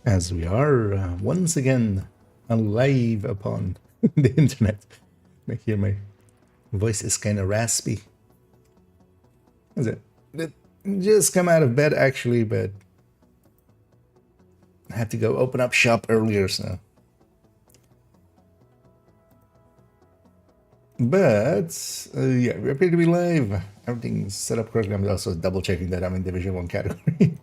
As we are once again alive upon the internet. I hear my voice is kind of raspy. Is it? Did just come out of bed actually, but I had to go open up shop earlier, so. But yeah, we appear to be live. Everything's set up correctly. I'm also double checking that I'm in Division 1 category.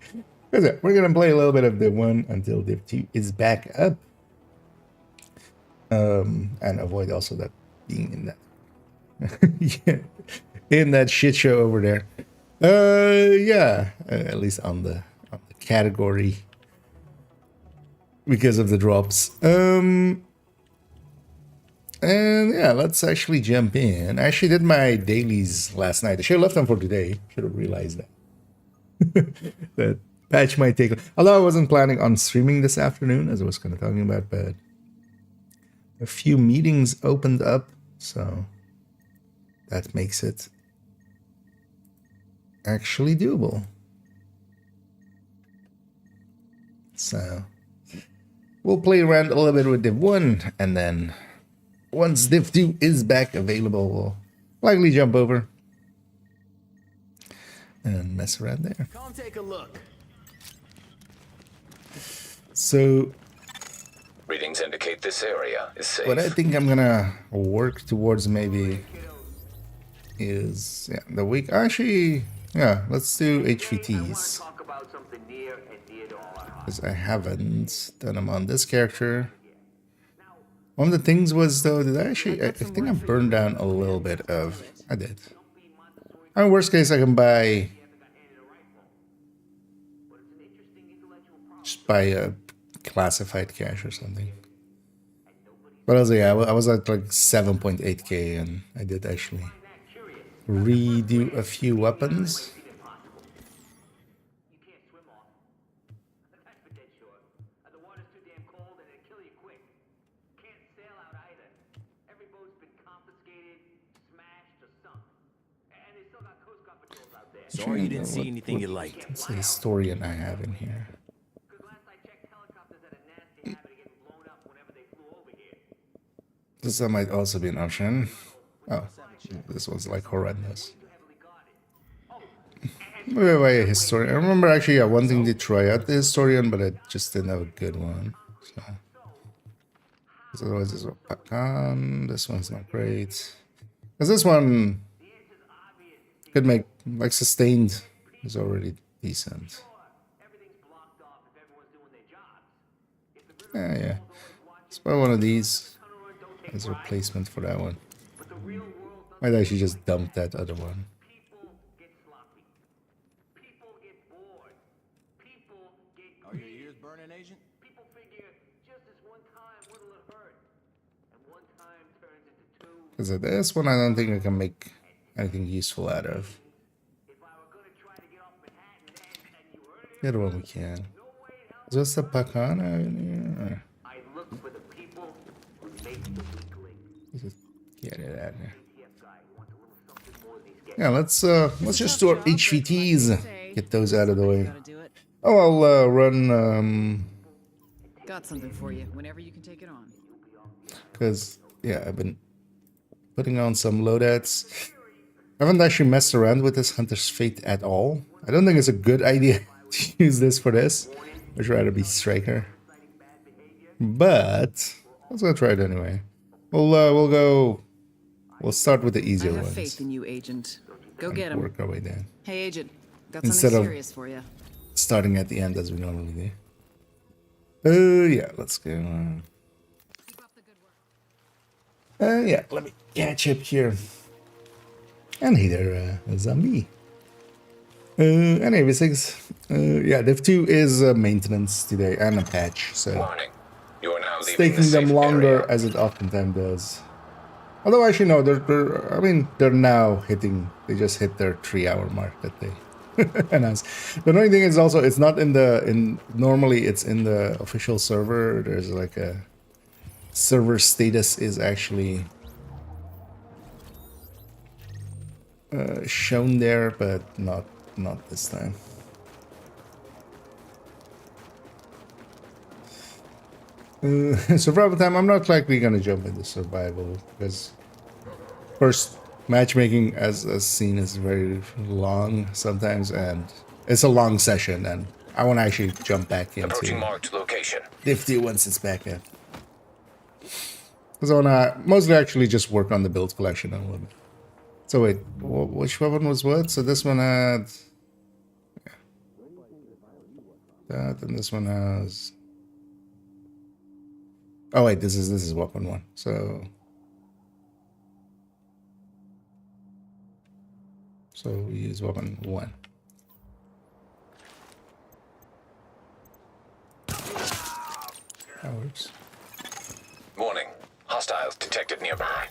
We're gonna play a little bit of Div 1 until Div 2 is back up. And avoid also that being in that yeah, in that shit show over there. Yeah, at least on the category because of the drops. And yeah, let's actually jump in. I actually did my dailies last night. I should have left them for today. Should have realized that. That patch might take. Although I wasn't planning on streaming this afternoon, as I was kind of talking about, but a few meetings opened up, so that makes it actually doable. So we'll play around a little bit with Div 1, and then once Div 2 is back available, we'll likely jump over and mess around there. Come take a look. So readings indicate this area is safe. what I think I'm gonna work towards maybe is the week. Actually, yeah, let's do HVTs. Because I haven't done them on this character. One of the things was though, did I actually, I think I burned down a little bit of, I did. In worst case, I can buy, just buy a classified cache or something. But I was, yeah, I was at like 7.8k and I did actually redo a few weapons. Sorry you didn't see anything you liked. What's the historian I have in here? This might also be an option. Oh, this one's like horrendous. Maybe by a historian. I remember actually wanting to try out the historian, but I just didn't have a good one. So otherwise, this one, Pakan. This one's not great. Because this one could make, like, sustained is already decent. Yeah. Let's buy one of these as a replacement for that one. Might actually just dump that other one. Are your ears burning, Agent? Because of this one, I don't think I can make anything useful out of. The other one we can. Is this the Pakana in here? Let's just get it out of here. Yeah, let's just do our HVTs. Get those out of the way. Oh, I'll run. Got something for you whenever you can take it on. Because yeah, I've been putting on some loadouts. I haven't actually messed around with this Hunter's Fate at all. I don't think it's a good idea to use this for this. I'd rather be Striker. But let's go try it anyway. We'll start with the easier I have ones. faith in you, Agent. Go get him. Work our way down. Hey, Agent. Got Instead something of- serious for you. Starting at the end as we normally do. Yeah, let's go. Yeah, let me catch up here. And hey there, zombie. Anyway, yeah, Div 2 is maintenance today and a patch, so Warning. You are now it's leaving taking the them safe longer area. as it oftentimes does. Although actually no, they're now hitting. They just hit their 3-hour mark that they announced. The annoying thing is also it's not normally it's in the official server. There's like a server status is actually shown there, but not this time. Survival time. I'm not likely gonna jump into survival because first matchmaking, as seen, is very long sometimes, and it's a long session, and I want to actually jump back Approaching into marked location. Nifty once it's back in. Because I want to mostly actually just work on the build collection a little bit. So wait, which weapon was what? So this one had that, and this one has. Oh wait, this is weapon one. So we use weapon one. That works. Warning. Hostiles detected nearby.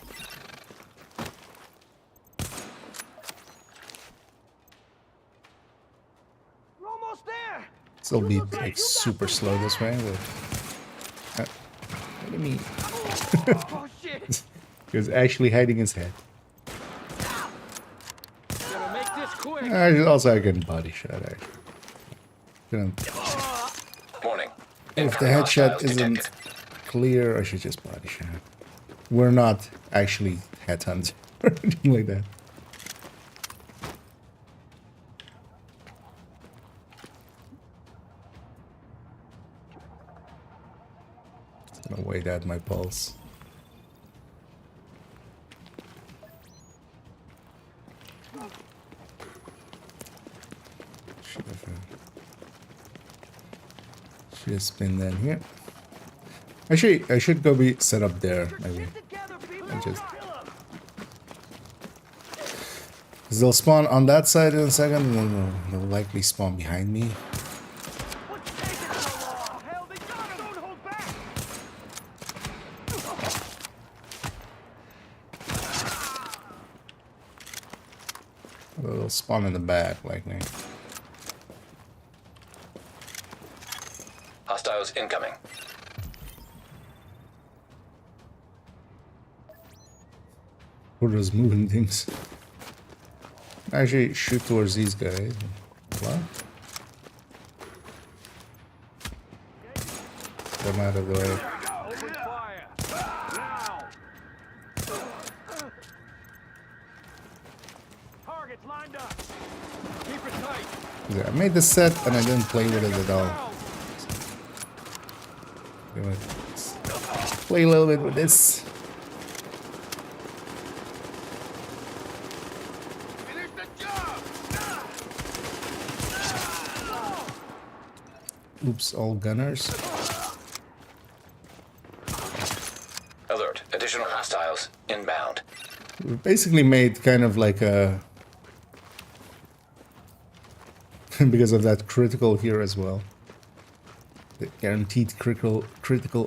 We're almost there. Still be like super slow this way, but what do you mean? Oh shit. He was actually hiding his head. Gotta make this quick. Also, I get body shot. Actually, Warning. if the Incoming headshot hostiles isn't detected. clear, I should just body shot. We're not actually headhunters or anything like that. Just gonna wait at my pulse. Should have spin then here. Actually, I should go be set up there, maybe. And just... Because they'll spawn on that side in a second, and then they'll likely spawn behind me. They'll spawn in the back, likely. Hostiles incoming. What are those moving things? Actually, shoot towards these guys. What? Get them out of the way. Open fire. Now. Targets lined up. Keep it tight. Yeah, I made the set and I didn't play with it at all. Let's play a little bit with this. Finish the job. Oops, all gunners. Alert. Additional hostiles inbound. We basically made kind of like a... because of that critical here as well. The guaranteed critical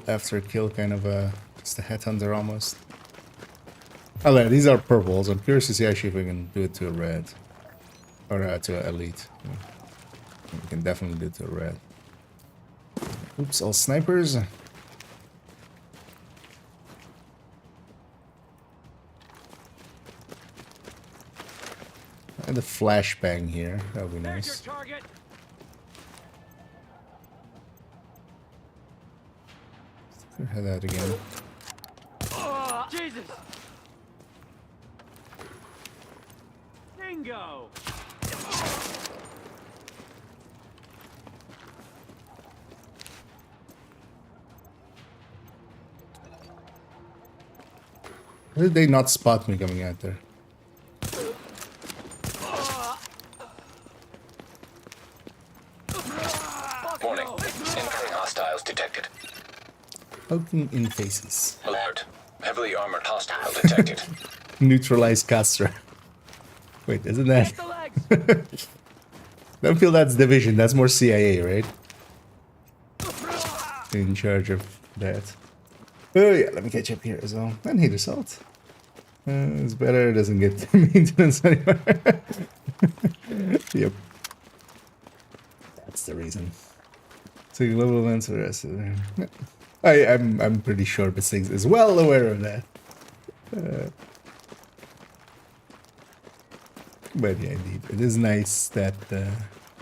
after kill kind of a... Just a headhunter almost. Oh yeah, these are purples. I'm curious to see actually if we can do it to a red. Or to an elite. We can definitely do it to a red. Oops, all snipers. And the flashbang here, that would be There's nice. your target. Head out again. Jesus. Bingo. How did they not spot me coming out there? Warning. Incoming hostiles detected. Poking in faces. Alert. Heavily armored hostile detected. Neutralize Castra. Wait, isn't that... The legs. Don't feel that's division, that's more CIA, right? In charge of that. Oh yeah, let me catch up here as well. And hate assault. It's better, it doesn't get maintenance anymore. Yep. That's the reason. So you level events for the rest of the... I'm pretty sure Bistings is well aware of that. But yeah, indeed, it is nice that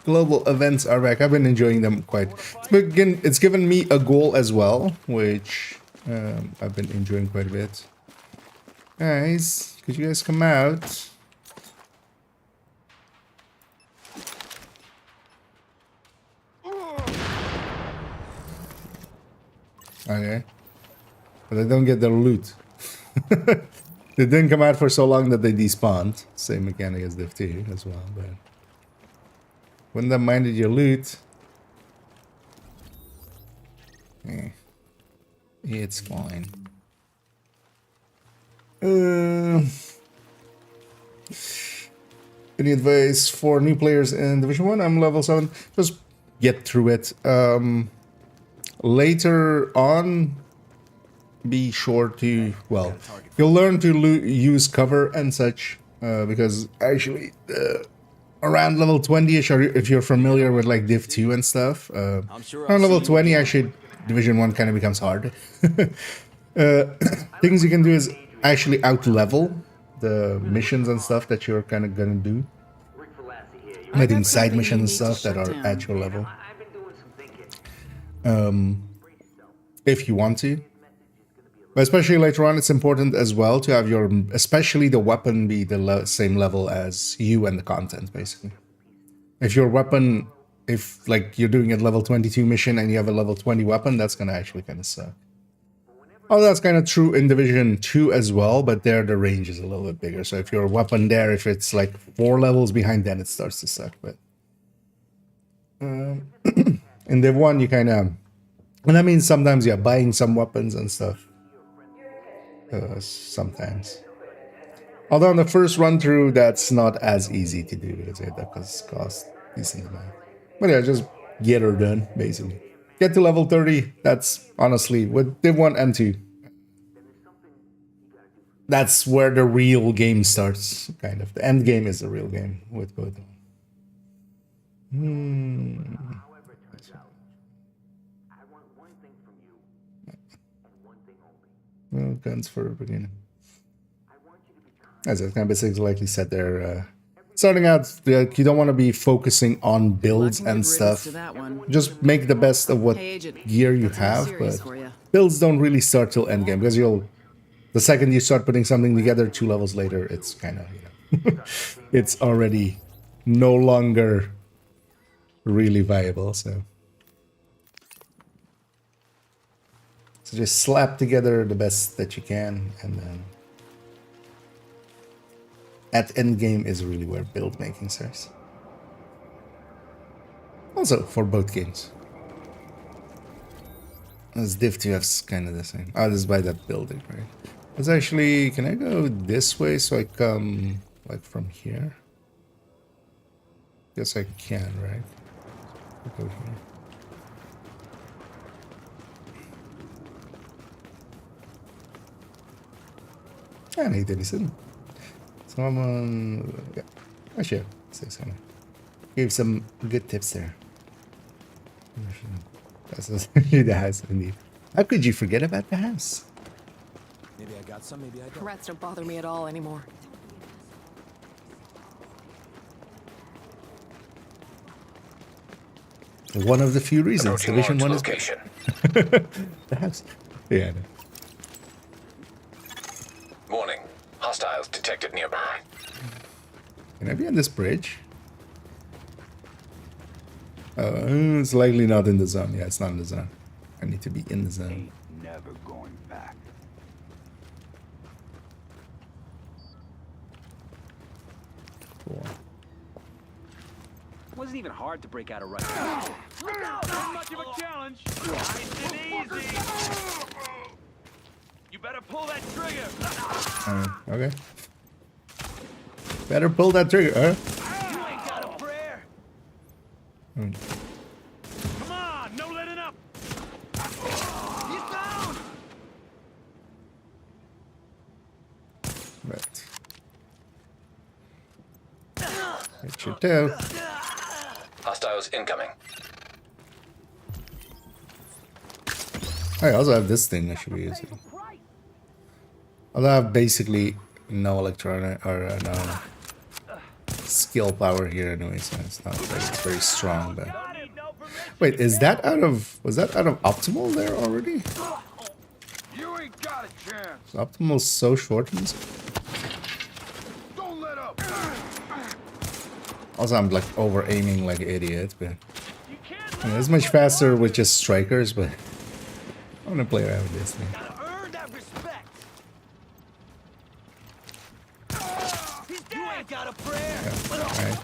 global events are back. I've been enjoying them quite. It's given me a goal as well, which I've been enjoying quite a bit. Guys, could you guys come out? Okay. But they don't get their loot. They didn't come out for so long that they despawned. Same mechanic as Div 2 as well, but wouldn't have minded your loot. It's fine. Any advice for new players in Division 1? I'm level 7. Just get through it. Later on, be sure to, well, you'll learn to use cover and such, because actually around level 20ish, or if you're familiar with like Div 2 and stuff, around level 20 actually Division 1 kind of becomes hard. Things you can do is actually out level the missions and stuff that you're kind of gonna do. I think side missions and stuff that are at your level. If you want to. But especially later on, it's important as well to have your, especially the weapon be the same level as you and the content, basically. If your weapon, if like you're doing a level 22 mission and you have a level 20 weapon, that's gonna actually kind of suck. Oh, that's kind of true in Division 2 as well, but there the range is a little bit bigger. So if your weapon there, if it's like 4 levels behind, then it starts to suck. But in Div 1, you kind of, and that means sometimes you're buying some weapons and stuff. Sometimes. Although on the first run through, that's not as easy to do because it does cost decent amount. But yeah, just get her done, basically. Get to level 30, that's honestly, with Div 1 and 2. That's where the real game starts, kind of. The end game is the real game with both of them. Well, guns for the beginning. As I kind of basically like you said there, starting out, you don't want to be focusing on builds and stuff. Just make the best of what gear you have, but builds don't really start till endgame because the second you start putting something together 2 levels later, it's kind of, it's already no longer really viable, so just slap together the best that you can, and then at endgame is really where build making starts. Also for both games. As Div 2 has kind of the same. Oh, this is by that building, right? It's actually, can I go this way so I come like from here? Guess I can, right? I'll go here. I need to listen. Someone, yeah, I should say something. Give some good tips there. That's essentially the house indeed. How could you forget about the house? Maybe I got some, maybe I don't. Rats don't bother me at all anymore. One of the few reasons Approaching Division 1 is location. the house. Yeah, I know. Warning. Hostiles detected nearby. Can I be on this bridge? It's likely not in the zone. Yeah, it's not in the zone. I need to be in the zone. Never going back. Cool. Wasn't even hard to break out of right. Not much of a challenge. Nice and easy. You better pull that trigger. Okay. Better pull that trigger, huh? You ain't got a prayer. Come on, no letting up. He's down. Right. Hit your tail. Hostiles incoming. I also have this thing I should be using. Although I have basically no electronic or no skill power here anyway, so it's not like it's very strong. But Don't need no permission. wait, is that out of was that out of optimal there already? You ain't got a chance. Is optimal so shortened? Don't let up. Also, I'm like over aiming like an idiot, but You can't I mean, it's much faster with just strikers. But I want to play around with this thing. gotta earn that respect. He's dead. You ain't got a prayer. Yeah, all right.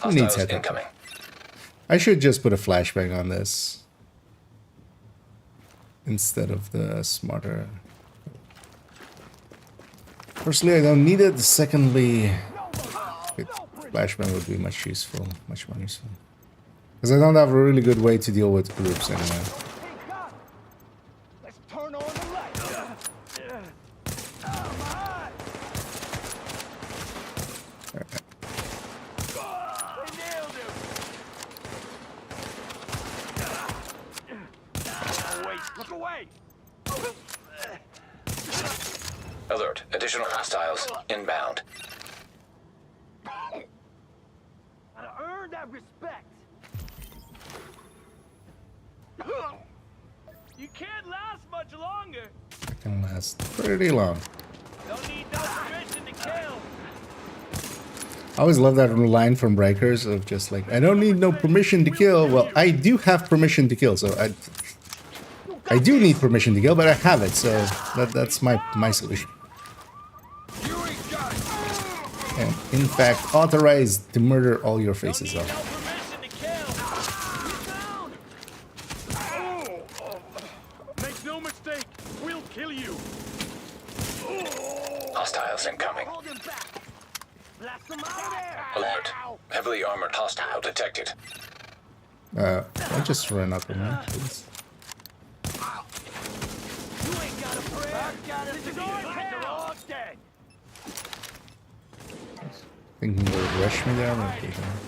Who needs Hostiles head? incoming. I should just put a flashbang on this instead of the smarter. Firstly, I don't need it. Secondly, flashbang would be much more useful. Because I don't have a really good way to deal with groups anyway. Hey, Doc. Let's turn on the light. They nailed him. Oh, wait. Look away. Alert. Additional hostiles inbound. Gotta earn that respect. You can't last much longer. It can last pretty long. Don't need no permission to kill. I always love that line from Breakers of just like, I don't need no permission to kill. Well, I do have permission to kill, so I do need permission to kill, but I have it, so that's my solution. You ain't got it. And in fact, authorized to murder all your Don't faces need no off. permission to kill. He's down. Make no mistake, we'll kill you. Hostiles incoming. Hold him back. Blast him out of there. Alert. Heavily armored hostile detected. I'll just run up on me, please. You ain't got a prayer. This is our town. Dead. Thinking they would rush me there, but they don't.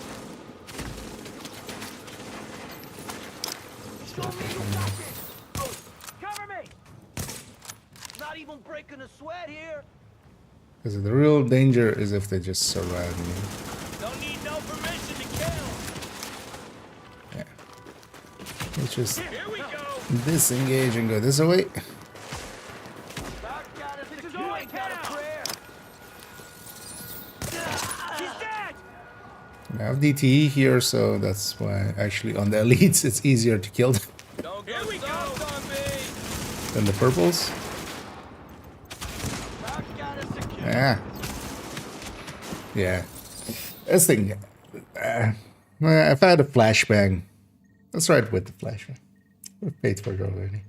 Cover me. Not even breaking a sweat here. Because the real danger is if they just surround me. Don't need no permission to kill. Yeah. Let's just Here we go. disengage and go this way. This is our town. He's dead. I have DTE here, so that's why actually on the elites it's easier to kill them Here we go. On me. than the purples. Yeah. Yeah. This thing. If I had a flashbang, let's try it with the flashbang. We've paid for it already.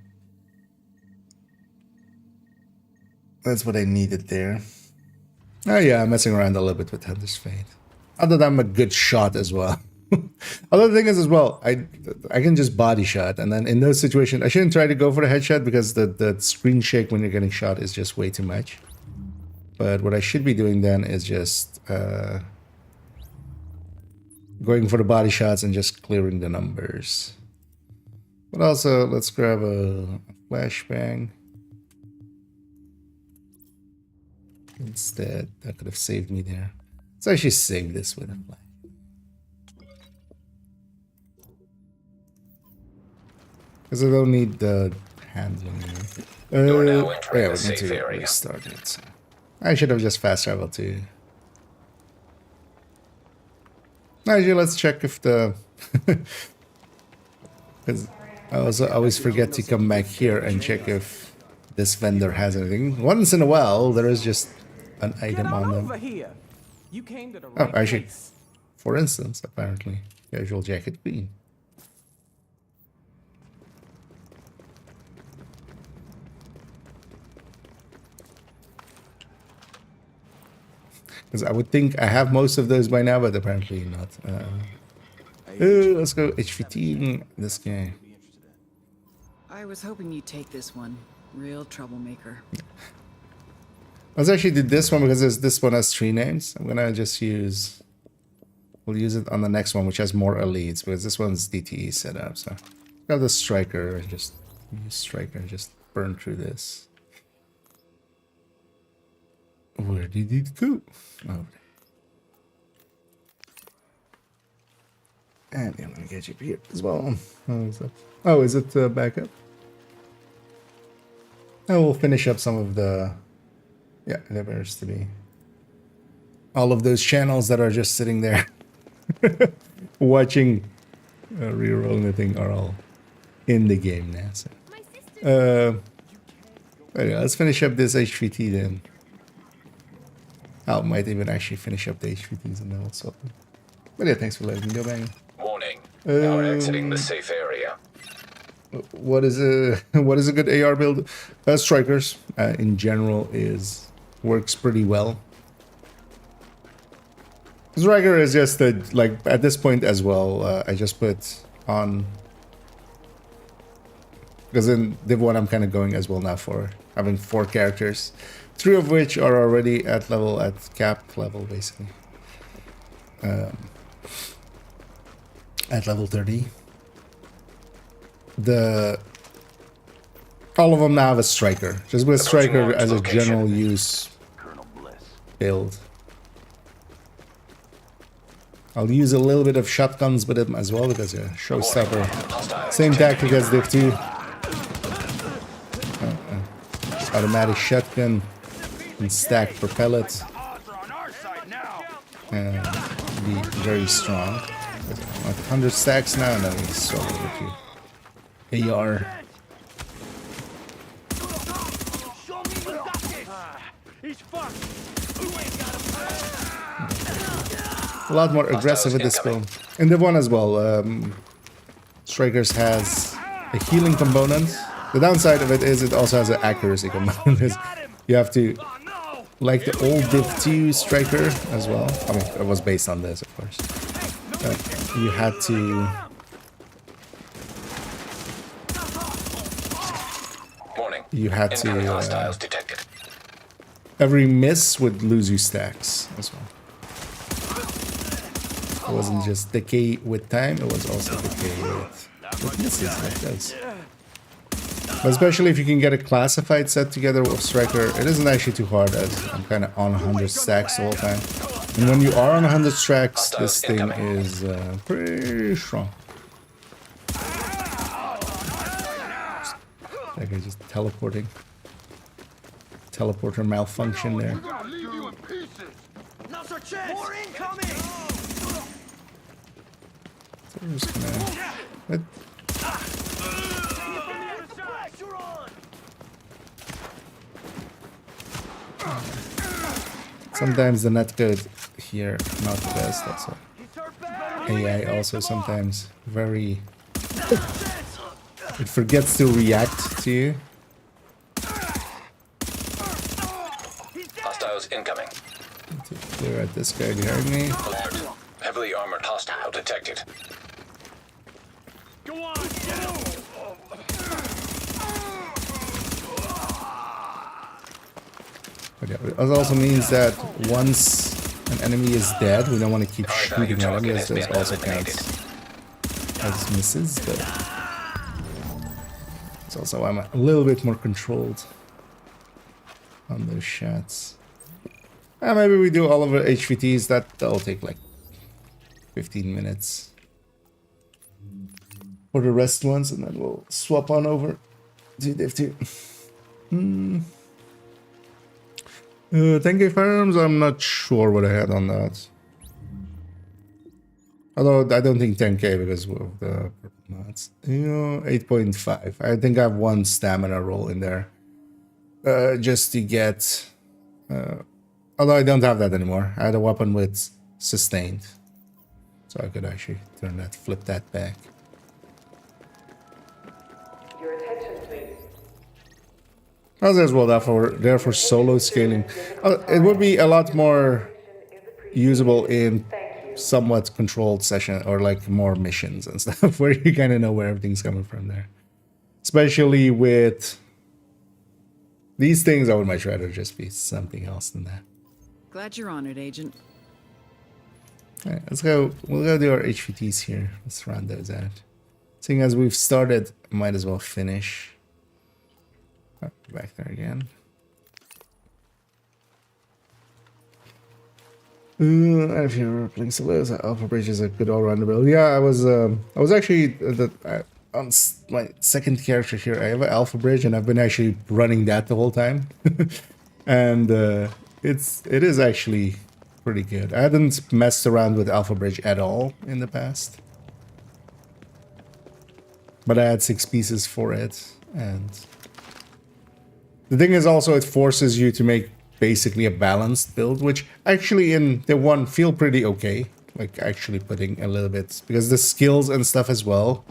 That's what I needed there. Oh yeah, I'm messing around a little bit with Hunter's Fate. Other than I'm a good shot as well. Other thing is as well, I can just body shot, and then in those situations, I shouldn't try to go for the headshot because the screen shake when you're getting shot is just way too much. But what I should be doing then is just going for the body shots and just clearing the numbers. But also, let's grab a flashbang. Instead, that could have saved me there. Let's actually save this with a flash. Because I don't need the handling. You're now Yeah, entering we the need safe to area. restart it. So. I should have just fast traveled too. Actually, let's check if the... Because I also always forget to come back here and check if this vendor has anything. Once in a while, there is just an item on them. Here. You came to the Oh, right actually, place. for instance, apparently, casual jacket queen. Because I would think I have most of those by now, but apparently not. Let's go HVT. This guy. I was hoping you'd take this one. Real troublemaker. Let's actually do this one because this one has 3 names. I'm gonna just use... We'll use it on the next one, which has more elites, because this one's DTE set up, so... Grab the striker and just use striker and just burn through this. Where did it go? Oh. And I'm gonna get you here as well. Oh, is it back up? I will finish up some of the... Yeah, there appears to be all of those channels that are just sitting there watching reroll the thing are all in the game now. So. Yeah, let's finish up this HVT then. I might even actually finish up the HVTs and then we'll swap them. But yeah, thanks for letting me go, bang. Warning. Now exiting the safe area. What is a good AR build? Strikers in general works pretty well. Striker is just like at this point as well. I just put on because in Div 1 I'm kind of going as well now for having 4 characters, 3 of which are already at cap level basically. At level 30. All of them now have a striker. Just with striker as a general use build. I'll use a little bit of shotguns with him as well because showstopper. Same tactic as Div 2. Automatic shotgun and stack per pellet. Be very strong. Like 100 stacks now, no, he's so over to AR. A lot more aggressive with this build. In Div 1 as well, Strikers has a healing component. The downside of it is it also has an accuracy component. You have to, like the old Div 2 Striker as well. I mean, it was based on this, of course. You had to... Warning. You had to... hostiles detected. Every miss would lose you stacks as well. It wasn't just decay with time, it was also decay with misses like this. But especially if you can get a classified set together with Striker, it isn't actually too hard as I'm kind of on 100 stacks the whole time. And when you are on 100 stacks, this thing is pretty strong. That guy just teleporting. Teleporter malfunction there. So we're just gonna... Sometimes the netcode here not the best. That's all. AI also sometimes very... It forgets to react to you. Hostiles incoming. To clear out this guy behind me. Alert. Heavily armored hostile detected. Go on, get him! But yeah, it also means that once an enemy is dead, we don't want to keep shooting at him, as those also counts as misses, but it's also I'm a little bit more controlled on those shots. Maybe we do all of our HVTs, that'll take like 15 minutes for the rest ones, and then we'll swap on over to Div 2. 10k firearms, I'm not sure what I had on that. Although I don't think 10k because of the mods. 8.5. I think I have one stamina roll in there. Just to get... although I don't have that anymore. I had a weapon with sustained. So I could actually flip that back. As well, there for solo scaling. It would be a lot more usable in somewhat controlled session or like more missions and stuff where you kind of know where everything's coming from there. Especially with these things, I would much rather just be something else than that. Glad you're on it, Agent. All right, let's go. We'll go do our HVTs here. Let's round those out. Seeing as we've started, might as well finish. Back there again. If you're playing solos, Alpha Bridge is a good all-rounder build. Yeah, I was actually on my second character here. I have an Alpha Bridge, and I've been actually running that the whole time, and it is actually pretty good. I hadn't messed around with Alpha Bridge at all in the past, but I had 6 pieces for it, and the thing is also it forces you to make basically a balanced build, which actually in the one feel pretty okay. Like actually putting a little bit, because the skills and stuff as well.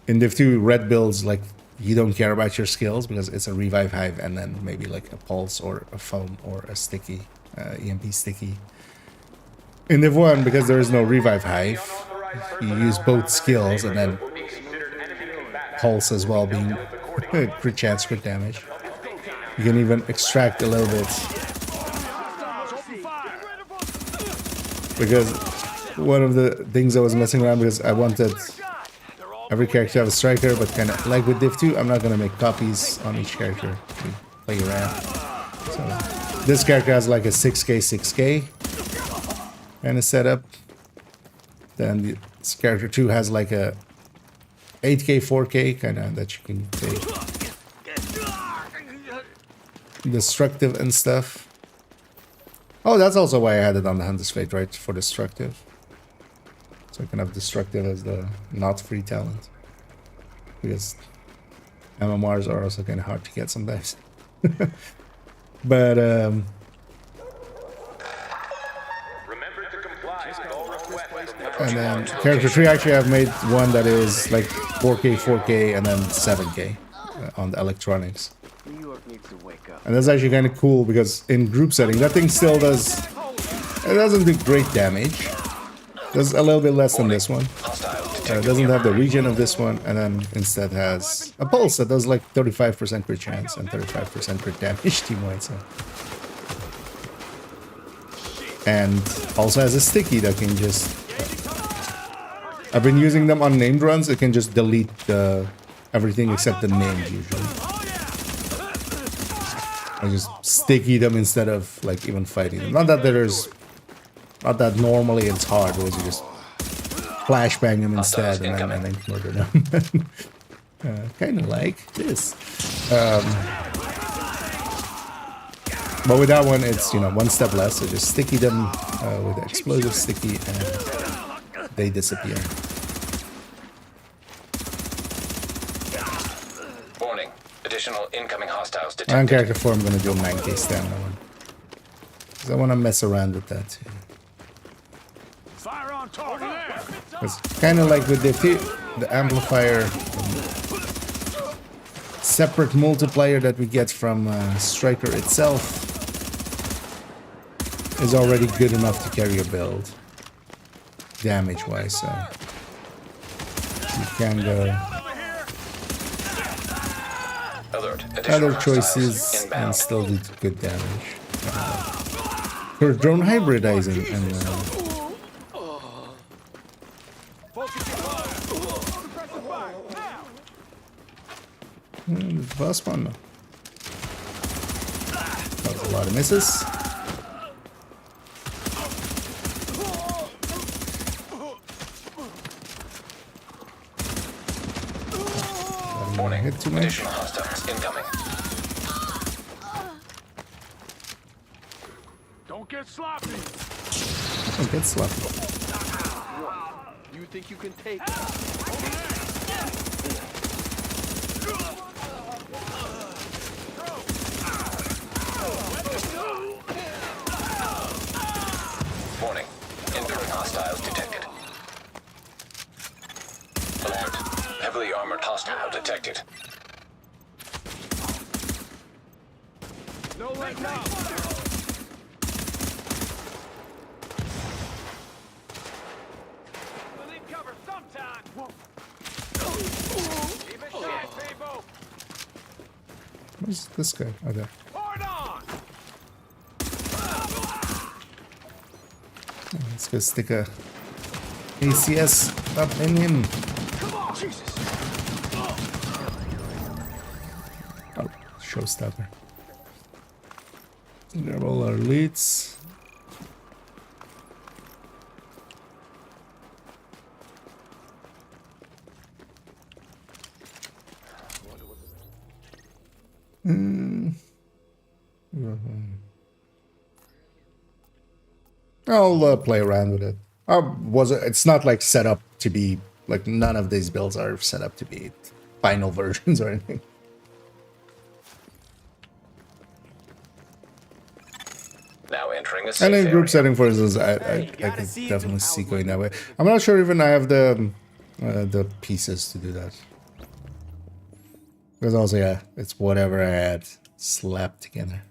In Div 2, red builds, like you don't care about your skills because it's a revive hive and then maybe like a pulse or a foam or a sticky, EMP sticky. In Div 1, because there is no revive hive, you use both skills and then pulse as well being crit chance, crit damage. You can even extract a little bit. Because one of the things I was messing around because I wanted every character to have a striker, but kind of like with Div 2, I'm not going to make copies on each character to play around. So this character has like a 6k, 6k kind of setup. Then this character 2 has like a 8k, 4k kind of that you can take. Destructive and stuff. Oh, that's also why I had it on the Hunter's Fate, right? For destructive. So I can have destructive as the not free talent. Because MMRs are also kind of hard to get sometimes. But Remember to comply with all requests from and then character 3 actually I've made one that is like 4k, 4k and then 7k on the electronics. And that's actually kind of cool because in group setting, that thing still does... It doesn't do great damage. Does a little bit less than this one. It doesn't have the regen of this one, and then instead has a pulse that does like 35% crit chance and 35% crit damage team-wide. So. And also has a sticky that can just... I've been using them on named runs. It can just delete everything except the names usually. I just sticky them instead of like even fighting them. Not that normally it's hard, because you just flashbang them instead and then murder them. Kind of like this. But with that one, it's, you know, one step less. So just sticky them with explosive sticky and they disappear. Warning. Additional incoming hostiles On detected. character 4, I'm going to do 9k stand that one. Because I want to mess around with that too. Fire on target. It's kind of like with the amplifier separate multiplier that we get from Striker itself is already good enough to carry a build damage wise, so you can go other choices and still do good damage. For drone hybridizing and the first one. That was a lot of misses. Warning. Hit too much. Additional hostiles incoming. Don't get sloppy. Don't get sloppy. You think you can take it? Warning. Incoming hostiles detected. Alert. Heavily armored hostile detected. No letting up. We'll need cover sometime. Keep it shot, people. Where's this guy? Oh, there. Hard on. Let's go stick a ACS up in him. Come on, Jesus. Oh, showstopper. Grab all our leads. I'll play around with it. It's not like set up to be like none of these builds are set up to be final versions or anything. Now entering a And safe in group area. setting, for instance, I could see definitely into see house going that way. like- I'm not sure even I have the pieces to do that. Because also, yeah, it's whatever I had slapped together.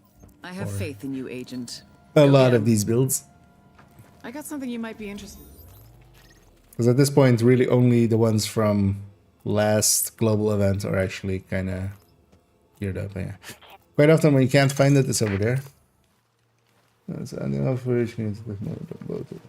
I have faith in you, Agent. A Go lot get of 'em. these builds. I got something you might be interested in. Because at this point, really only the ones from last global event are actually kind of geared up. Yeah. Quite often when you can't find it, it's over there. That's enough for each needs with more loaded.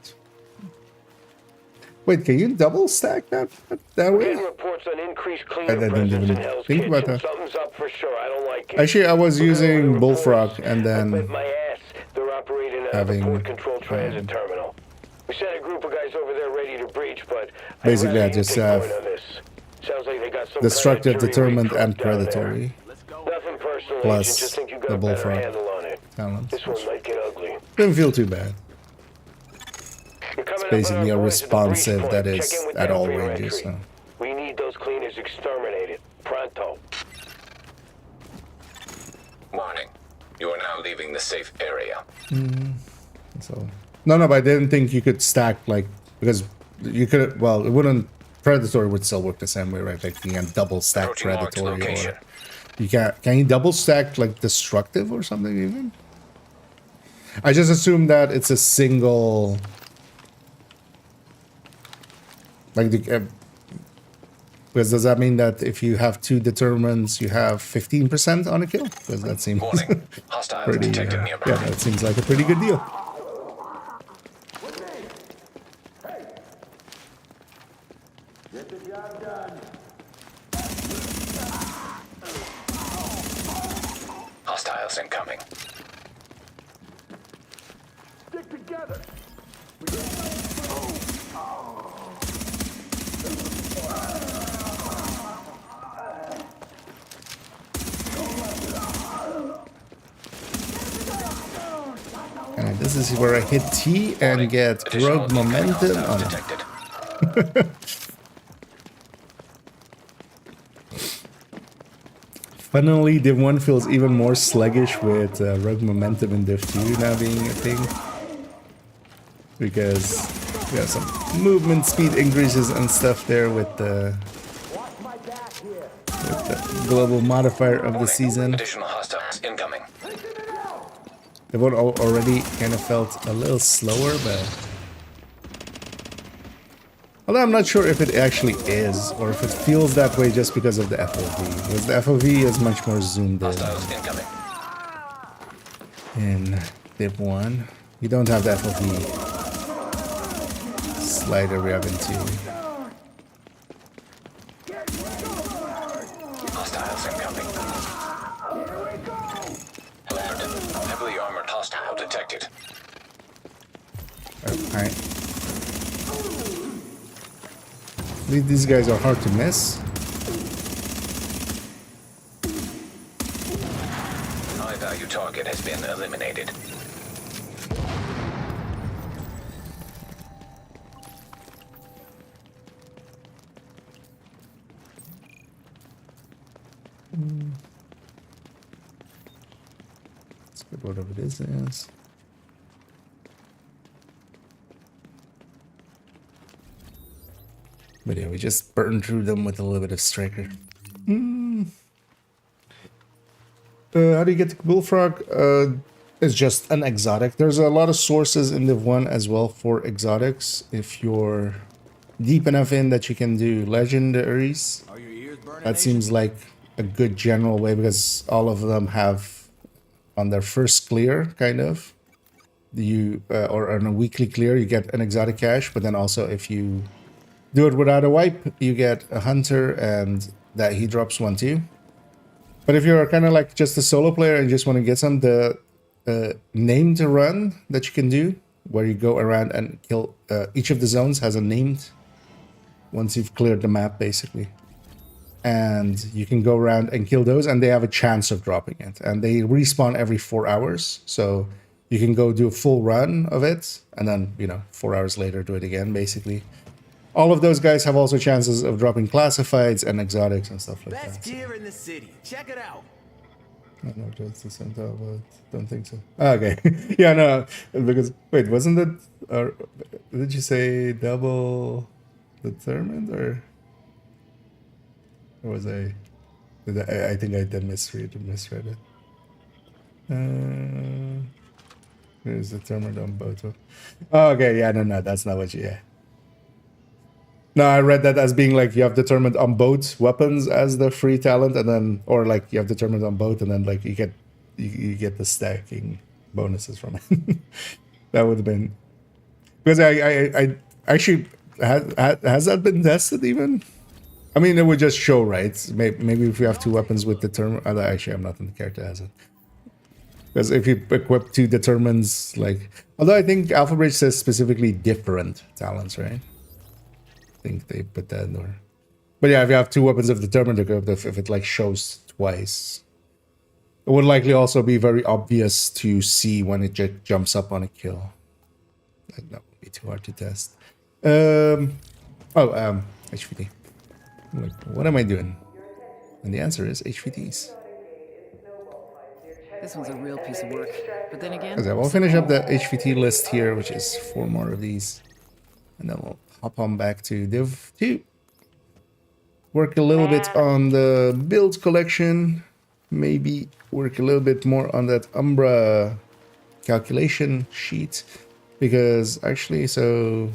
Wait, can you double stack that way? Getting reports on increased I cleaner didn't presence even in Hell's think about Kitchen. that. Something's up for sure. I don't like it. Actually, I was We're using getting Bullfrog reports. and I bet then my ass they're operating at having, the port control transit terminal. We sent a group of guys over there ready to breach, but Basically, I I'd rather you just take have point on this. Sounds like they got some destructive, kind of determined, jury and recruit down there. predatory Nothing personal, plus Agent. Just think you got the a better Bullfrog handle on it. talents. This one might get ugly. Didn't feel too bad. You're coming up on Basically our a boys at the breach responsive point. that Check is in with at them all for your ranges. entry. So. We need those cleaners exterminated. Pronto. Warning. You are now leaving the safe area. So no, but I didn't think you could stack like because you could. Well, it wouldn't. Predatory would still work the same way, right? Like you can double stack Approaching marked predatory, location. or you can't. Can you double stack like destructive or something even? I just assume that it's a single. Like the. Because does that mean that if you have two determinants, you have 15% on a kill? Because that seems Warning. Hostiles pretty. detected Yeah, nearby. that seems like a pretty good deal. Hostiles incoming. Stick together. And this is where I hit T and get Additional rogue incoming momentum. hostiles Oh, no. detected. Funnily, Div 1 feels even more sluggish with rogue momentum in Div 2 now being a thing. Because we have some movement speed increases and stuff there with the global modifier of the Warning. season. Additional hostiles incoming. Div 1 already kind of felt a little slower, but... Although I'm not sure if it actually is, or if it feels that way just because of the FOV. Because the FOV is much more zoomed in. Hostiles incoming. In Div 1, you don't have the FOV slider we have in 2. Hostiles incoming. Alert. Heavily armored hostile detected. Alright. These guys are hard to miss. High value target has been eliminated. Let's get whatever this is. But yeah, we just burned through them with a little bit of striker. How do you get the bullfrog? It's just an exotic. There's a lot of sources in Div 1 as well for exotics. If you're deep enough in that you can do legendaries. Are your ears burning? That seems like a good general way because all of them have on their first clear, kind of, you or on a weekly clear, you get an exotic cache. But then also if you do it without a wipe, you get a hunter, and that he drops one too. But if you're kind of like just a solo player and just want to get some, the named run that you can do, where you go around and kill each of the zones has a named once you've cleared the map, basically. and you can go around and kill those, and they have a chance of dropping it, and they respawn every 4 hours. So you can go do a full run of it, and then 4 hours later do it again. Basically, all of those guys have also chances of dropping classifieds and exotics and stuff like Best that. gear in the city. Check it out. I don't know if that's the same time, but don't think so. Okay. Yeah, no, because wait, wasn't it? Did you say double determined, or was I? I think I did misread it. It's determined on both. Oh, okay, yeah, no, that's not what you. Yeah. No, I read that as being like you have determined on both weapons as the free talent, and then, or like you have determined on both, and then like you get the stacking bonuses from it. That would have been, because I actually has that been tested even? I mean, it would just show, right? Maybe if you have 2 weapons with determined. Actually, I'm not in the character that has it. Because if you equip 2 determines, like, although I think Alpha Bridge says specifically different talents, right? I think they put that in there. But yeah, if you have 2 weapons of determined equipped, if it like shows twice, it would likely also be very obvious to see when it jumps up on a kill. Like, that would be too hard to test. HVT. Like, what am I doing? And the answer is HVTs. This one's a real piece of work. But then again... Okay, we'll finish up the HVT list here, which is 4 more of these. And then we'll hop on back to Div 2. Work a little bit on the build collection. Maybe work a little bit more on that Umbra calculation sheet. Because actually, so...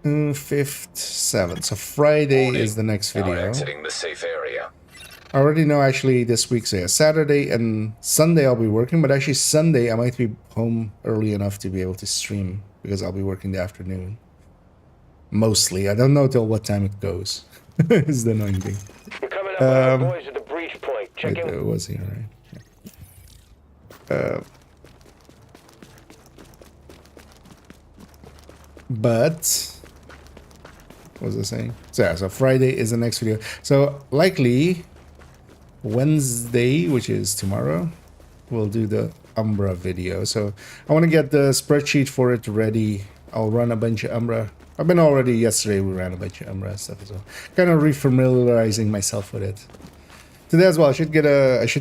5th, 7th. So Friday is the next video. Now exiting the safe area. I already know actually this week, so yeah, Saturday and Sunday I'll be working, but actually Sunday I might be home early enough to be able to stream because I'll be working the afternoon. Mostly. I don't know till what time it goes. It's the annoying thing. We're coming up on our boys at the breach point. Check in. It was here, right? Yeah. But what was I saying? So yeah, so Friday is the next video. So likely Wednesday, which is tomorrow, we'll do the Umbra video. So I want to get the spreadsheet for it ready. I'll run a bunch of Umbra. I've been already yesterday. We ran a bunch of Umbra stuff as well. Kind of refamiliarizing myself with it. Today as well. I should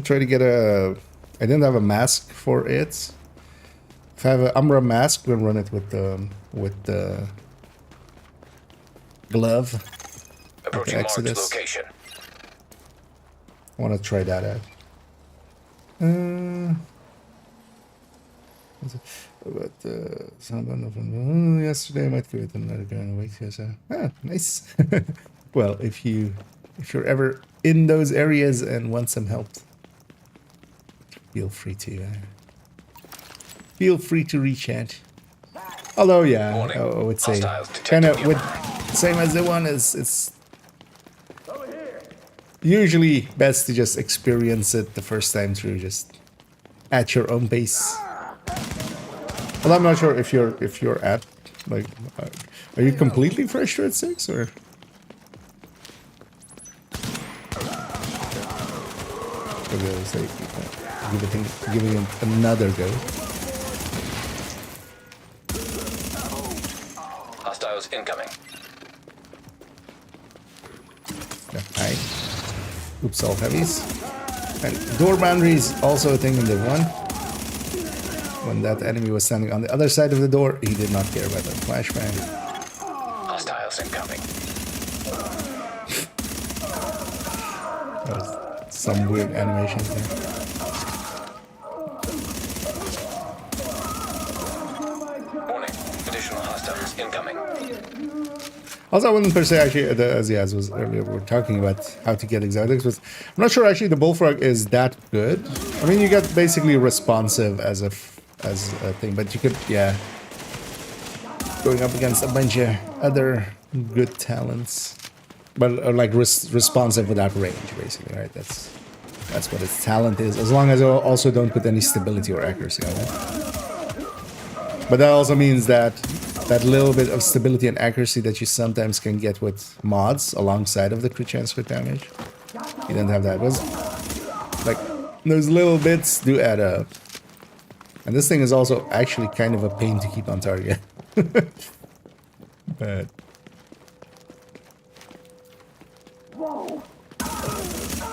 try to get a. I didn't have a mask for it. If I have an Umbra mask, we'll run it with the glove. Approaching marked location. I want to try that out. But yesterday I might go with another guy in a week. So nice. Well, if you're ever in those areas and want some help, feel free to reach out. Although yeah, Warning. I would say Hostiles kind of detected with same as the one is it's usually best to just experience it the first time through, just at your own pace. Well, I'm not sure if you're at like, are you completely fresh to at 6 or? Giving it another go. Hostiles incoming. Yeah, hi. Oops, all heavies. And door boundaries also a thing in Div 1. When that enemy was standing on the other side of the door, he did not care about the flashbang. Hostiles incoming. That was some weird animation there. Warning. Additional hostiles incoming. Also, I wouldn't per se actually, as Yaz was earlier, we were talking about how to get exotics, but I'm not sure actually the bullfrog is that good. I mean, you get basically responsive as a thing, but you could, yeah, going up against a bunch of other good talents, but like responsive without range, basically, right? That's what its talent is, as long as you also don't put any stability or accuracy on it. But that also means that that little bit of stability and accuracy that you sometimes can get with mods alongside of the crit chance crit damage. You don't have that. Those, like, those little bits do add up. And this thing is also actually kind of a pain to keep on target. But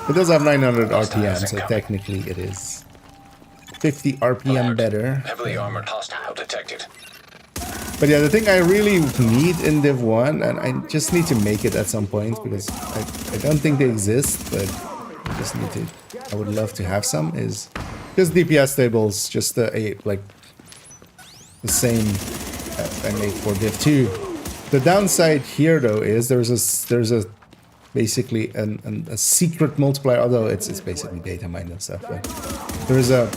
it does have 900 RPM, so technically it is 50 RPM better. Heavily armored hostile detected. But yeah, the thing I really need in Div 1, and I just need to make it at some point because I don't think they exist, but I just need to. I would love to have some. Is just DPS tables, just like the same as I made for Div 2. The downside here though is there's a basically a secret multiplier, although it's basically data mined and stuff. But there's a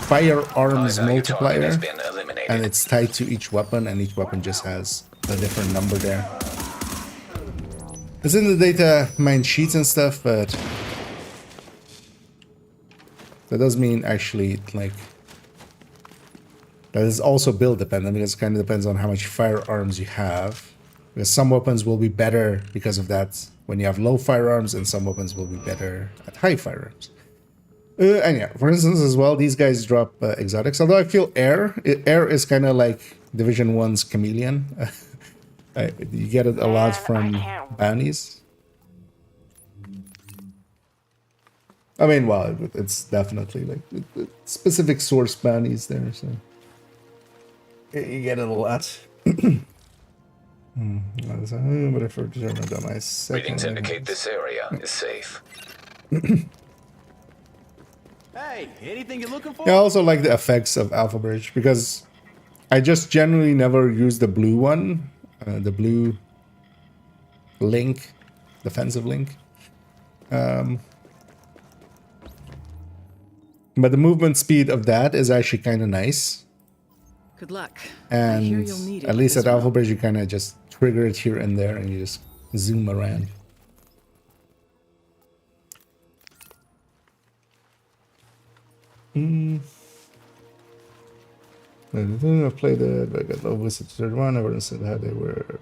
firearms multiplier, and it's tied to each weapon, and each weapon just has a different number there. It's in the data mine sheets and stuff, but that does mean actually like that is also build dependent, because it kind of depends on how much firearms you have. Because some weapons will be better because of that when you have low firearms, and some weapons will be better at high firearms. And yeah, for instance, as well, these guys drop exotics. Although I feel air is kind of like Division 1's chameleon. You get it a lot from bounties. I mean, well, it's definitely like specific source bounties there, so you get it a lot. But if we're determined on my second, Readings indicate this area is safe. Hey, anything you're looking for? Yeah, I also like the effects of Alpha Bridge because I just generally never use the blue one, the blue link, defensive link. But the movement speed of that is actually kind of nice. Good luck. And I hear you'll need it at least this at Alpha round. Bridge, you kind of just trigger it here and there, and you just zoom around. I played it, but I got low visit to third one. Everyone said how they were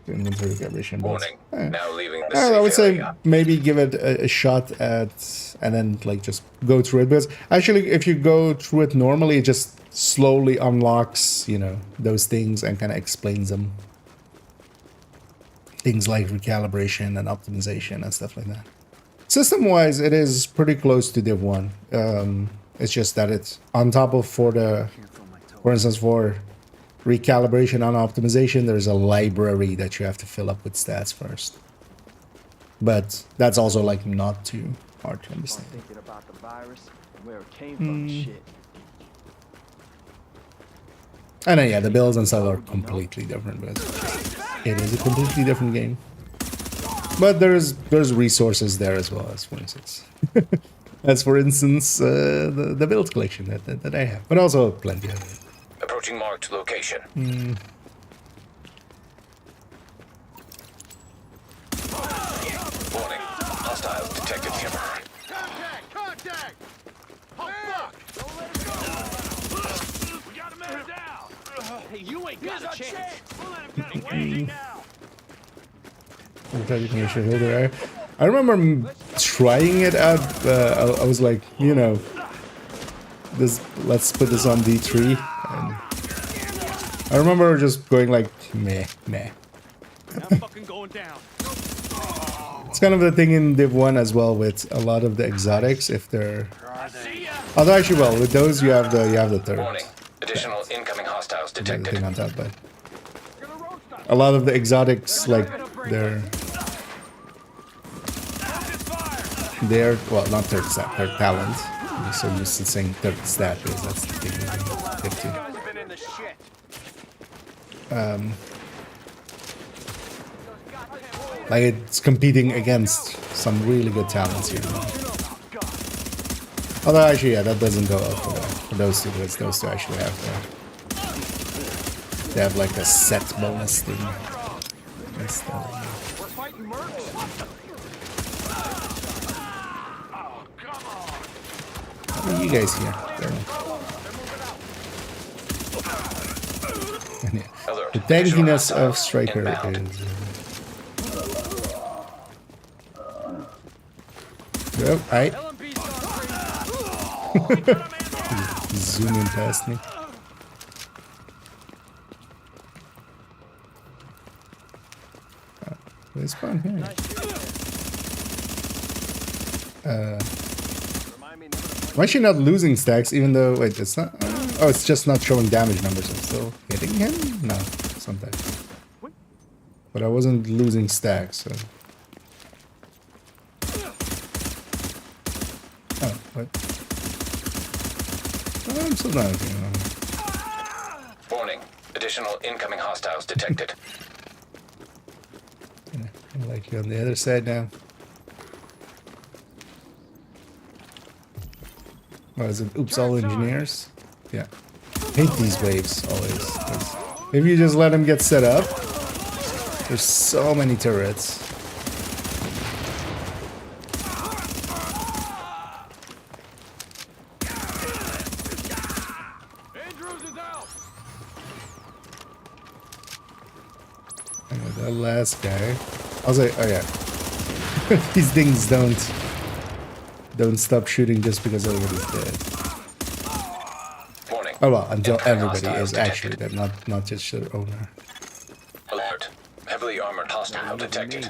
inventory calibration. Warning. Now leaving the I safe would say area. maybe give it a shot at, and then like just go through it. Because actually, if you go through it normally, it just slowly unlocks, you know, those things and kind of explains them. Things like recalibration and optimization and stuff like that. System-wise, it is pretty close to Div 1. It's just that it's on top of for instance, for recalibration and optimization, there's a library that you have to fill up with stats first. But that's also like not too hard to understand. Thinking about the virus and where it came from and shit. And then yeah, the builds and stuff are completely different, but it is a completely different game. But there's resources there as well, as for instance. As for instance, the build collection that I have, but also plenty of it. Approaching marked location. Warning. Hostile detected nearby. Contact! Oh, fuck! Don't let it go! We got a man down! Hey, you ain't got a chance! We'll let him get away now! I remember trying it out. I was like, you know, let's put this on D3. And I remember just going like, meh. I'm fucking going down. It's kind of the thing in Div 1 as well with a lot of the exotics. If they're, although actually, well, with those you have the third. Warning. Additional incoming hostiles The detected. thing on top, but a lot of the exotics, like they're well, not third stat, third talent. I'm so used to saying third stat because that's the thing with Div 2. Been in the shit. Like it's competing against some really good talents here. Although actually, yeah, that doesn't go up for those two, because those two actually have they have like a set bonus thing. That's the, We're fighting mercs. what are you guys here? There. And yeah, Alert. the Visual tankiness of hostiles Striker inbound. is... Well, LMP's gone crazy. zooming past me. They spawn here. Remind me never to play. Why is she not losing stacks even though... Wait, it's not... Oh, it's just not showing damage numbers. I'm still hitting him? No, sometimes. But I wasn't losing stacks, so... Oh, what? Oh, I'm still not looking. Warning. Additional incoming hostiles detected. Yeah, I like you on the other side now. What is it? Oops, all engineers? Yeah. Hate these waves always. 'Cause if you just let them get set up, there's so many turrets. Andrews is out. And that last guy. I was like, oh yeah. These things don't stop shooting just because everybody's dead. Warning. Oh well, until Incoming everybody hostiles is actually detected. dead, not just the owner. Alert. Heavily armored hostile detected. No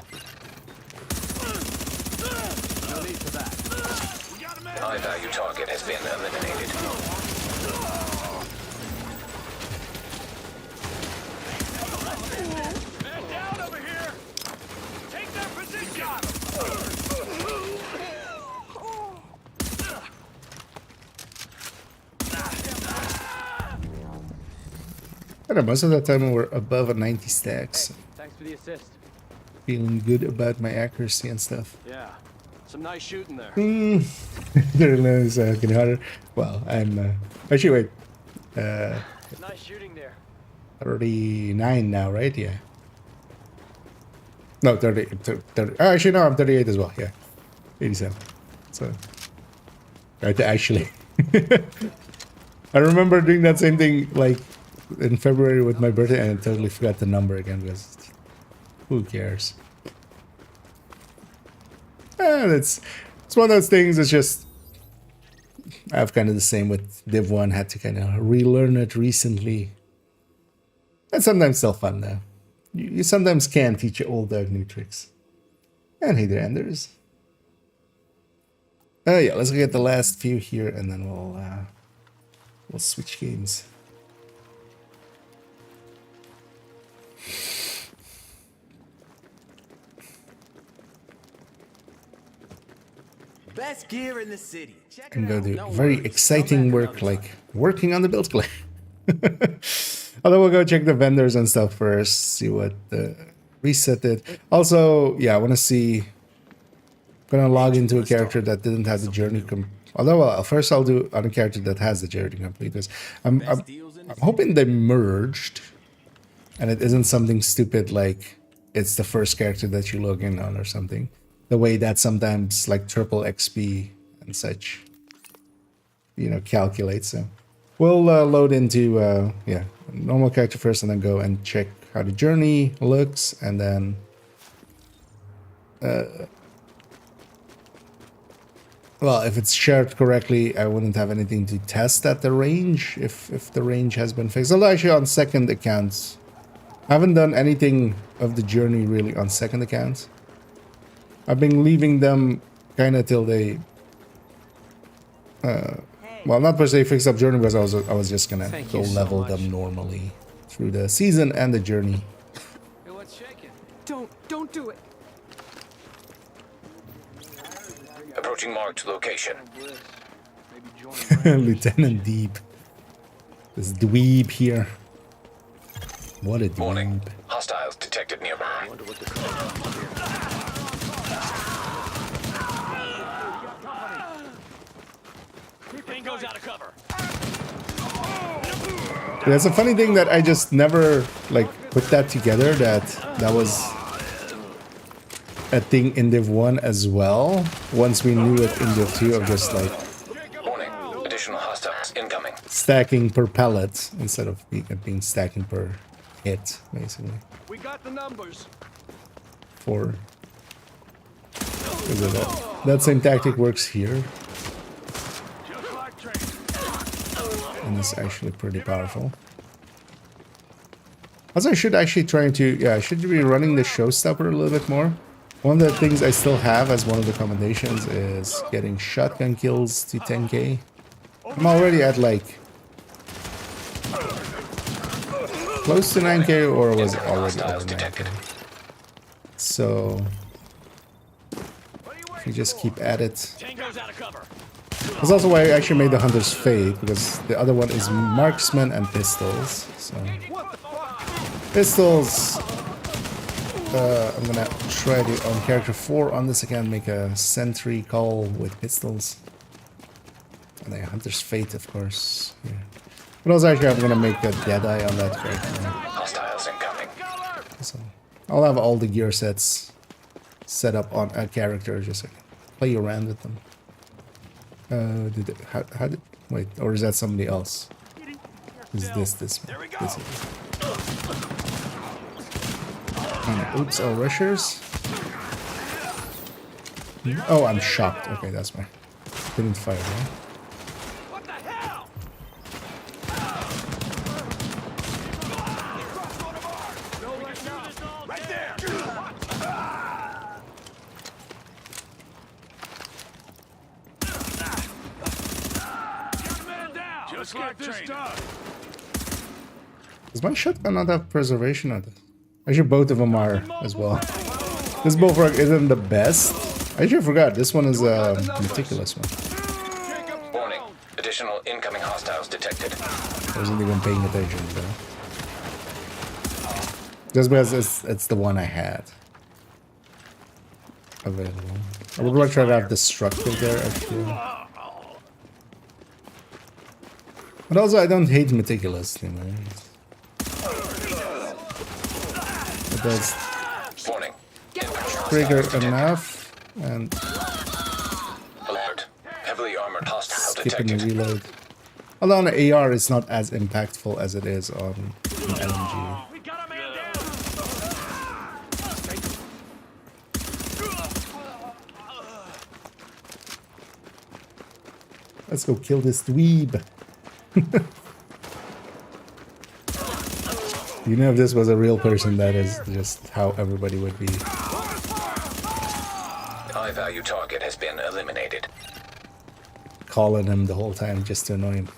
need for that. We got a man. High value target has been eliminated. Man down over here. Take their position. I don't know, most of the time we're above a 90 stacks. Thanks for the assist. Feeling good about my accuracy and stuff. Yeah. Some nice shooting there. They're getting harder. Well, I'm actually wait. Nice shooting there. 39 now, right? Yeah. No, 30. Oh, actually, no, I'm 38 as well. Yeah. 87. So. Right, actually. I remember doing that same thing like in February with my birthday and I totally forgot the number again because who cares? It's one of those things. It's just I have kind of the same with Div 1. Had to kind of relearn it recently. And sometimes still fun though. You sometimes can teach your old dog new tricks. And hey there, Anders. Yeah, let's get the last few here and then we'll switch games. Best gear in the city. Check Can it go out. do No very worries. exciting Come back work another like working on the build class. Although we'll go check the vendors and stuff first, see what reset it. Also, yeah, I want to see. Gonna log into a character that didn't have the journey. Although, well, first I'll do on a character that has the journey complete. Because I'm hoping they merged, and it isn't something stupid like it's the first character that you log in on or something. The way that sometimes like triple XP and such, you know, calculates. So we'll load into yeah, normal character first, and then go and check how the journey looks, and then well, if it's shared correctly, I wouldn't have anything to test at the range if the range has been fixed. Although actually on second accounts, I haven't done anything of the journey really on second accounts. I've been leaving them kind of till they, well, not per se fix up journey because I was just gonna go level them normally through the season and the journey. Hey, what's shaking? Don't do it. Approaching marked location. Maybe join Lieutenant Deep, this dweeb here. What a Warning. dweeb. Hostiles detected nearby. Thing goes out of cover. Yeah, it's a funny thing that I just never like put that together. That was a thing in Div 1 as well. Once we knew it in Div 2 of just like Warning. Additional hostiles incoming. stacking per pellet instead of being stacking per hit, basically. We got the numbers. For that same tactic works here, Just like trains. and it's actually pretty powerful. Also, I should actually try to, I should be running the showstopper a little bit more. One of the things I still have as one of the commendations is getting shotgun kills to 10k. I'm already at like close to 9k, or was it already over 9k? So if you just keep at it. Tango's out of cover. That's also why I actually made the Hunter's Fate, because the other one is marksman and pistols. So pistols, I'm gonna try to on character 4 on this account make a sentry call with pistols, and then Hunter's Fate, of course. Yeah. But also actually I'm gonna make a Deadeye on that character. Hostiles incoming. So I'll have all the gear sets set up on a character, just so I can play around with them. How did, wait, or is that somebody else? Is this one? This is. And, oops, all rushers. Oh, I'm shocked. Okay, that's why. Didn't fire, right? What the hell? Right there. Get a man down. Just like this done. Does my shotgun not have preservation on it? Actually, both of them are as well. This bullfrog isn't the best. I actually forgot. This one is a meticulous one. Warning. Additional incoming hostiles detected. I wasn't even paying attention, though. Just because it's the one I had available. I would like to try to have destructive there, actually. But also, I don't hate meticulous, you know. It does Warning. trigger enough, and Alert. Heavily armored hostile skipping the detected. reload. Although on the AR, it's not as impactful as it is on an LMG. We got a man down. Let's go kill this dweeb. You know, if this was a real person, that is just how everybody would be. High value target has been eliminated. Calling him the whole time just to annoy him.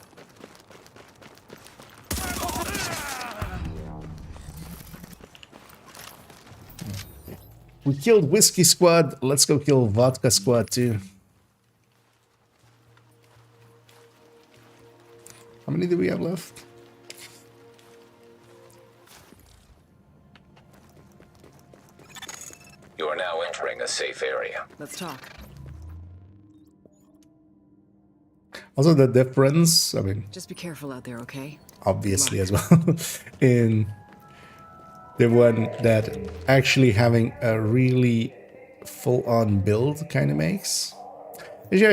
We killed Whiskey Squad. Let's go kill Vodka Squad too. How many do we have left? You are now entering a safe area. Let's talk. Also, the difference, I mean, Just be careful out there, okay? obviously as well, in the one that actually having a really full-on build kind of makes. Actually,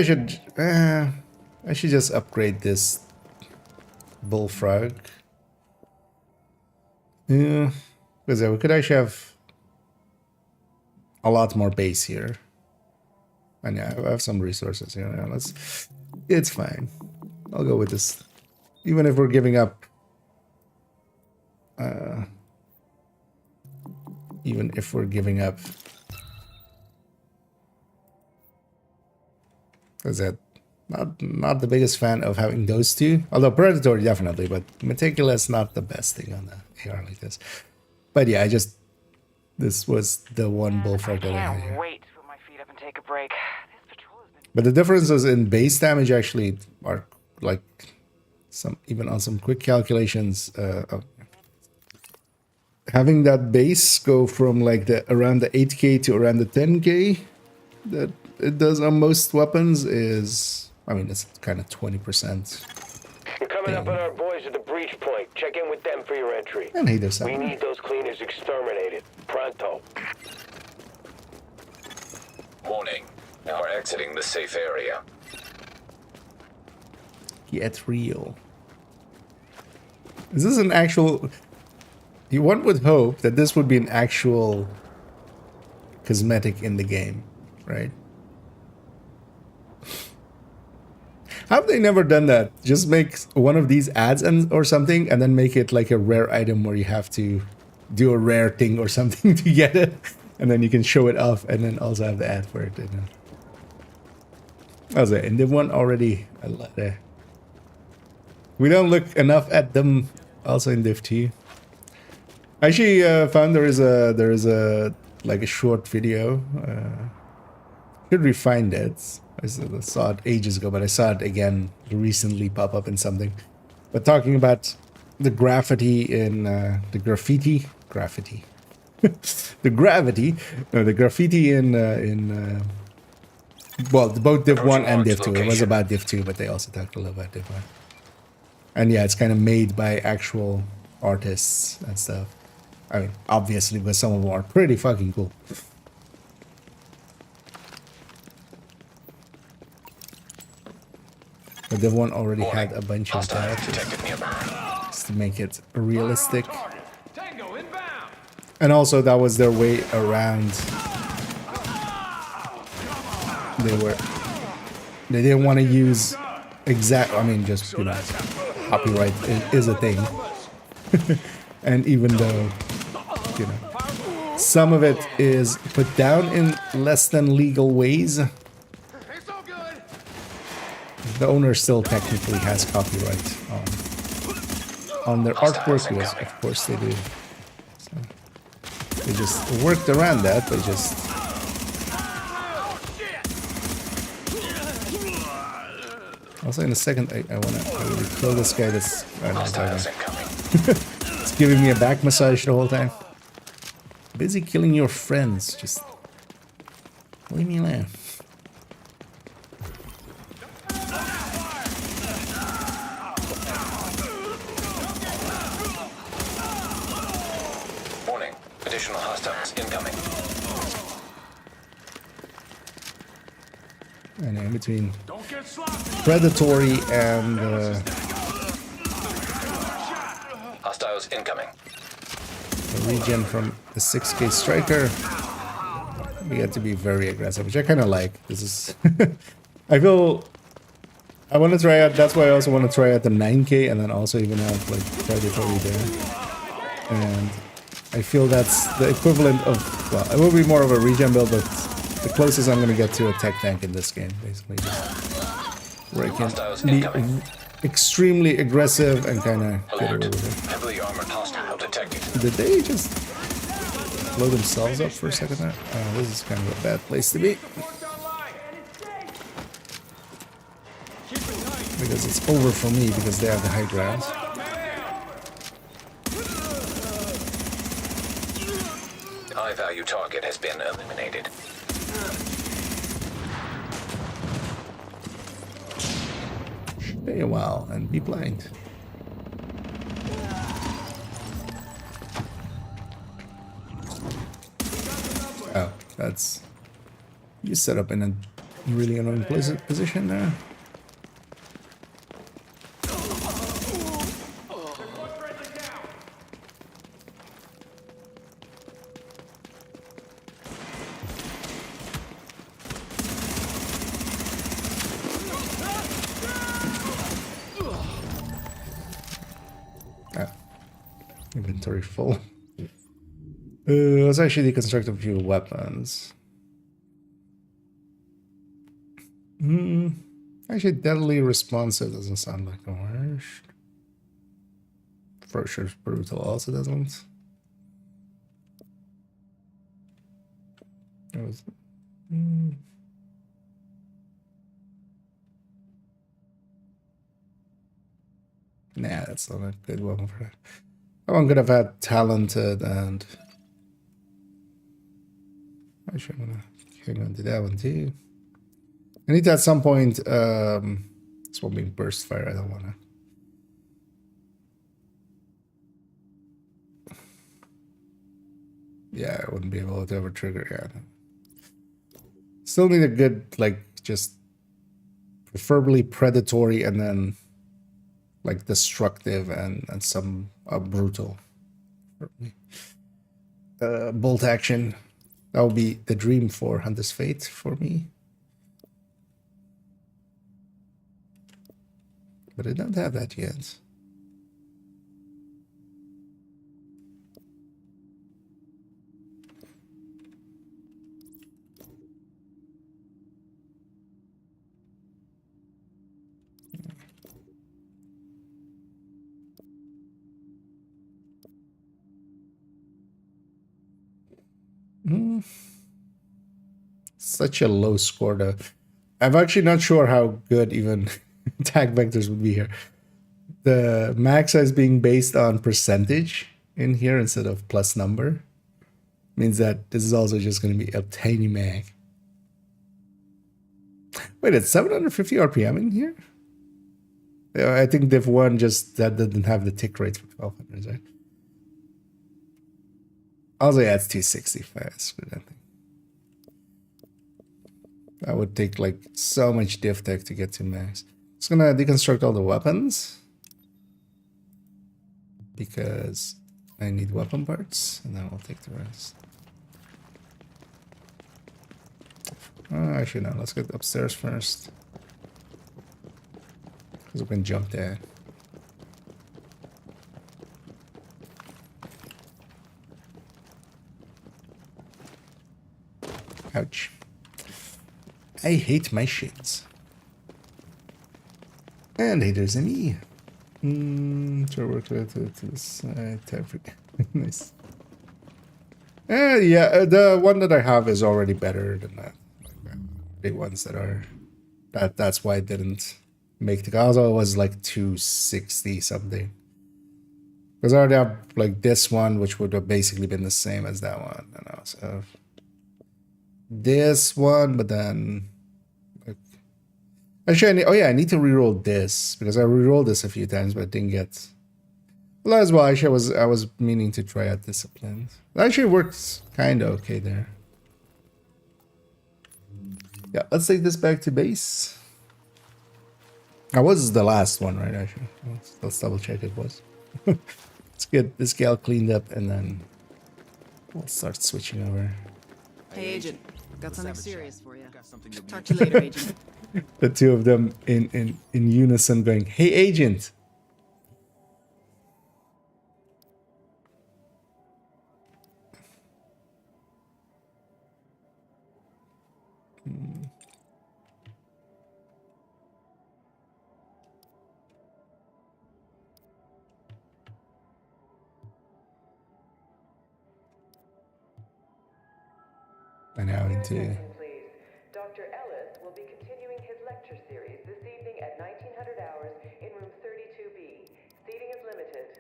I should just upgrade this bullfrog. Yeah, because we could actually have a lot more base here. And yeah, I have some resources here. Yeah, it's fine. I'll go with this. Even if we're giving up is that not the biggest fan of having those two, although Predatory definitely, but Meticulous not the best thing on the AR like this. But yeah, this was the one bullfrog that I had here. Wait to put my feet up and take a break. This patrol has been But the differences in base damage actually are like even on some quick calculations. Having that base go from like around the 8k to around the 10k that it does on most weapons is, I mean, it's kind of 20%. You're coming up on our boys at the breach point. Check in with them for your entry. And he does that. We need those cleaners exterminated. Pronto. Warning. Now we're exiting the safe area. Get real. Is this an actual... One would hope that this would be an actual cosmetic in the game, right? Have they never done that? Just make one of these ads or something, and then make it like a rare item where you have to do a rare thing or something to get it, and then you can show it off, and then also have the ad for it. And also, in the one already, we don't look enough at them. Also in Div 2. I actually found there is a like a short video. Should we find it? I saw it ages ago, but I saw it again recently pop up in something. But talking about the graffiti in the graffiti, the graffiti in well, both Div 1 and Div 2. It was about Div 2, but they also talked a little about Div 1. And yeah, it's kind of made by actual artists and stuff. I mean, obviously, because some of them are pretty fucking cool. But Div 1 already had a bunch of that just to make it realistic. And also, that was their way around. They didn't want to use I mean, just, you know, copyright is a thing. And even though, you know, some of it is put down in less than legal ways, the owner still technically has copyright on their artwork, because of course they do. So they just worked around that by just... Also, in a second, I want to kill this guy that's... I don't know, it's giving me a back massage the whole time. Busy killing your friends. Just leave me alone. Warning. Additional hostiles incoming. And in between predatory and Hostiles incoming. the regen from the 6K striker, we had to be very aggressive, which I kind of like. This is I feel I want to try out. That's why I also want to try out the 9K and then also even have like predatory there. And I feel that's the equivalent of, well, it will be more of a regen build, but the closest I'm going to get to a tech tank in this game, basically. Where I can be extremely aggressive and kind of get away with it. Heavily armored hostile detected. Did they just blow themselves up for a second there? This is kind of a bad place to be. Because it's over for me because they have the high ground. High-value target has been eliminated. Stay a while and be blind. Oh, that's... You set up in a really annoying position there. Inventory full. Let's actually deconstruct a few weapons. Actually, deadly responsive doesn't sound like the worst. Ferocious brutal also doesn't. That was. Nah, that's not a good one for that. That one could have had talented and... Actually, I'm gonna hang on to that one too. I need to at some point, this one being burst fire, I don't wanna... Yeah, I wouldn't be able to ever trigger, yeah. Still need a good, like, just preferably predatory and then like destructive and some brutal. Bolt action. That would be the dream for Hunter's Fate for me. But I don't have that yet. Such a low score though. I'm actually not sure how good even attack vectors would be here. The max size being based on percentage in here instead of plus number means that this is also just going to be a tiny mag. Wait, it's 750 RPM in here? Yeah, I think Div 1 just that didn't have the tick rate for 1200, right? Also, yeah, it's 260 fast, but I think that would take like so much div tech to get to max. Just gonna deconstruct all the weapons because I need weapon parts, and then I'll take the rest. Actually, no, let's get upstairs first because we can jump there. Ouch. I hate my shits. And haters and me. Try work to the side. Nice. Yeah, the one that I have is already better than that. Like, the ones that are that's why I didn't make the also it was like 260 something. Because I already have like this one, which would have basically been the same as that one. And I also have this one, but then like, actually I need to reroll this because I rerolled this a few times but didn't get. Well, as well, actually I was meaning to try out discipline. It actually works kind of okay there. Yeah, let's take this back to base. That was the last one, right? Actually, let's double check it was. Let's get this gal cleaned up and then we'll start switching over. Hey, Agent. Got something serious for you. Talk to you later, Agent. The two of them in unison going, "Hey, Agent." And now into Please. Dr. Ellis will be continuing his lecture series this evening at 1900 hours in room 32B. Seating is limited.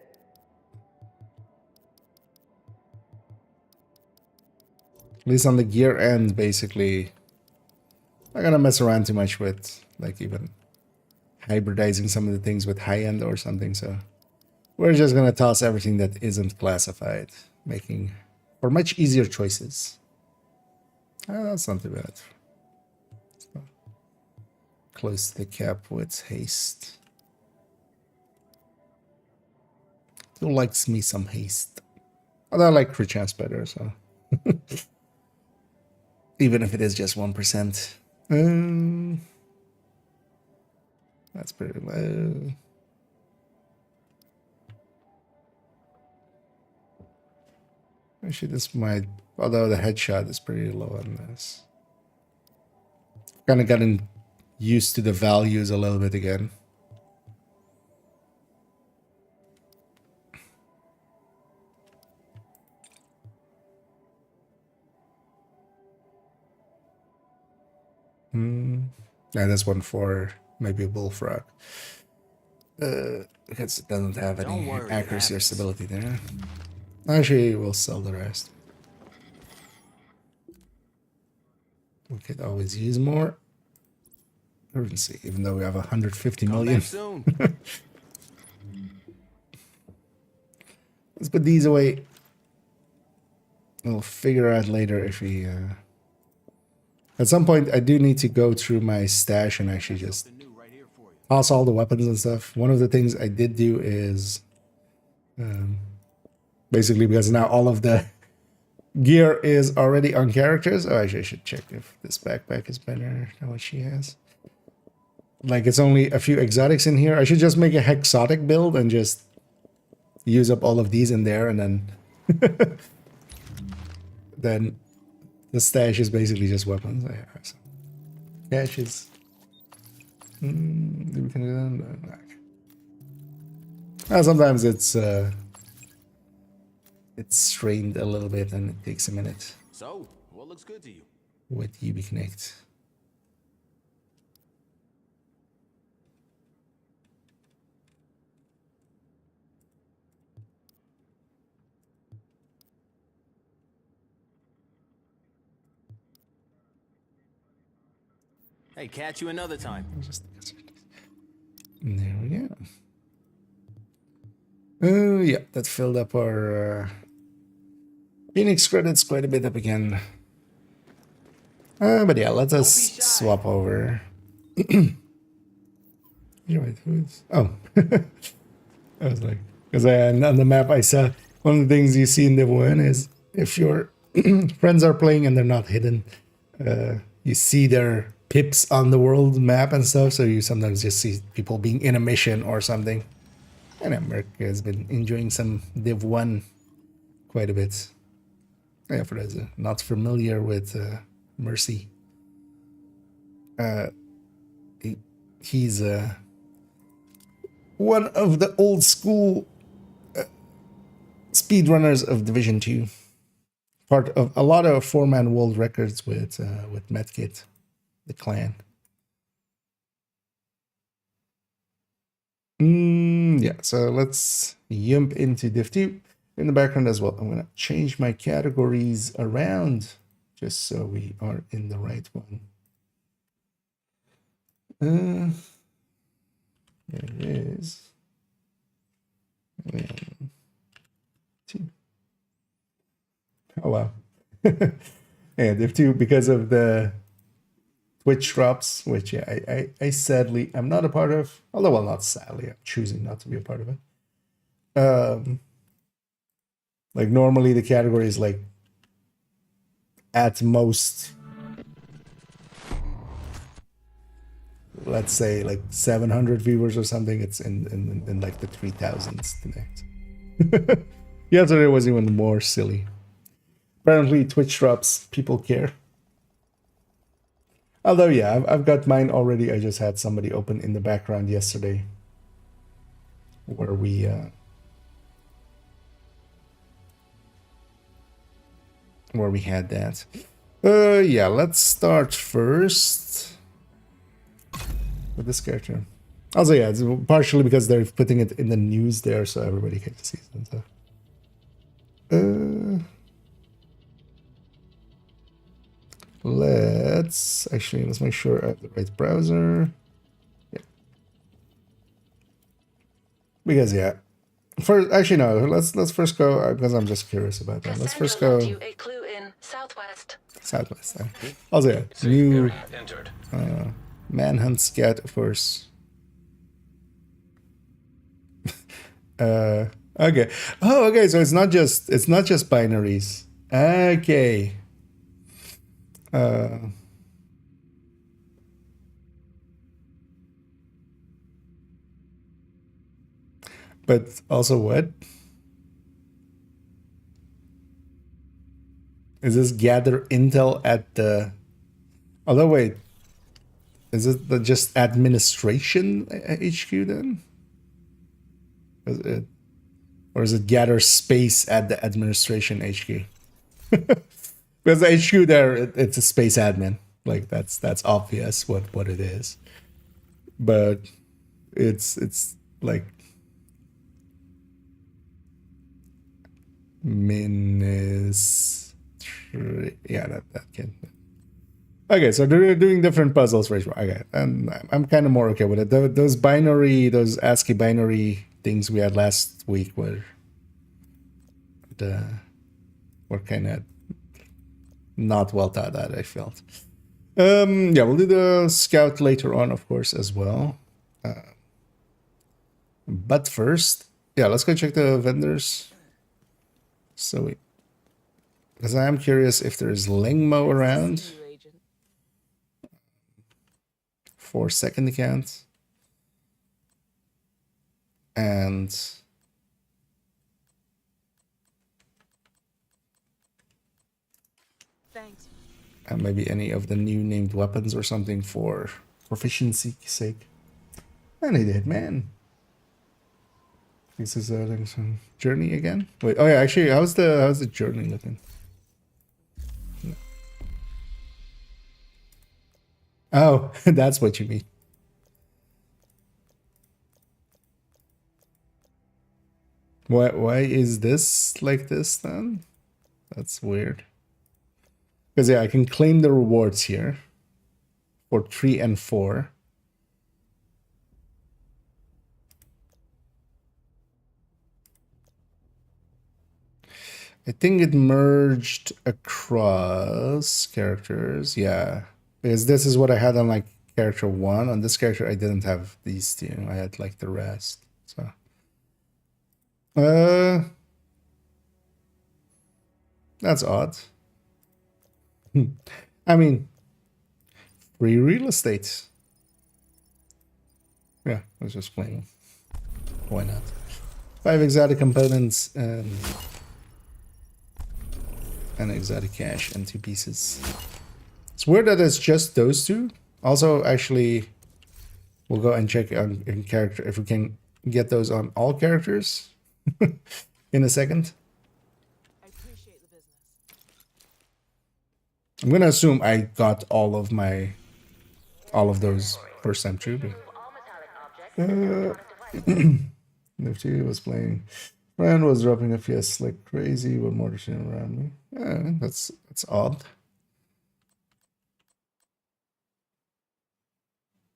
at least on the gear end, basically, I'm not gonna mess around too much with like even hybridizing some of the things with high end or something. So we're just gonna toss everything that isn't classified, making for much easier choices. That's not too bad. So, close the cap with haste. Who likes me some haste? Although I like crit chance better, so even if it is just 1%. That's pretty low. Actually, this might, although the headshot is pretty low on this. Kind of gotten used to the values a little bit again. Yeah, that's one for maybe a bullfrog. Because it doesn't have any accuracy or stability there. Actually, we'll sell the rest. We could always use more currency, even though we have 150 million. Let's put these away. We'll figure out later if we... At some point, I do need to go through my stash and actually just toss all the weapons and stuff. One of the things I did do is basically because now all of the gear is already on characters. Oh, actually, I should check if this backpack is better than what she has. Like, it's only a few exotics in here. I should just make a hexotic build and just use up all of these in there, and then then the stash is basically just weapons. I have some caches. We can do that. Sometimes it's strained a little bit and it takes a minute So, what looks good to you? with UB Connect. Hey, catch you another time. There we go. Oh yeah, that filled up our Phoenix credits quite a bit up again. But yeah, let us swap over. Oh, I was like, because on the map I saw one of the things you see in the one is if your friends are playing and they're not hidden, you see their pips on the world map and stuff. So you sometimes just see people being in a mission or something. And America has been enjoying some Div 1 quite a bit. Yeah, for those not familiar with Mercy. He's one of the old school speedrunners of Division 2. Part of a lot of 4-man world records with Medkit, the clan. Yeah, so let's jump into Div 2 in the background as well. I'm going to change my categories around just so we are in the right one. There it is. 1, 2. Oh, wow. Yeah, Div 2, because of the Twitch drops, which yeah, I sadly I'm not a part of. Although, well, not sadly, I'm choosing not to be a part of it. Like normally the category is like at most, let's say like 700 viewers or something. It's in like the 3000s tonight. Yesterday was even more silly. Apparently Twitch drops, people care. Although, yeah, I've got mine already. I just had somebody open in the background yesterday where we had that. Yeah, let's start first with this character. Also, yeah, it's partially because they're putting it in the news there, so everybody can see it. So. Let's make sure I have the right browser. Yeah. Because yeah, first actually no. Let's first go because I'm just curious about that. Let's first go. A clue in southwest. Southwest. Also yeah, new Entered. manhunt scat first. Okay. Oh, okay. So it's not just binaries. Okay. But also what? Is this gather intel at the... Although wait, is it just administration HQ then? Is it, or is it gather space at the administration HQ? Because the HQ there, it's a space admin. Like that's obvious what it is. But it's like yeah, that can. Okay, so they're doing different puzzles, right? Okay, and I'm kind of more okay with it. Those ASCII binary things we had last week were kind of not well thought out, I felt. Yeah, we'll do the scout later on, of course, as well. But first, yeah, let's go check the vendors. So because I am curious if there's Lingmo around for second account. And Thanks. and maybe any of the new named weapons or something for proficiency's sake. And he did, man. This is some journey again. Wait, oh yeah, actually, how's the journey looking? No. Oh, that's what you mean. Why is this like this then? That's weird. Because yeah, I can claim the rewards here for 3 and 4. I think it merged across characters, yeah. Because this is what I had on like character 1. On this character, I didn't have these two. I had like the rest. So, that's odd. I mean, free real estate. Yeah, let's just claim. Why not? 5 exotic components and exotic cash and 2 pieces. It's weird that it's just those 2. Also, actually, we'll go and check on in character if we can get those on all characters in a second. I appreciate the business. I'm gonna assume I got all of those first time through. Nifty was playing. Ryan was dropping FPS like crazy with more machine around me. That's odd.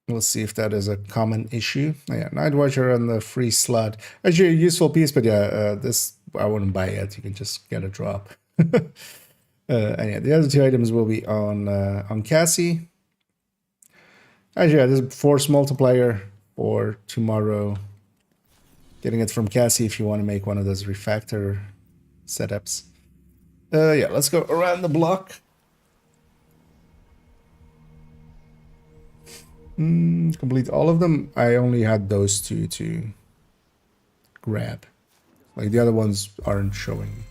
We'll see if that is a common issue. Yeah, Night Watcher on the free slot. Actually, a useful piece, but yeah, this I wouldn't buy it. You can just get a drop. And yeah, the other 2 items will be on Cassie. Actually, yeah, this is force multiplier for tomorrow. Getting it from Cassie if you want to make one of those refactor setups. Yeah, let's go around the block. Complete all of them. I only had those 2 to grab. Like the other ones aren't showing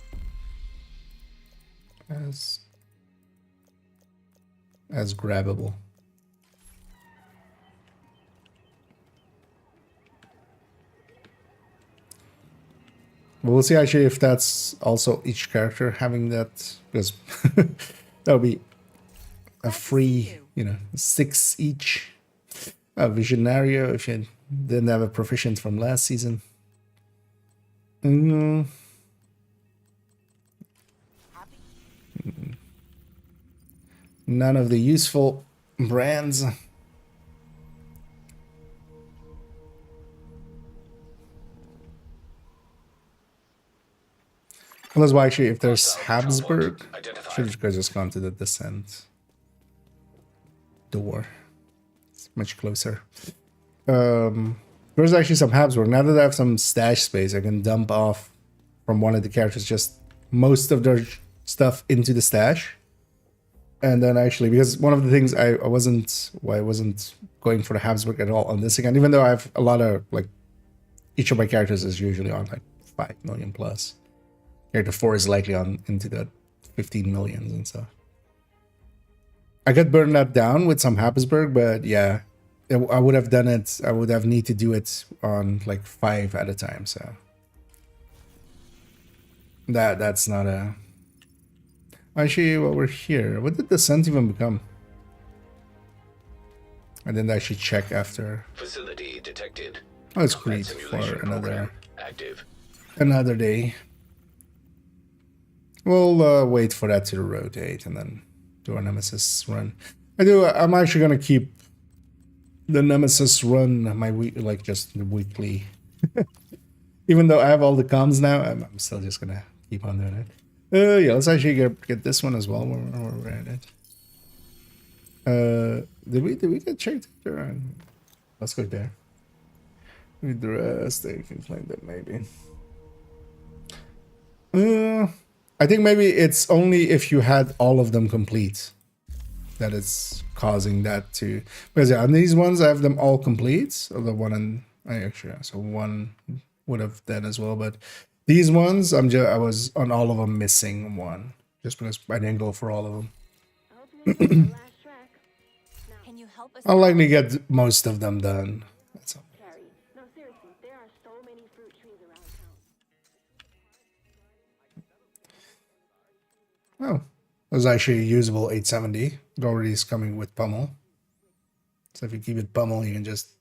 as grabbable. We'll see actually if that's also each character having that, because that would be a free, 6 each. A Visionario if you didn't have a proficient from last season. None of the useful brands. Unless, well, actually, if there's Habsburg, should you guys just gone to the descent door? It's much closer. There's actually some Habsburg. Now that I have some stash space, I can dump off from one of the characters just most of their stuff into the stash. And then actually, because one of the things I wasn't going for the Habsburg at all on this account, even though I have a lot of, like, each of my characters is usually on like 5 million plus. Character 4 is likely on into the 15 millions and stuff. I could burn that down with some Habsburg, but yeah, I would have done it. I would have need to do it on like 5 at a time. So that's not a. Actually, while we're here, what did the Descent even become? I didn't actually check after. Facility detected. Oh, it's great for another active. Another day. We'll wait for that to rotate and then do our Nemesis run. I'm actually gonna keep the Nemesis run my week, like just weekly. Even though I have all the comms now, I'm still just gonna keep on doing it. Yeah, let's actually get this one as well while we're at it. Did we get checked? Let's go there. With the rest, they can claim that maybe. I think maybe it's only if you had all of them complete that it's causing that to. Because yeah, on these ones I have them all complete. So the one and I actually so one would have done as well, but these ones I was on all of them missing one just because I didn't go for all of them. Can you help us? I'll likely get most of them done. That's all. No, seriously, there are so many fruit trees around town. Oh, it was actually a usable 870. It already is coming with pummel. So if you keep it pummel, you can just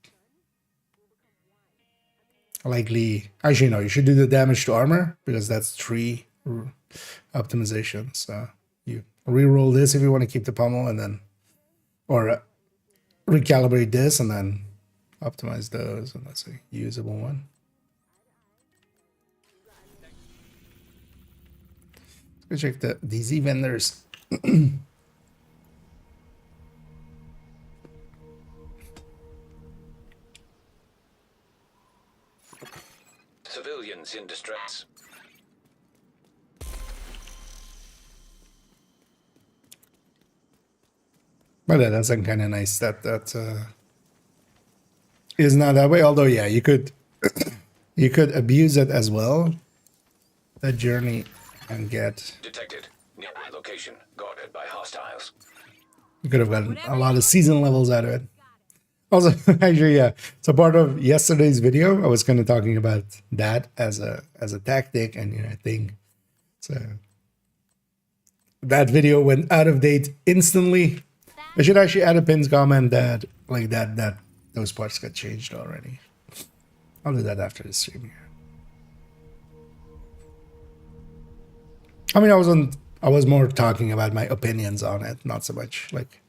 likely. Actually, no, you should do the damage to armor because that's 3 optimization. So you re-roll this if you want to keep the pummel, and then or recalibrate this and then optimize those, and that's a usable one. Let's go check the DZ vendors. Civilians in distress. But yeah, that's kind of nice that is not that way. Although yeah, you could you could abuse it as well. That journey and get. Detected. Nearby location. Guarded by hostiles. You could have gotten a lot of season levels out of it. Also, actually, yeah. So part of yesterday's video, I was kind of talking about that as a tactic, and I think so. That video went out of date instantly. I should actually add a pins comment that like that those parts got changed already. I'll do that after the stream here. I mean, I was more talking about my opinions on it, not so much like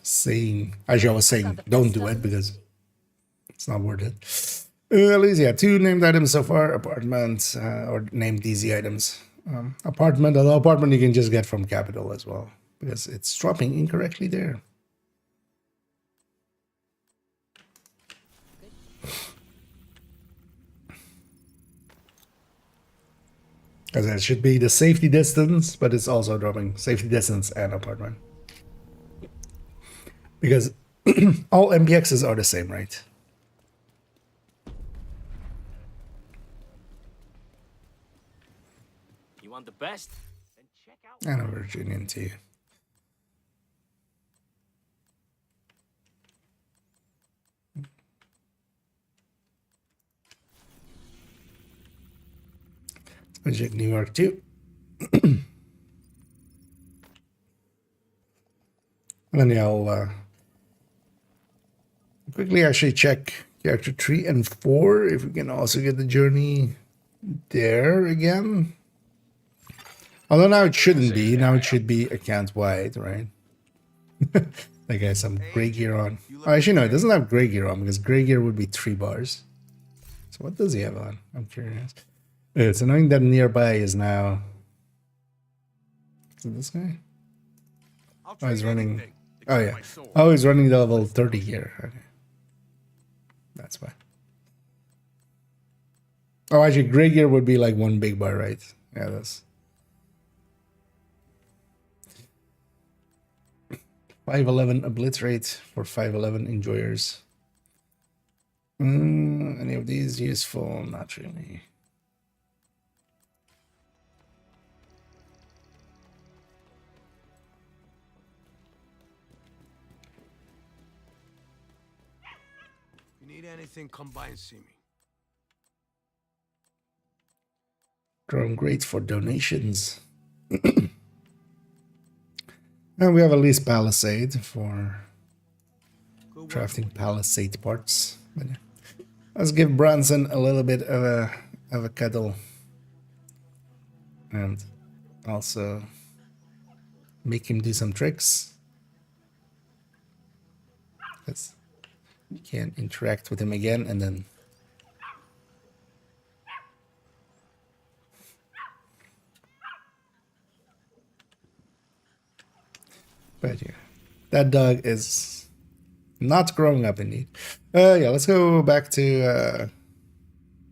saying. Actually, I was saying don't do it because it's not worth it. At least, yeah, 2 named items so far. Apartment or named DZ items. Apartment, although apartment you can just get from Capital as well because it's dropping incorrectly there. Because it should be the safety distance, but it's also dropping safety distance and apartment. Because all MPXs are the same, right? You want the best? Then check out. And a Virginian too. Let's check New York too. And then yeah, I'll quickly actually check character 3 and 4 if we can also get the journey there again. Although now it shouldn't be. Now it should be account wide, right? That guy has some gray gear on. Oh, actually, no, it doesn't have gray gear on because gray gear would be 3 bars. So what does he have on? I'm curious. It's annoying that nearby is now. Is it this guy? Oh, he's running. Oh, yeah. Oh, he's running the level 30 gear. Okay. That's why. Oh, actually, gray gear would be like 1 big bar, right? Yeah, that's. 511 obliterate for 511 enjoyers. Any of these useful? Not really. If you need anything, come by and see me. Drawing great for donations. And we have a least palisade for crafting palisade parts. But yeah. Let's give Bronson a little bit of a cuddle, and also make him do some tricks. Because you can interact with him again, and then but yeah, that dog is Not growing up, indeed. Yeah, let's go back to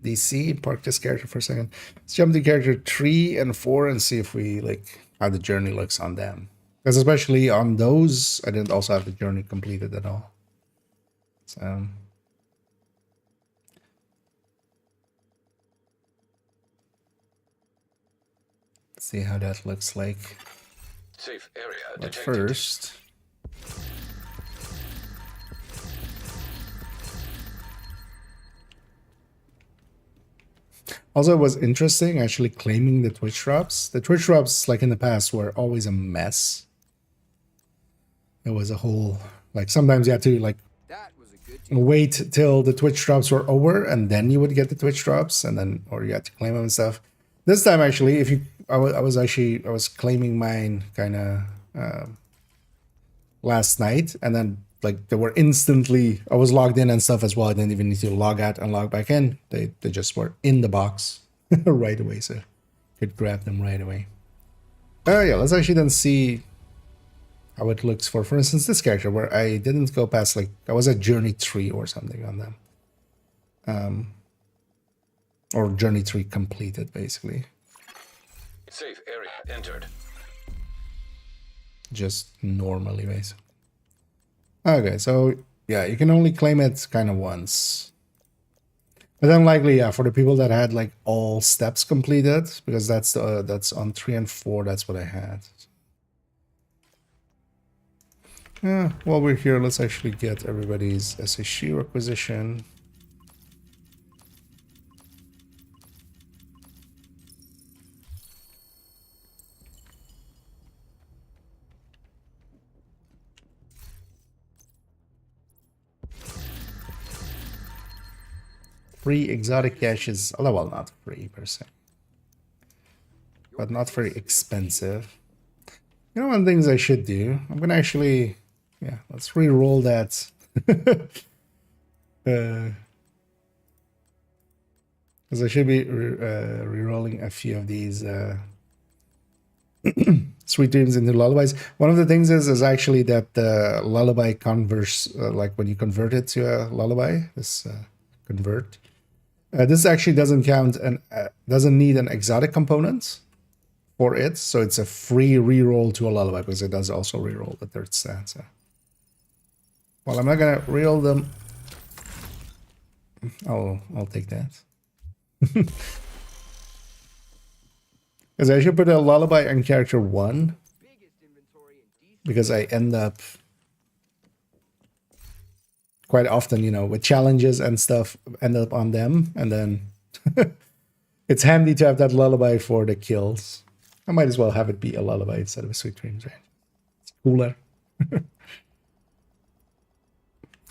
DC. Park this character for a second. Let's jump to character 3 and 4 and see if we like how the journey looks on them. Because especially on those, I didn't also have the journey completed at all. So let's see how that looks like. Safe area But detected. first, also, it was interesting actually claiming the Twitch drops. The Twitch drops, like in the past, were always a mess. It was a whole, like sometimes you had to like wait till the Twitch drops were over and then you would get the Twitch drops, and then, or you had to claim them and stuff. This time actually, if you, I was claiming mine kind of last night, and then like they were instantly, I was logged in and stuff as well. I didn't even need to log out and log back in. They just were in the box right away, so could grab them right away. Yeah, let's actually then see how it looks for instance, this character where I didn't go past, like, I was at Journey 3 or something on them. Or Journey 3 completed, basically. Safe area entered. Just normally, basically. Okay, so yeah, you can only claim it kind of once. But then likely, yeah, for the people that had like all steps completed, because that's on 3 and 4, that's what I had. Yeah, while we're here, let's actually get everybody's SHU requisition. Free exotic caches, although, well, not free per se, but not very expensive. You know, one of the things I should do, I'm gonna actually, yeah, let's re-roll that. Because I should be re-rolling a few of these sweet dreams into lullabies. One of the things is actually that the lullaby converts, like when you convert it to a lullaby, this convert. This actually doesn't count and doesn't need an exotic component for it, so it's a free reroll to a lullaby because it does also reroll the third stat. So. Well, I'm not gonna reroll them. I'll take that. Because I should put a lullaby on character 1, because I end up quite often, you know, with challenges and stuff, end up on them, and then it's handy to have that lullaby for the kills. I might as well have it be a lullaby instead of a sweet dreams, right? It's cooler.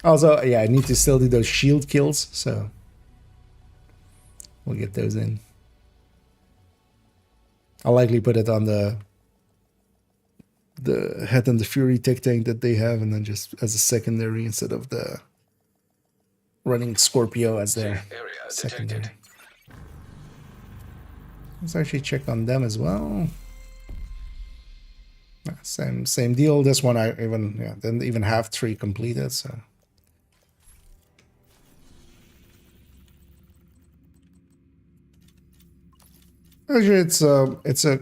Also, yeah, I need to still do those shield kills, so we'll get those in. I'll likely put it on the Head and the Fury tech tank that they have, and then just as a secondary instead of the running Scorpio as their secondary. Let's actually check on them as well. Same deal. This one I didn't even have 3 completed, so. Actually,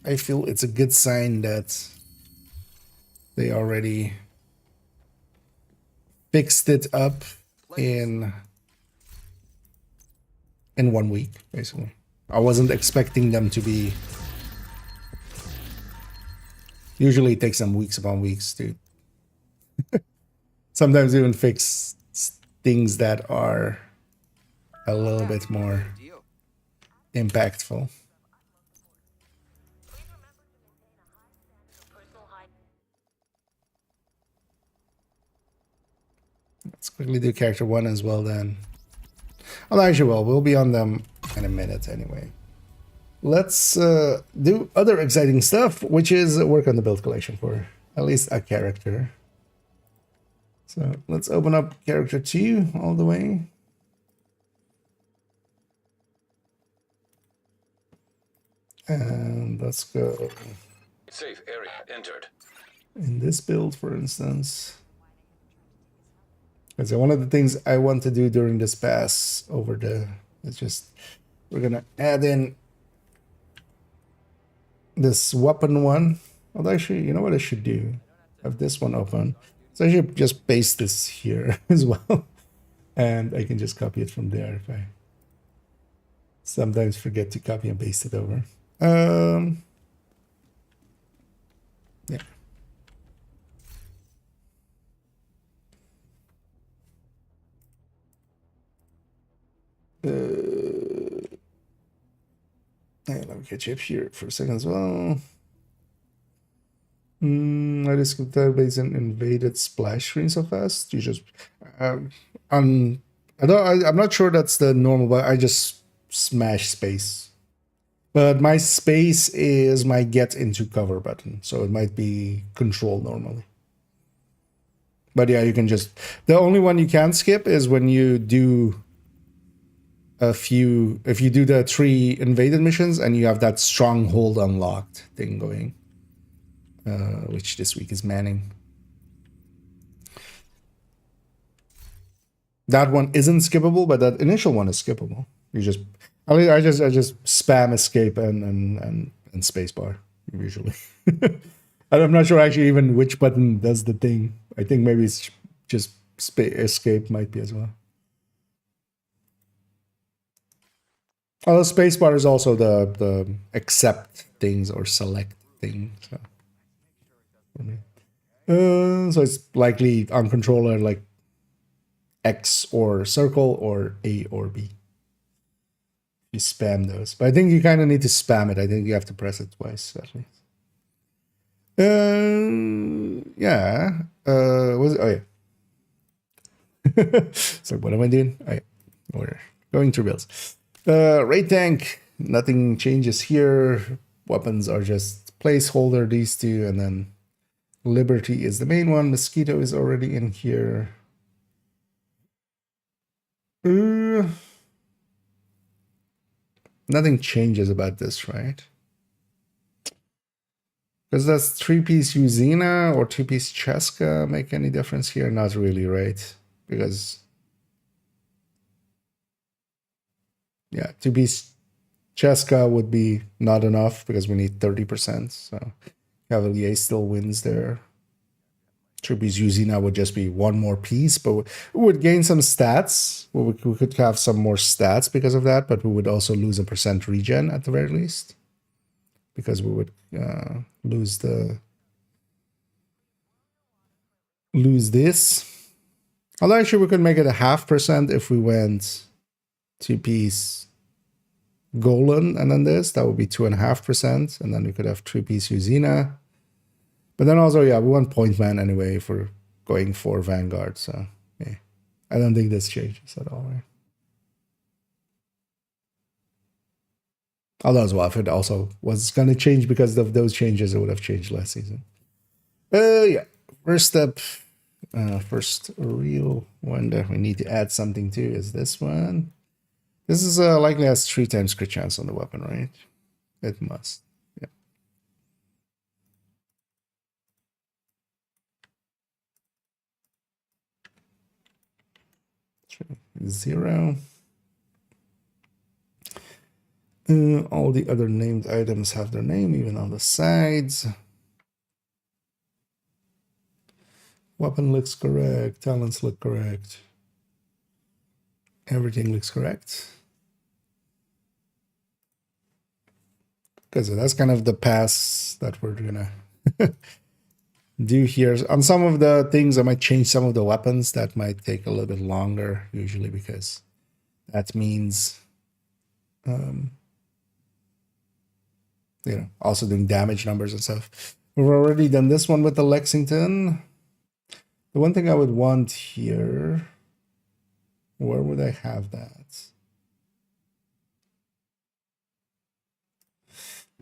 I feel it's a good sign that they already fixed it up in 1 week, basically. I wasn't expecting them to be. Usually it takes them weeks upon weeks to sometimes even fix things that are a little bit more impactful. Let's quickly do character 1 as well then. Although actually, well, we'll be on them in a minute anyway. Let's do other exciting stuff, which is work on the build collection for at least a character. So let's open up character 2 all the way. And let's go. Safe area entered. In this build, for instance. Because one of the things I want to do during this pass over there is just we're gonna add in this weapon one. Well, actually, you know what I should do? Have this one open. So I should just paste this here as well. And I can just copy it from there if I sometimes forget to copy and paste it over. Yeah. Hey, let me catch up here for a second as well. I just database and invaded splash screen so fast. You just I'm not sure that's the normal, but I just smash space. But my space is my get into cover button, so it might be control normally. But yeah, you can just, the only one you can skip is when you do if you do the 3 invaded missions and you have that stronghold unlocked thing going, which this week is Manning. That one isn't skippable, but that initial one is skippable. You just, I just spam escape and spacebar usually. And I'm not sure actually even which button does the thing. I think maybe it's just escape might be as well. Although spacebar is also the accept things or select thing. So it's likely on controller like X or circle or A or B. You spam those, but I think you kind of need to spam it. I think you have to press it twice at least. Yeah. Oh yeah. So what am I doing? We're going through builds. Raid tank. Nothing changes here. Weapons are just placeholder. These two, and then Liberty is the main one. Mosquito is already in here. Nothing changes about this, right? Does that 3-piece Uzina or 2-piece Cheska make any difference here? Not really, right? Because yeah, 2-piece Cheska would be not enough because we need 30%. So Cavalier still wins there. 3-piece Uzina would just be one more piece, but we would gain some stats. We could have some more stats because of that, but we would also lose a % regen at the very least. Because we would lose this. Although actually we could make it a 0.5% if we went 2-piece Golan and then this. That would be 2.5%, and then we could have 3-piece Uzina. But then also, yeah, we want point man anyway for going for Vanguard. So yeah, I don't think this changes at all, right? Although as well, if it also was going to change because of those changes, it would have changed last season. Yeah. First step, first real one that we need to add something to is this one. This is likely has 3 times crit chance on the weapon, right? It must. Yeah. 0. All the other named items have their name, even on the sides. Weapon looks correct. Talents look correct. Everything looks correct. Because that's kind of the pass that we're gonna do here. On some of the things, I might change some of the weapons. That might take a little bit longer, usually, because that means you know, also doing damage numbers and stuff. We've already done this one with the Lexington. The one thing I would want here, where would I have that?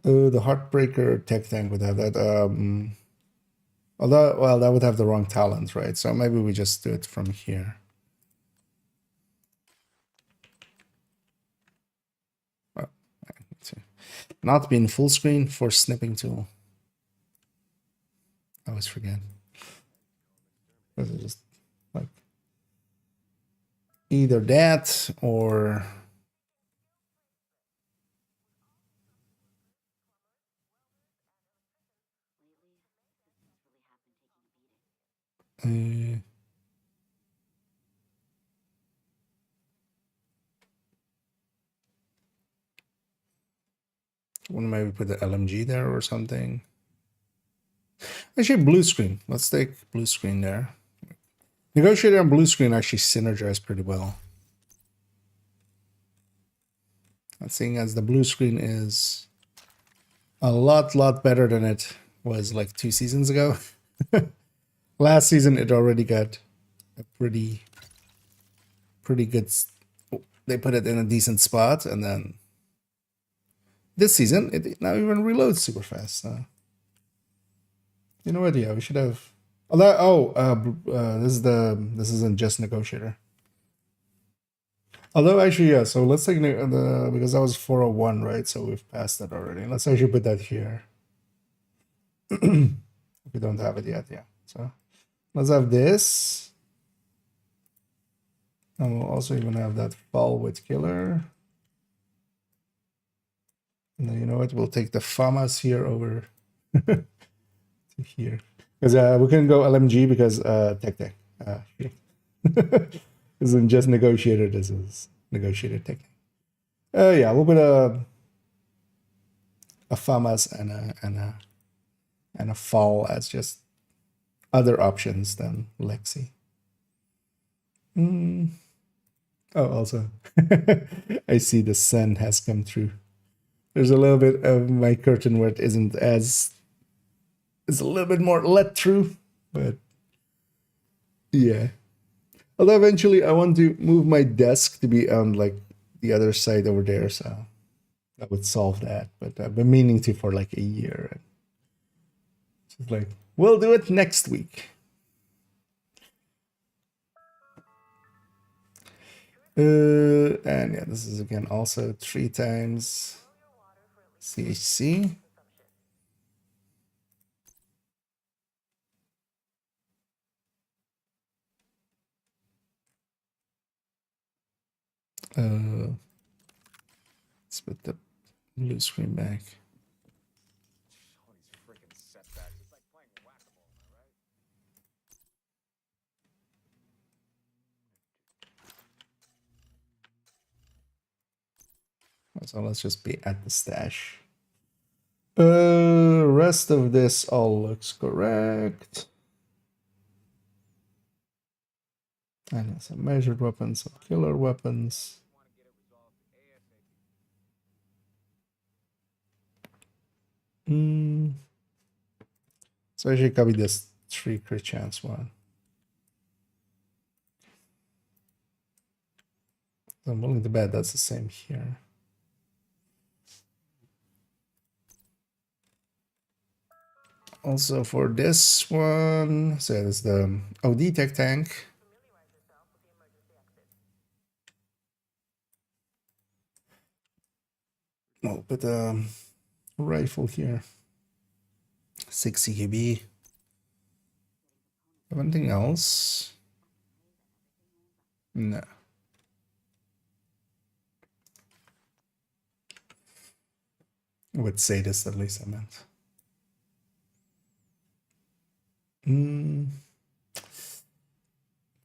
The Heartbreaker tech tank would have that. Although, well, that would have the wrong talent, right? So maybe we just do it from here. Not being full screen for snipping tool. I always forget. Just like either that or maybe put the LMG there or something. Actually, blue screen. Let's take blue screen there. Negotiator and blue screen actually synergize pretty well. Seeing as the blue screen is a lot better than it was like 2 seasons ago. Last season it already got a pretty good. They put it in a decent spot, and then this season it now even reloads super fast. You know what? Yeah, we should have. This isn't just negotiator. Although actually, yeah. So let's take because that was 401, right? So we've passed that already. Let's actually put that here. We don't have it yet, yeah. So let's have this, and we'll also even have that fall with killer. And then you know what? We'll take the FAMAS here over to here. Because we couldn't go LMG because tech. Isn't just negotiator. This is negotiator tech. Yeah, we'll put a FAMAS and a fall as just other options than Lexi. Oh, also, I see the sun has come through. There's a little bit of my curtain where it isn't as. It's a little bit more let through, but yeah. Although eventually I want to move my desk to be on like the other side over there, so that would solve that. But I've been meaning to for like a year. It's like, we'll do it next week. And yeah, this is again also 3 times CHC. Let's put the blue screen back. So let's just be at the stash. Rest of this all looks correct. And some measured weapons, some killer weapons. So I should copy this 3 crit chance one. I'm willing to bet that's the same here. Also for this one, so it's the OD tech tank. Oh, but rifle here. 6 CKB. Have anything else? No. I would say this at least, I meant.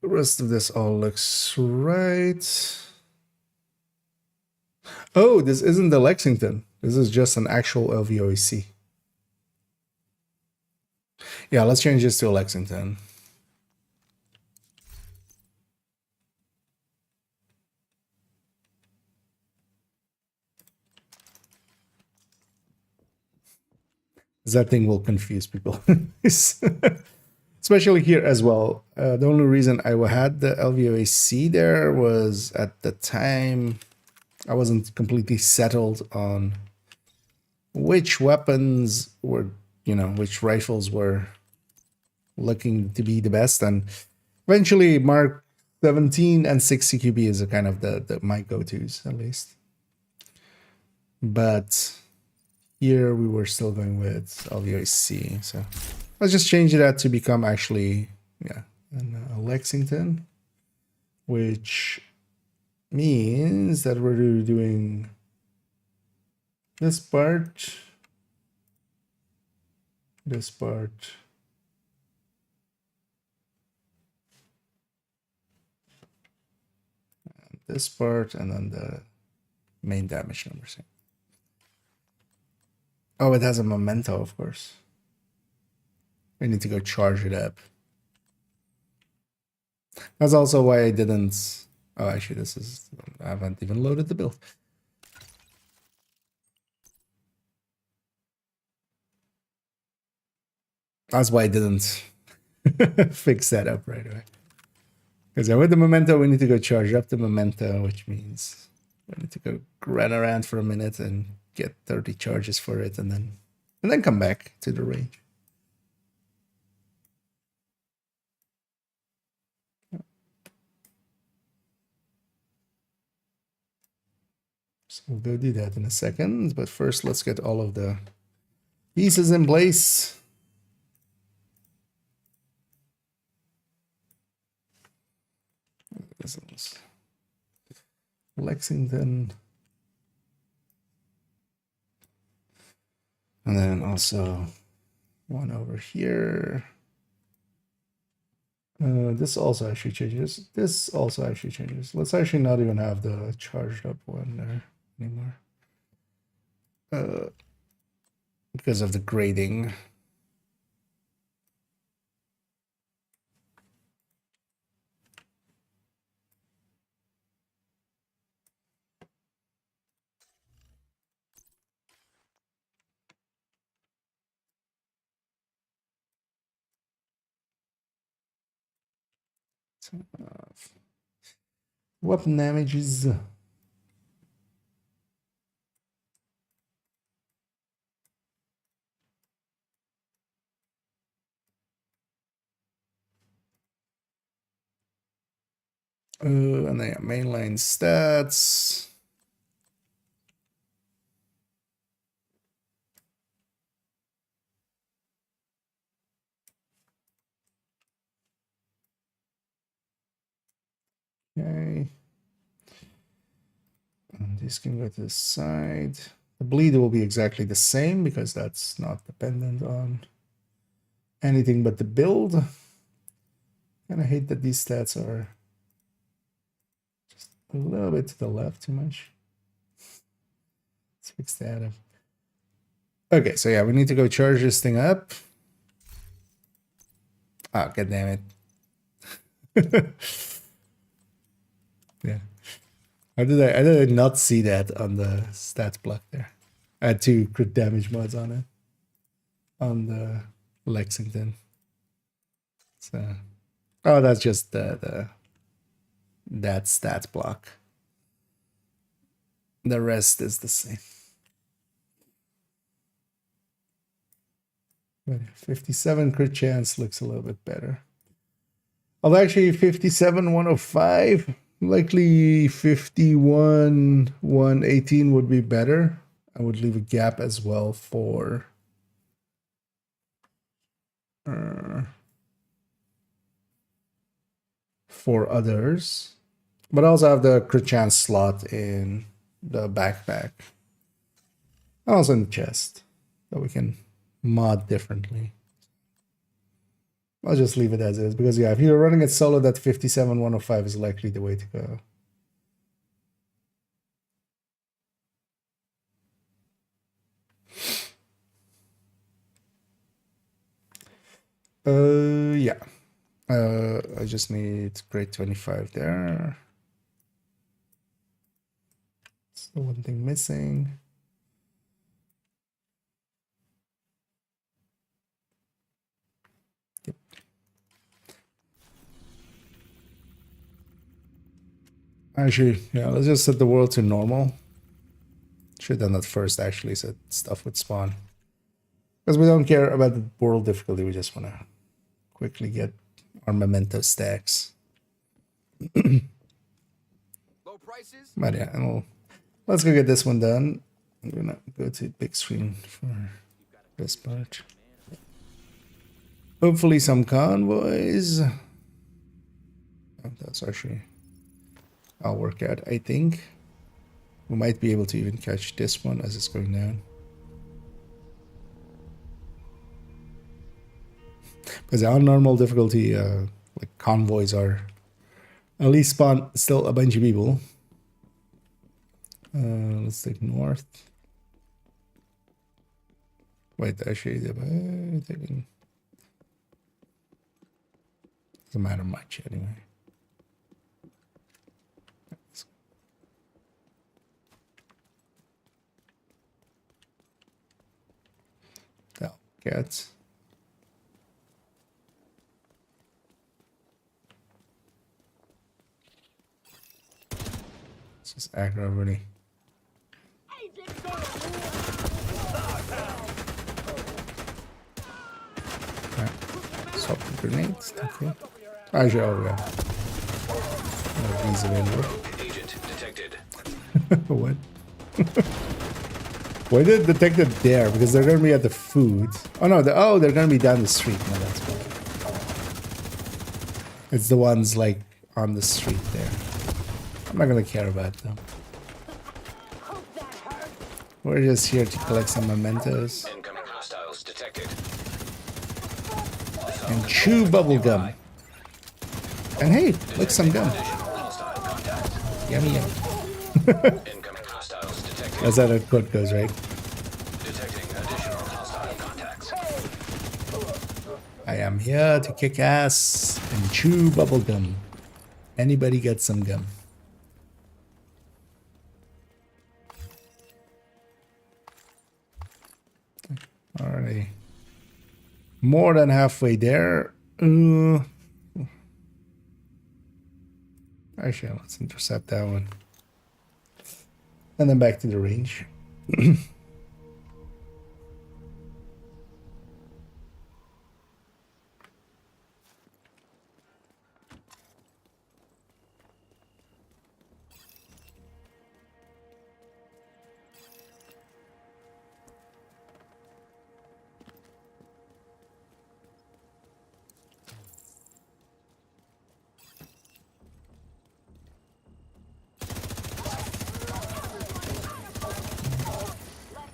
The rest of this all looks right. Oh, this isn't the Lexington. This is just an actual LVOAC. Yeah, let's change this to Lexington. That thing will confuse people. Especially here as well. The only reason I had the LVOAC there was at the time I wasn't completely settled on which weapons were, which rifles were looking to be the best. And eventually Mark 17 and 6 CQB is a kind of the my go-tos at least. But here we were still going with LVOAC. So let's just change that to become actually, a Lexington, which means that we're doing this part, this part, this part, and then the main damage numbers. Oh, it has a memento, of course. We need to go charge it up. That's also why I didn't. Oh, actually, this is. I haven't even loaded the build. That's why I didn't fix that up right away. Because with the memento, we need to go charge up the memento, which means we need to go run around for a minute and get 30 charges for it, and then come back to the range. So we'll go do that in a second, but first let's get all of the pieces in place. This is Lexington. And then also one over here. This also actually changes. This also actually changes. Let's actually not even have the charged up one there anymore. Because of the grading. Weapon damages. And then mainline stats. Okay. And this can go to the side. The bleed will be exactly the same because that's not dependent on anything but the build. And I hate that these stats are just a little bit to the left too much. Let's fix that up. Okay, so yeah, we need to go charge this thing up. Oh, god damn it. Yeah. How did I not see that on the stats block there? I had 2 crit damage mods on it. On the Lexington. So oh, that's just that stats block. The rest is the same. But 57 crit chance looks a little bit better. Although actually 57 105, likely 51 118 would be better. I would leave a gap as well for others, but I also have the crit chance slot in the backpack, also in the chest, that we can mod differently. I'll just leave it as is because yeah, if you're running it solo, that 57 105 is likely the way to go. Yeah. I just need grade 25 there. It's the one thing missing. Yep. Actually, yeah, let's just set the world to normal. Should have done that first, actually, so stuff would spawn. Because we don't care about the world difficulty, we just want to quickly get our memento stacks. Low prices? But yeah, let's go get this one done. I'm gonna go to big screen for this part. Hopefully some convoys. Oh, that's actually... I'll work out. I think we might be able to even catch this one as it's going down. Because on normal difficulty, like convoys are at least spawn still a bunch of people. Let's take north. Wait, actually, taking doesn't matter much anyway. Tell cats. Let's just aggro everybody. Swap the grenades. Okay. Actually, oh yeah. Oh, these available. Agent detected. What? Why did it detect it there? Because they're gonna be at the food. Oh no, they're gonna be down the street. No, that's why. It's the ones like on the street there. I'm not gonna care about them. We're just here to collect some mementos. Incoming hostiles detected. And chew bubble gum. And hey, look, some gum. Hostile contact. Yummy yum. Incoming hostiles detected. That's how that code goes, right? Detecting additional hostile contacts. I am here to kick ass and chew bubble gum. Anybody get some gum? Alrighty. More than halfway there. Actually, let's intercept that one. And then back to the range.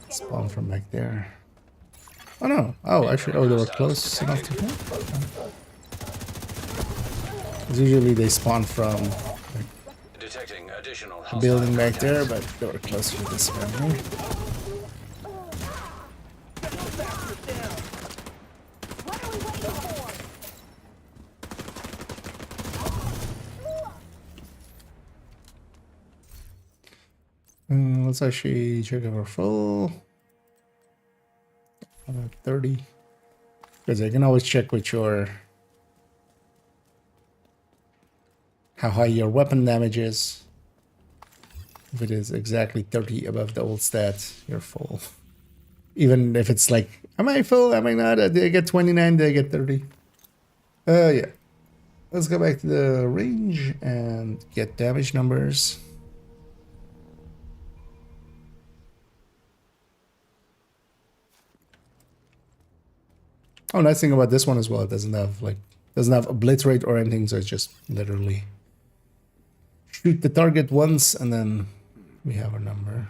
Spawn from back there. Oh no. Oh, actually, oh, they were close enough to him. Because usually they spawn from like, Detecting additional a building back there, but they were close to this family. Let's actually check if we're full. 30. Because I can always check with your how high your weapon damage is. If it is exactly 30 above the old stat, you're full. Even if it's like, am I full? Am I not? Did I get 29? Did I get 30? Yeah. Let's go back to the range and get damage numbers. Oh, nice thing about this one as well, it doesn't have obliterate or anything, so it's just literally shoot the target once and then we have our number.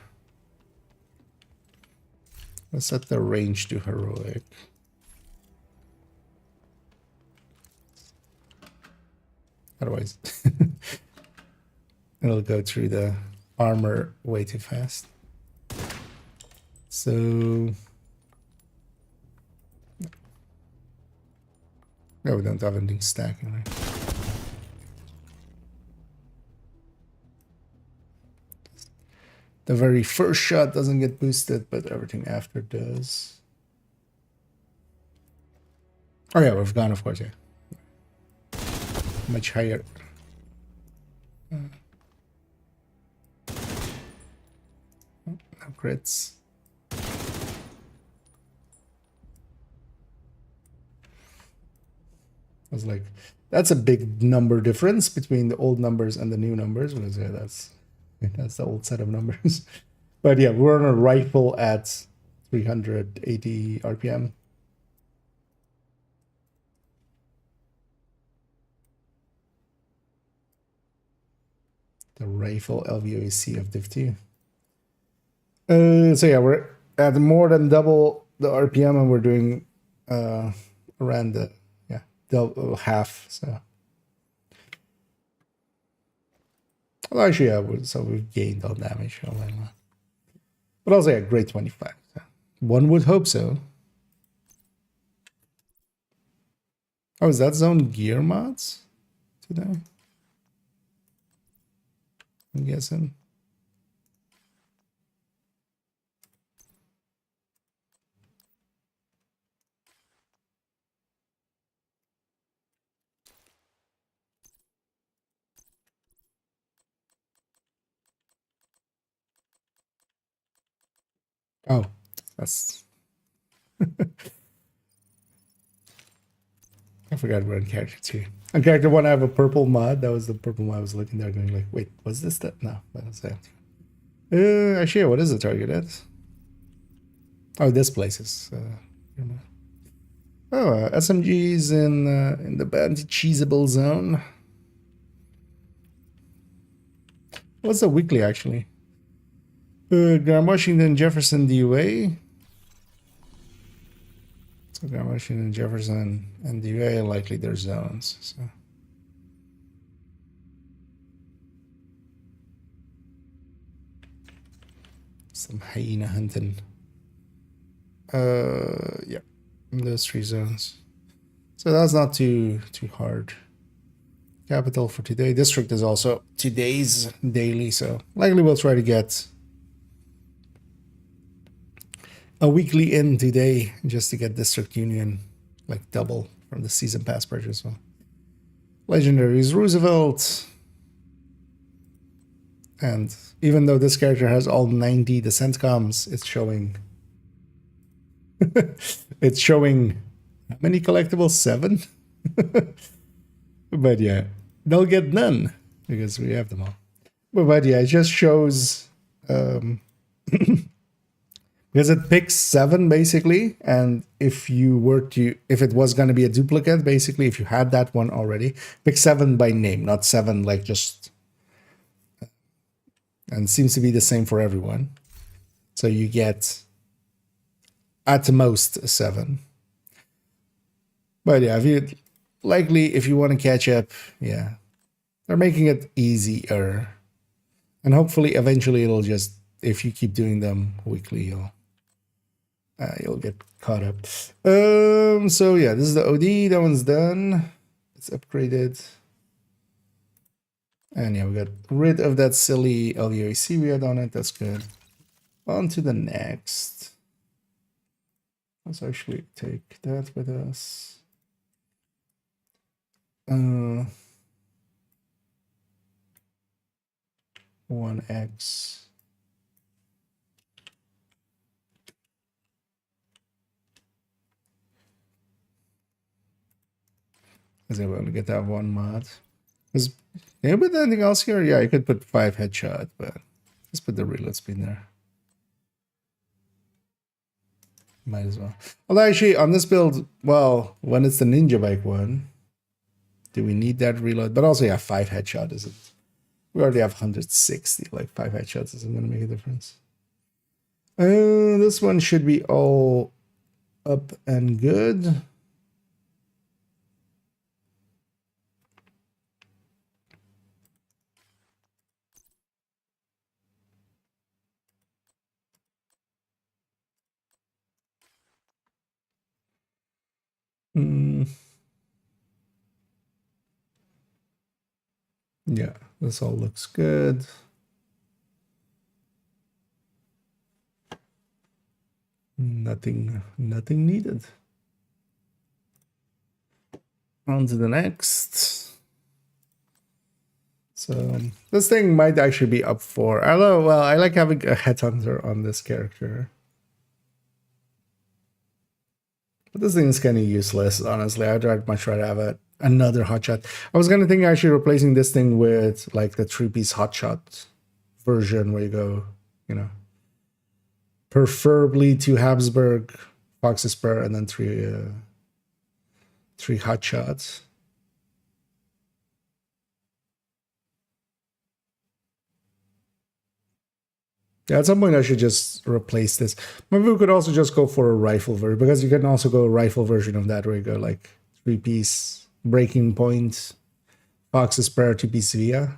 Let's set the range to heroic. Otherwise it'll go through the armor way too fast. So no, we don't have anything stacking, right? The very first shot doesn't get boosted, but everything after does. Oh yeah, we've gone, of course, yeah. Much higher. No crits. I was like, that's a big number difference between the old numbers and the new numbers. Because yeah, that's the old set of numbers. But yeah, we're on a rifle at 380 RPM. The rifle LVOC of Div 2. So yeah, we're at more than double the RPM, and we're doing around the double half. So well, actually, yeah, so we've gained on damage. But also, yeah, grade 25. So one would hope so. Oh, is that zone gear mods today? I'm guessing. Oh, that's... I forgot we're in character 2. On character 1, I have a purple mod. That was the purple mod I was looking there going like, wait, was this that? No, that's that. Actually, what is the target at? Oh, this place is... SMGs in the anti-cheesable zone. What's the weekly, actually? Grand Washington, Jefferson, DUA. So Grand Washington, Jefferson, and DUA are likely their zones. So. Some hyena hunting. Yeah, those 3 zones. So that's not too hard. Capital for today. District is also today's daily, so likely we'll try to get a weekly in today just to get District Union like double from the season pass purchase. Well, Legendaries Roosevelt, and even though this character has all 90 descent comms, it's showing it's showing how many collectibles? 7. But yeah, they'll get none because we have them all. But yeah, it just shows because it picks 7 basically, and if it was going to be a duplicate, basically, if you had that one already, pick 7 by name, not 7 like just, and it seems to be the same for everyone. So you get at most 7. But yeah, if you want to catch up, yeah, they're making it easier, and hopefully eventually it'll just, if you keep doing them weekly, you'll get caught up. So yeah, this is the OD. That one's done. It's upgraded. And yeah, we got rid of that silly LVOC we had on it. That's good. On to the next. Let's actually take that with us. 1x. Is it able to get that one mod? Can you put anything else here? Yeah, you could put 5 headshot, but let's put the reload speed there. Might as well. Although actually on this build, well, when it's the ninja bike one, do we need that reload? But also, yeah, 5 headshot isn't. We already have 160. Like 5 headshots isn't going to make a difference. This one should be all up and good. Yeah, this all looks good. Nothing needed. On to the next. So this thing might actually be up for, although, well, I like having a headhunter on this character. But this thing is kind of useless, honestly. I'd much rather have another hotshot. I was gonna think actually replacing this thing with like the 3-piece hotshot version where you go, you know, preferably 2 Habsburg, Fox Spur, and then 3 hotshots. Yeah, at some point I should just replace this. Maybe we could also just go for a rifle version, because you can also go a rifle version of that where you go like 3-piece breaking point, Fox's prayer, 2-piece via.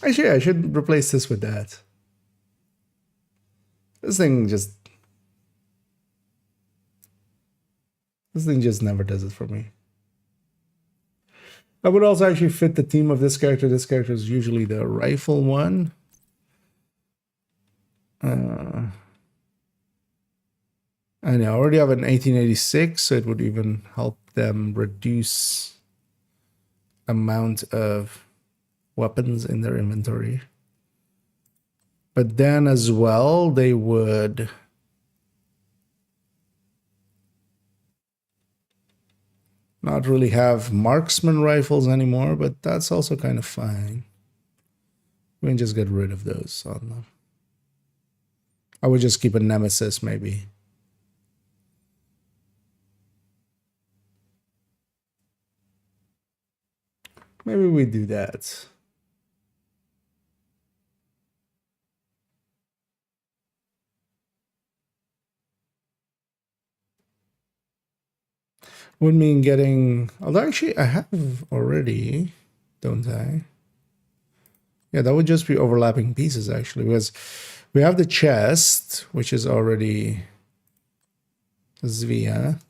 Actually, I should replace this with that. This thing just never does it for me. I would also actually fit the theme of this character. This character is usually the rifle one. I know, I already have an 1886, so it would even help them reduce amount of weapons in their inventory. But then as well, they would not really have marksman rifles anymore, but that's also kind of fine. We can just get rid of those on them. I would just keep a nemesis maybe. Maybe we do that. Would mean getting, although actually I have already, don't I? Yeah, that would just be overlapping pieces actually, because we have the chest, which is already Zvia.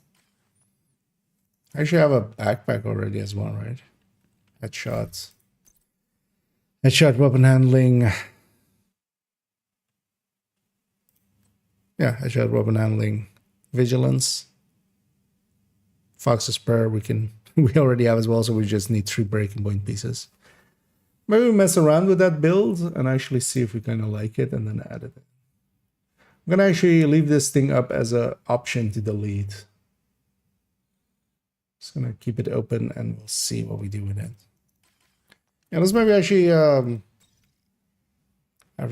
I actually have a backpack already as well, right? Headshots. Headshot weapon handling. Yeah, headshot weapon handling. Vigilance. Fox's prayer we already have as well, so we just need 3 breaking point pieces. Maybe we mess around with that build and actually see if we kind of like it and then add it. I'm gonna actually leave this thing up as an option to delete. Just gonna keep it open and we'll see what we do with it. Yeah, let's maybe actually after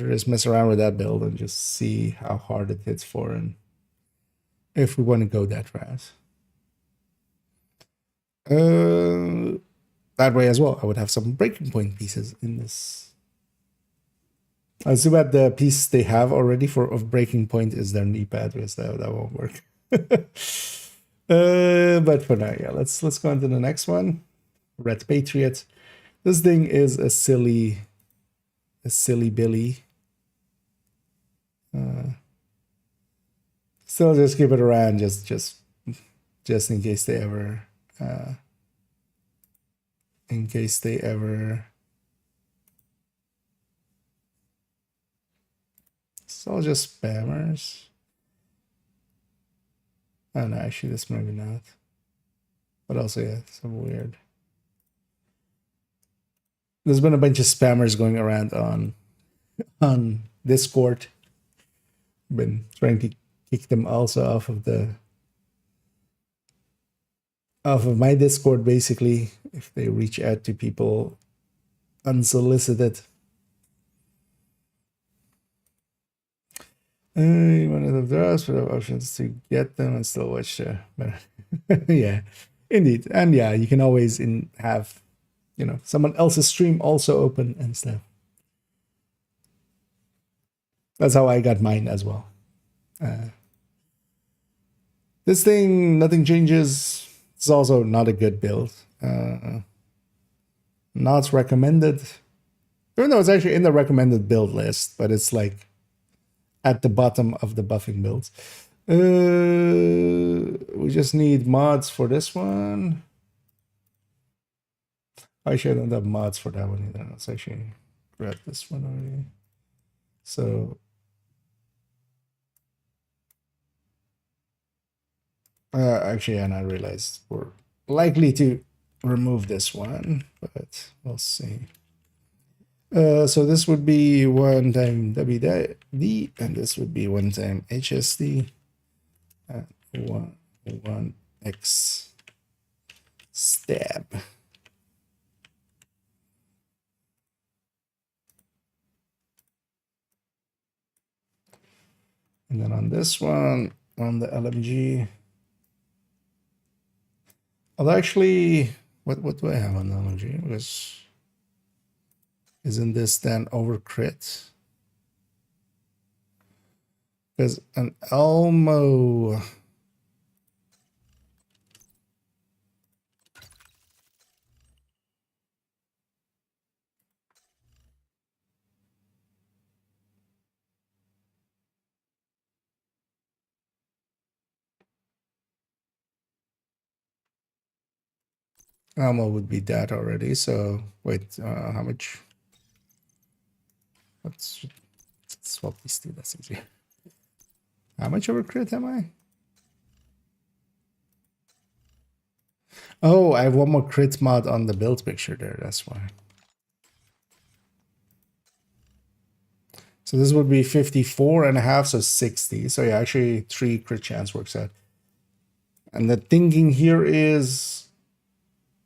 this mess around with that build and just see how hard it hits for and if we want to go that route. That way as well, I would have some breaking point pieces in this. I assume that the piece they have already of breaking point is their knee pad, because that won't work. But for now, yeah, let's go on to the next one. Red Patriot. This thing is a silly Billy. Still, just keep it around, just in case they ever. It's all just spammers. Oh no, actually this maybe not. But also, yeah, some weird. There's been a bunch of spammers going around on Discord. Been trying to kick them also off of my Discord, basically, if they reach out to people unsolicited. You want to have draws for the options to get them and still watch yeah, indeed. And yeah, you can always have, someone else's stream also open and stuff. That's how I got mine as well. This thing, nothing changes. It's also not a good build. Not recommended. Even though it's actually in the recommended build list, but it's like at the bottom of the buffing builds. We just need mods for this one. Actually, I don't have mods for that one either. Let's actually grab this one already. So actually, and I realized we're likely to remove this one, but we'll see. So this would be 1 time WD, and this would be 1 time HSD, and 1x stab. And then on this one, on the LMG, I'll actually, what do I have on the LMG? Because Isn't this then over crit? Because an Elmo... Elmo would be that already, so wait, how much? Let's swap these two, that's easy. How much over crit am I? Oh, I have one more crit mod on the build picture there, that's why. So this would be 54.5, so 60. So yeah, actually 3 crit chance works out. And the thinking here is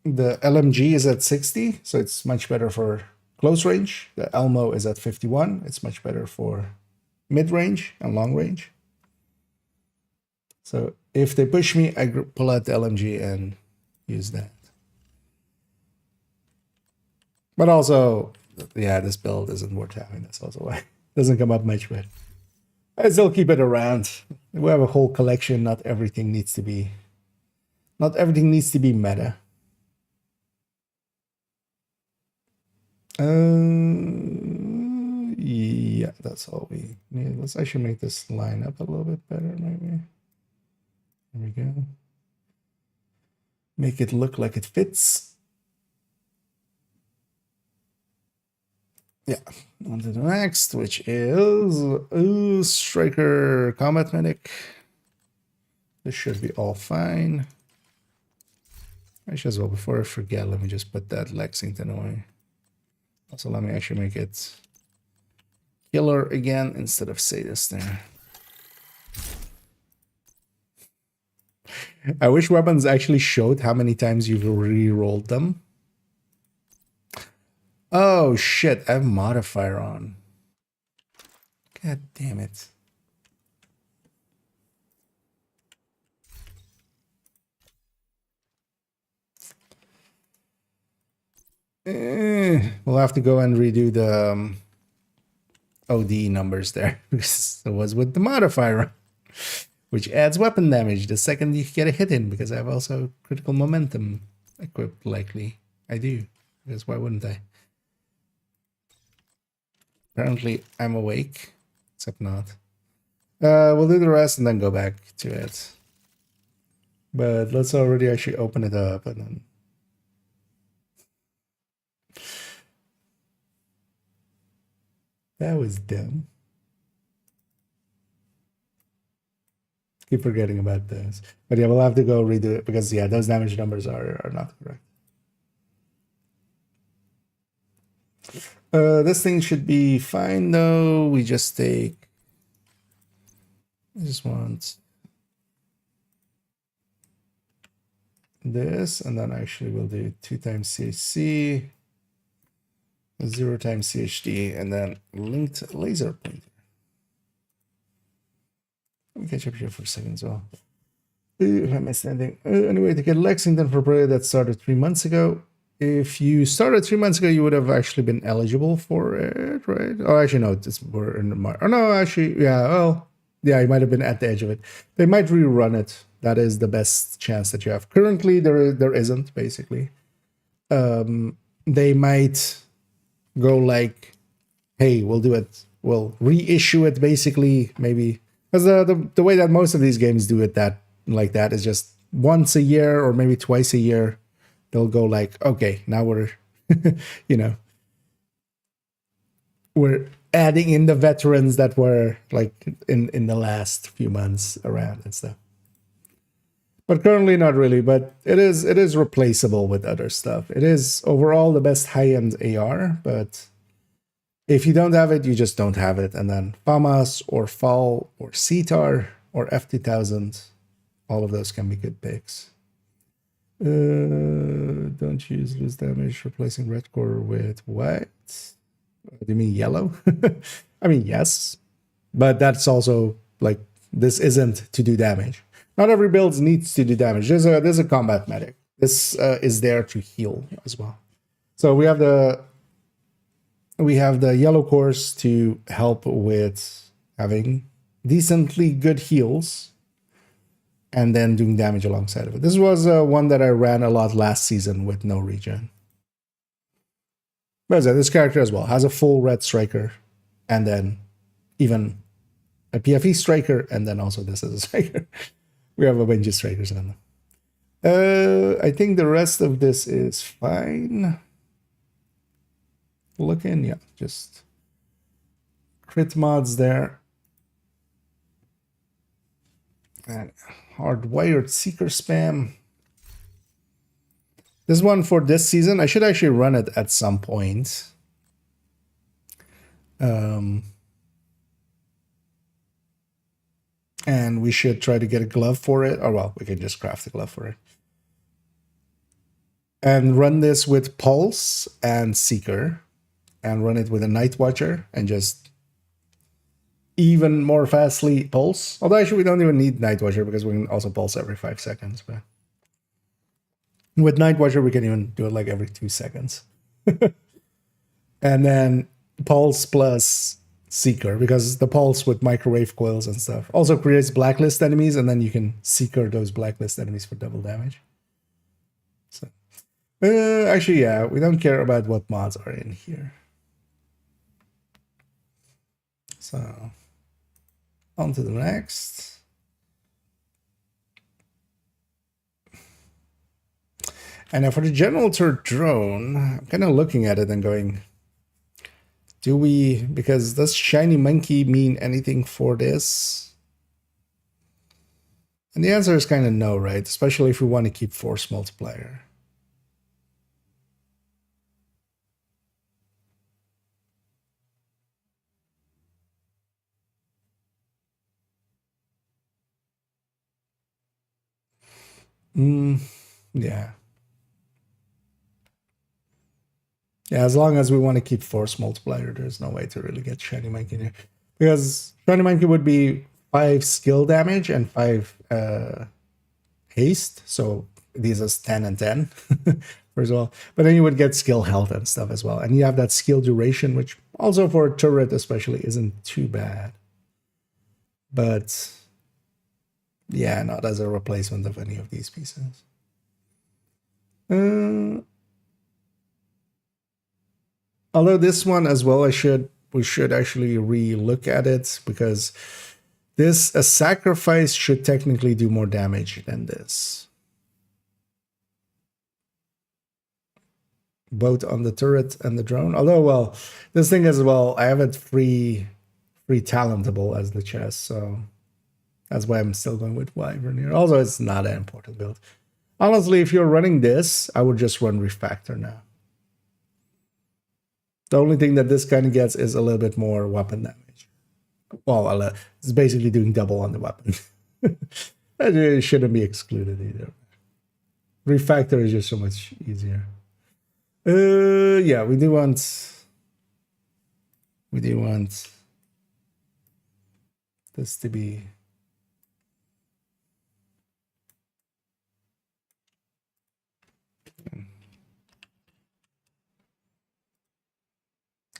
the LMG is at 60, so it's much better for close range. The Elmo is at 51. It's much better for mid range and long range. So if they push me, I pull out the LMG and use that. But also, yeah, this build isn't worth having. That's also why it doesn't come up much, but I still keep it around. We have a whole collection. Not everything needs to be meta. Yeah, that's all we need. Let's actually make this line up a little bit better, maybe. There we go. Make it look like it fits. Yeah, on to the next, which is Striker Combat Medic. This should be all fine. Actually, as well, before I forget, let me just put that Lexington away. Also, let me actually make it Killer again instead of Sadist there. I wish weapons actually showed how many times you've re-rolled them. Oh shit, I have modifier on. God damn it. We'll have to go and redo the OD numbers there because it was with the modifier, which adds weapon damage the second you get a hit in, because I have also critical momentum equipped. Likely I do, because why wouldn't I? Apparently I'm awake, except not. We'll do the rest and then go back to it, but let's already actually open it up and then that was dumb. Keep forgetting about this. But yeah, we'll have to go redo it because yeah, those damage numbers are not correct. This thing should be fine though. We just take, I just want this, and then actually we'll do 2 times CHC, 0 times CHD, and then linked laser pointer. Let me catch up here for a second as well. If I missed anything. Anyway, to get Lexington for prayer that started 3 months ago. If you started 3 months ago, you would have actually been eligible for it, right? Oh, actually, no, we're in March. Oh, no, actually, yeah, well, yeah, you might have been at the edge of it. They might rerun it. That is the best chance that you have. Currently, there isn't, basically. They might go like, hey, we'll do it. We'll reissue it, basically, maybe. Because the way that most of these games do it like that is just once a year or maybe twice a year. They'll go like, okay, now we're, you know, we're adding in the veterans that were like in the last few months around and stuff. But currently not really, but it is replaceable with other stuff. It is overall the best high-end AR, but if you don't have it, you just don't have it. And then FAMAS or FAL or CTAR or F2000, all of those can be good picks. Don't use lose damage replacing red core with white. Do you mean yellow? I mean, yes, but that's also like, this isn't to do damage. Not every build needs to do damage. There's a combat medic. This is there to heal as well. So we have the we have the yellow course to help with having decently good heals and then doing damage alongside of it. This was one that I ran a lot last season with no regen. But this character as well has a full red striker and then even a PFE striker, and then also this as a striker. We have a bunch of strikers on them. I think the rest of this is fine. Looking, yeah, just crit mods there. And hardwired seeker spam. This one for this season, I should actually run it at some point. And we should try to get a glove for it. Or, well, we can just craft a glove for it. And run this with Pulse and Seeker. And run it with a Night Watcher. And just even more fastly Pulse. Although, actually, we don't even need Night Watcher because we can also Pulse every 5 seconds. But with Night Watcher, we can even do it like every 2 seconds. And then Pulse plus Seeker, because the Pulse with microwave coils and stuff also creates blacklist enemies, and then you can Seeker those blacklist enemies for double damage. So, actually, yeah, we don't care about what mods are in here. So, on to the next. And now for the general turret drone, I'm kind of looking at it and going, do we, because does shiny monkey mean anything for this? And the answer is kind of no, right? Especially if we want to keep force multiplier. Yeah. Yeah, as long as we want to keep force multiplier, there's no way to really get shiny monkey here. Because shiny monkey would be 5 skill damage and 5 haste. So these are 10 and 10 first of all. But then you would get skill health and stuff as well. And you have that skill duration, which also for a turret especially isn't too bad. But yeah, not as a replacement of any of these pieces. Although this one as well, we should actually re-look at it, because a sacrifice should technically do more damage than this. Both on the turret and the drone. Although, well, this thing as well, I have it free talentable as the chest, so that's why I'm still going with Wyvern here. Also, it's not an important build. Honestly, if you're running this, I would just run Refactor now. The only thing that this kind of gets is a little bit more weapon damage. Well, it's basically doing double on the weapon. It shouldn't be excluded either. Refactor is just so much easier. Yeah, we do want this to be.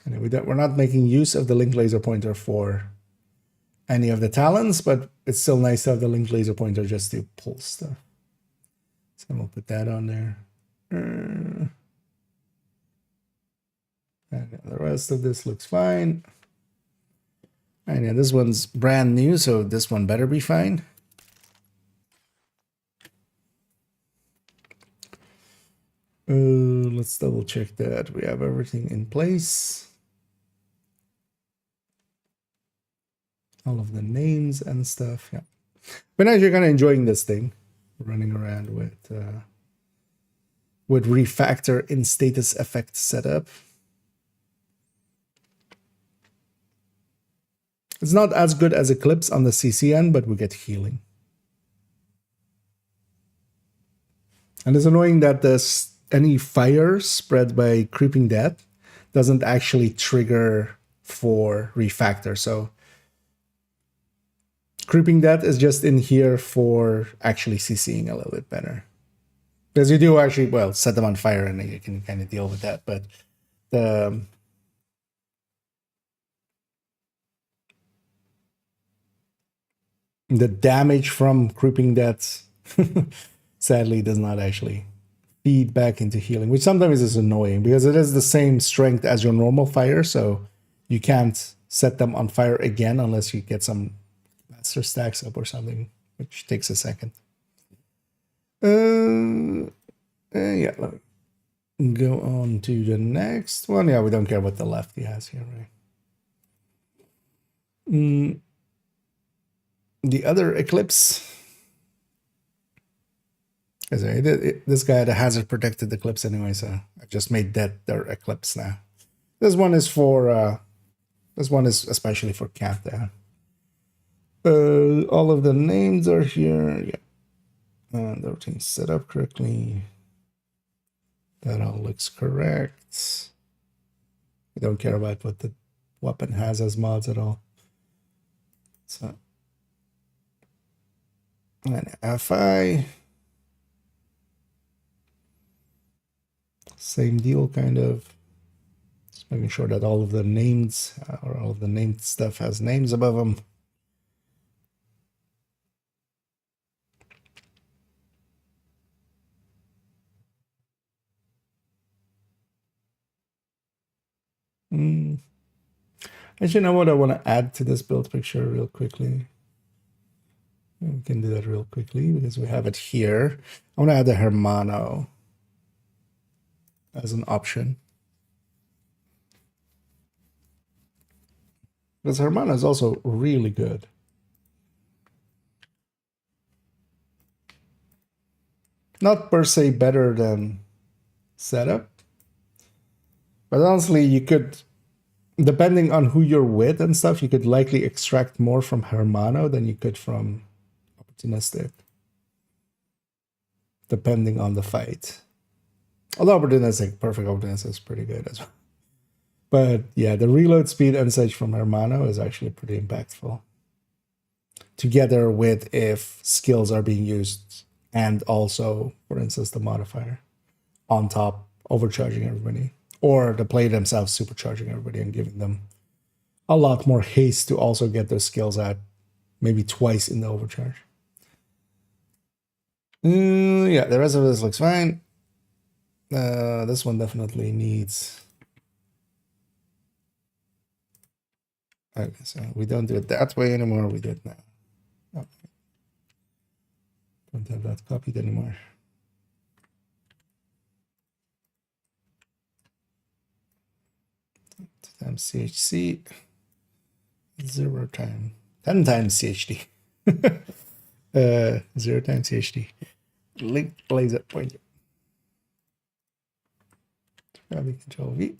Anyway, we're not making use of the link laser pointer for any of the talents, but it's still nice to have the link laser pointer just to pull stuff. So we'll put that on there. And the rest of this looks fine. And yeah, this one's brand new, so this one better be fine. Let's double check that we have everything in place. All of the names and stuff, yeah. But now you're kind of enjoying this thing, running around with Refactor in status effect setup. It's not as good as Eclipse on the CCN, but we get healing. And it's annoying that any fire spread by Creeping Death doesn't actually trigger for Refactor. So Creeping Death is just in here for actually CCing a little bit better. Because you do actually, well, set them on fire and you can kind of deal with that. But the damage from creeping deaths sadly does not actually feed back into healing, which sometimes is annoying because it is the same strength as your normal fire, so you can't set them on fire again unless you get some master stacks up or something, which takes a second. Yeah, let me go on to the next one. Yeah, we don't care what the lefty has here, right? The other Eclipse. This guy had a hazard protected Eclipse anyway, so I just made that their Eclipse now. This one is for this one is especially for countdown. All of the names are here. Yeah, and everything's set up correctly. That all looks correct. We don't care about what the weapon has as mods at all. So, and FI. Same deal, kind of. Just making sure that all of the names or all of the named stuff has names above them. Actually, you know what? I want to add to this build picture real quickly. We can do that real quickly because we have it here. I want to add the Hermano as an option. Because Hermano is also really good. Not per se better than Setup. But honestly, you could, depending on who you're with and stuff, you could likely extract more from Hermano than you could from Opportunistic. Depending on the fight. Although Opportunistic, perfect Opportunistic is pretty good as well. But yeah, the reload speed and such from Hermano is actually pretty impactful. Together with if skills are being used and also, for instance, the modifier on top, overcharging everybody. Or the player themselves supercharging everybody and giving them a lot more haste to also get those skills out maybe twice in the overcharge. Yeah, the rest of this looks fine. This one definitely needs... Okay, so we don't do it that way anymore, we do it now. Okay. Don't have that copied anymore. Times CHC, 0 times 10 times CHD. 0 times CHD. Link laser pointer. Copy Control V.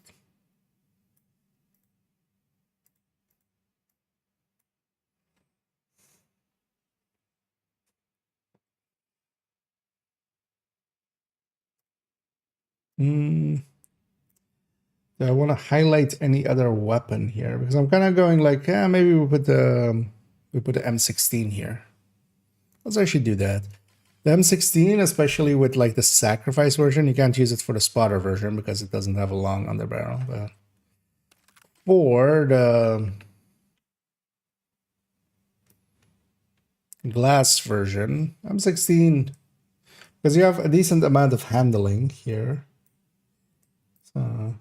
I want to highlight any other weapon here because I'm kind of going like, yeah, maybe we put the M16 here. Let's actually do that. The M16, especially with like the sacrifice version, you can't use it for the spotter version because it doesn't have a long underbarrel. But for the glass version, M16, because you have a decent amount of handling here. So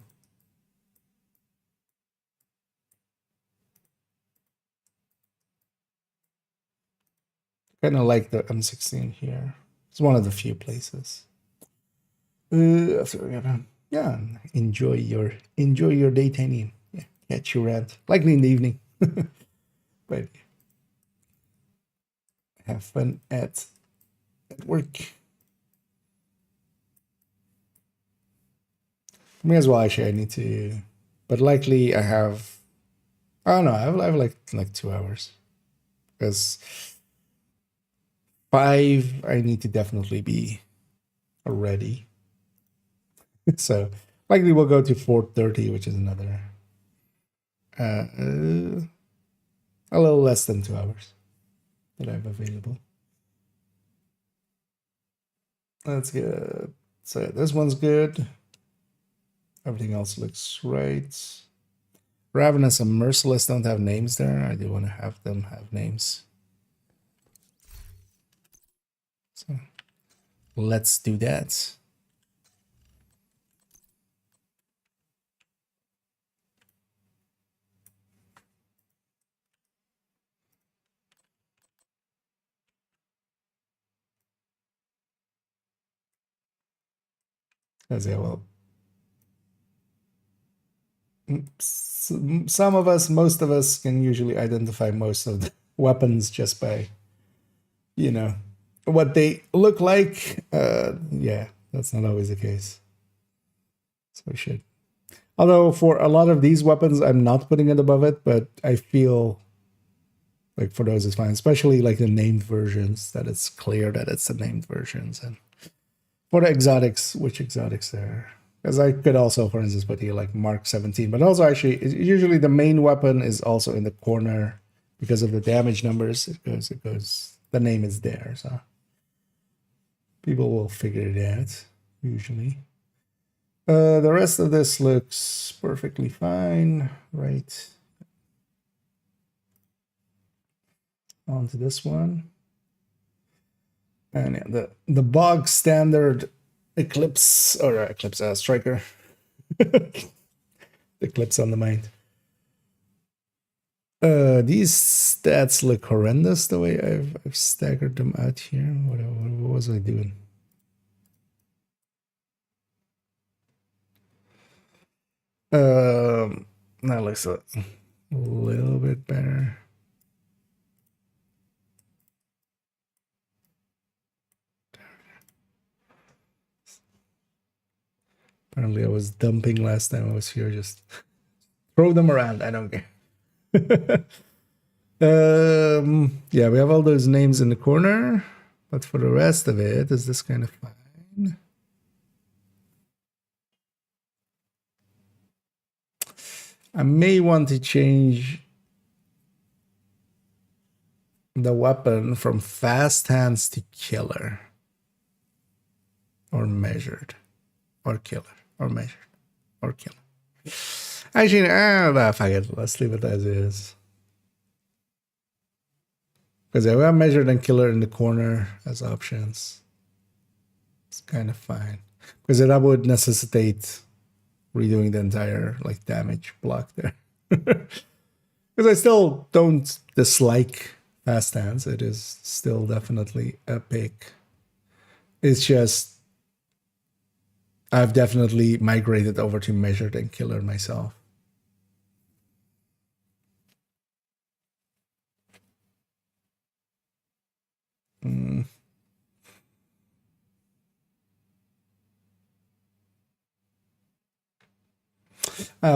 kind of like the M16 here. It's one of the few places. Yeah, enjoy your daytime. Yeah, catch your rant, likely in the evening. But have fun at work. Me as well. Actually, I need to, but likely I have. I don't know. I have like 2 hours because 5 I need to definitely be ready. So likely we'll go to 4:30, which is another a little less than 2 hours that I have available. That's good. So this one's good. Everything else looks right. Ravenous and Merciless don't have names there. I do want to have them have names. So let's do that. Because yeah, well, some of us, most of us can usually identify most of the weapons just by, you know, what they look like. Yeah, that's not always the case. So we should. Although for a lot of these weapons, I'm not putting it above it, but I feel like for those it's fine, especially like the named versions, that it's clear that it's the named versions. And for the exotics, which exotics there? Because I could also, for instance, put here like Mark 17, but also actually, usually the main weapon is also in the corner because of the damage numbers. It goes, the name is there, so people will figure it out usually. The rest of this looks perfectly fine, right? On to this one. And yeah, the bog standard Eclipse, or Eclipse Striker. Eclipse on the mind. These stats look horrendous the way I've staggered them out here. What was I doing? That looks a little bit better. Apparently I was dumping last time I was here. Just throw them around. I don't care. Yeah, we have all those names in the corner, but for the rest of it, is this kind of fine? I may want to change the weapon from fast hands to killer, or measured, or killer, or measured, or killer. Actually, fuck it. Let's leave it as is. Because we have measured and killer in the corner as options. It's kind of fine. Because that would necessitate redoing the entire like damage block there. Because I still don't dislike fast hands. It is still definitely a pick. It's just I've definitely migrated over to measured and killer myself.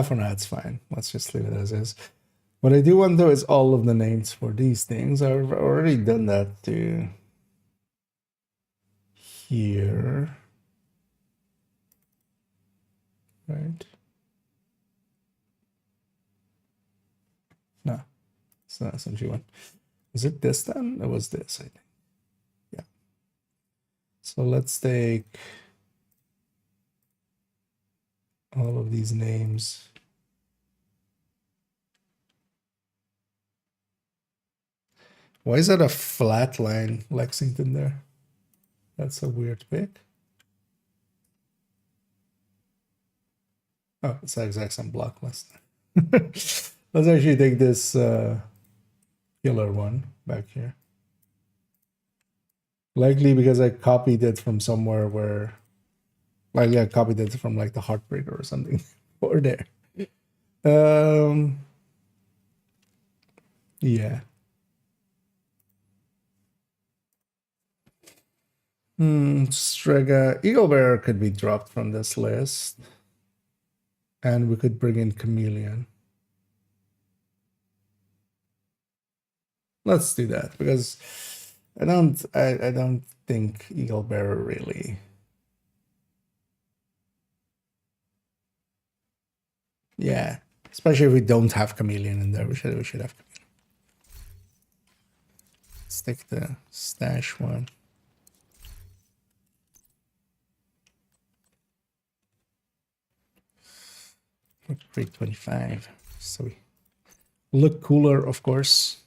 For now, it's fine. Let's just leave it as is. What I do want though is all of the names for these things. I've already done that to here. Right? No, it's not essentially one. Was it this then? It was this, I think. Yeah. So let's take all of these names. Why is that a flat line, Lexington there? That's a weird pick. Oh, it's the exact same block list. Let's actually take this killer one back here. Likely because I copied it from somewhere where, like, I copied it from like the Heartbreaker or something over there. Yeah. Strega Eagle Bearer could be dropped from this list. And we could bring in Chameleon. Let's do that because I don't think Eagle Bearer really. Yeah, especially if we don't have Chameleon in there, we should have Chameleon. Let's take the stash one. Look 325. So we look cooler, of course.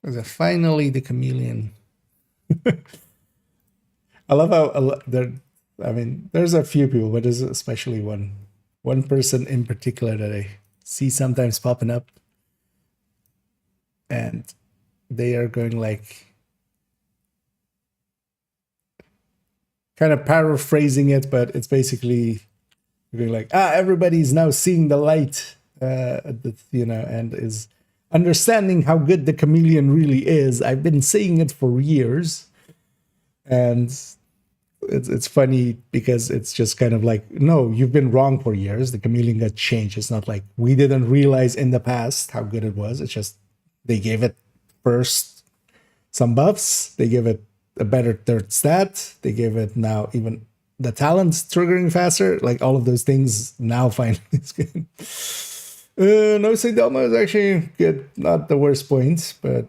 Is it finally the chameleon? I love how there. I mean, there's a few people, but there's especially one person in particular that I see sometimes popping up, and they are going like kind of paraphrasing it, but it's basically going like, everybody's now seeing the light, and is understanding how good the chameleon really is. I've been saying it for years, and it's funny because it's just kind of like, no, you've been wrong for years. The chameleon got changed. It's not like we didn't realize in the past how good it was. It's just they gave it first some buffs. They give it a better third stat. They give it now even the talents triggering faster. Like all of those things now finally is good. No, say Elmo is actually good. Not the worst point, but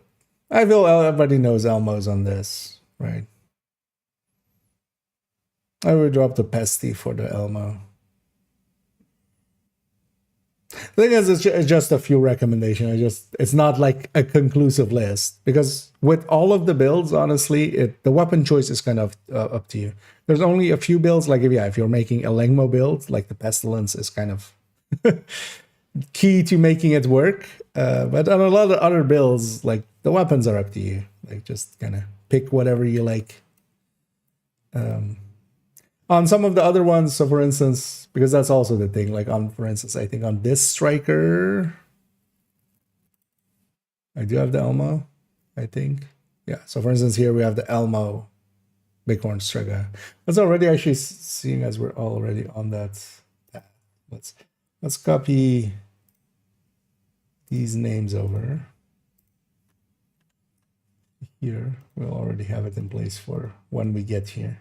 I feel everybody knows Elmo's on this, right? I would drop the Pesty for the Elmo. The thing is, it's just a few recommendations. It's not like a conclusive list, because with all of the builds, honestly, the weapon choice is kind of up to you. There's only a few builds, like if you're making a Lengmo build, like the Pestilence is kind of key to making it work. But on a lot of other builds, like the weapons are up to you. Like just kind of pick whatever you like. On some of the other ones, so for instance, because that's also the thing, like for instance, I think on this striker, I do have the Elmo, I think. Yeah, so for instance, here we have the Elmo Bighorn striker. That's already actually seeing as we're already on that. Let's copy these names over. Here, we'll already have it in place for when we get here.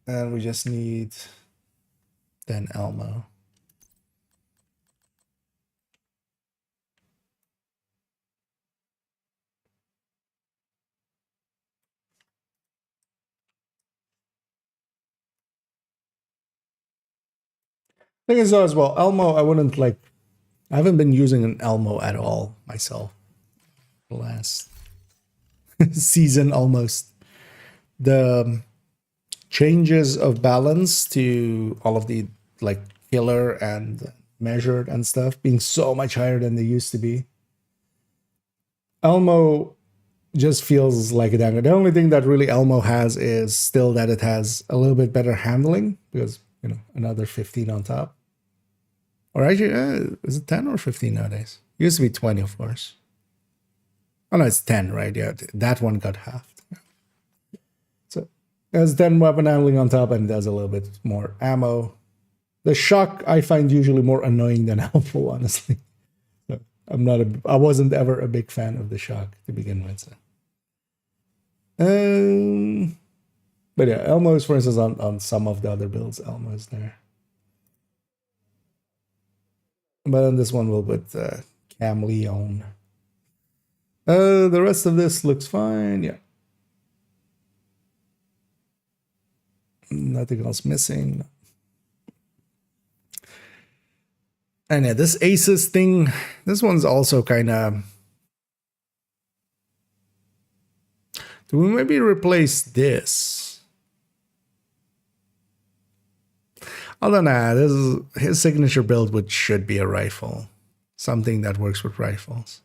And we just need then Elmo. Thing is though as well, Elmo, I haven't been using an Elmo at all myself. The last season almost. The changes of balance to all of the like killer and measured and stuff being so much higher than they used to be. Elmo just feels like a dagger. The only thing that really Elmo has is still that it has a little bit better handling, because another 15 on top. Or actually, is it 10 or 15 nowadays? It used to be 20, of course. Oh no, it's 10, right? Yeah, that one got halved. So it has 10 weapon handling on top, and it does a little bit more ammo. The shock I find usually more annoying than helpful, honestly. So I wasn't ever a big fan of the shock to begin with. So. But yeah, Elmo's, for instance, on some of the other builds, Elmo's there. But on this one, we'll put Cam Leon. The rest of this looks fine, yeah. Nothing else missing. And yeah, this Aces thing, this one's also kind of... Do we maybe replace this? I don't know. His signature build should be a rifle. Something that works with rifles.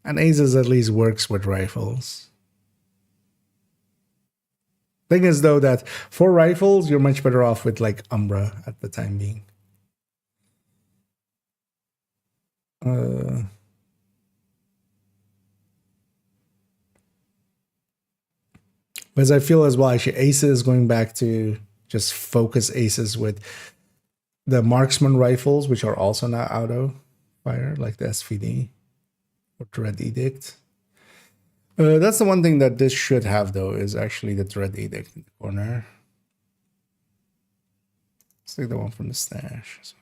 And Aces at least works with rifles. Thing is though that for rifles, you're much better off with like Umbra at the time being. Because I feel as well, actually, Aces going back to just focus Aces with the marksman rifles, which are also now auto fire, like the SVD or Dread Edict. That's the one thing that this should have, though, is actually the Dread Edict in the corner. Let's take the one from the stash.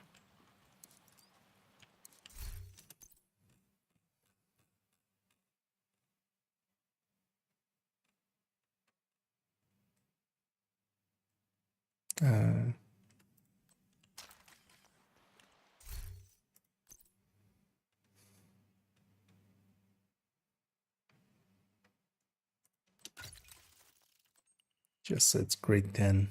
Just it's grade 10.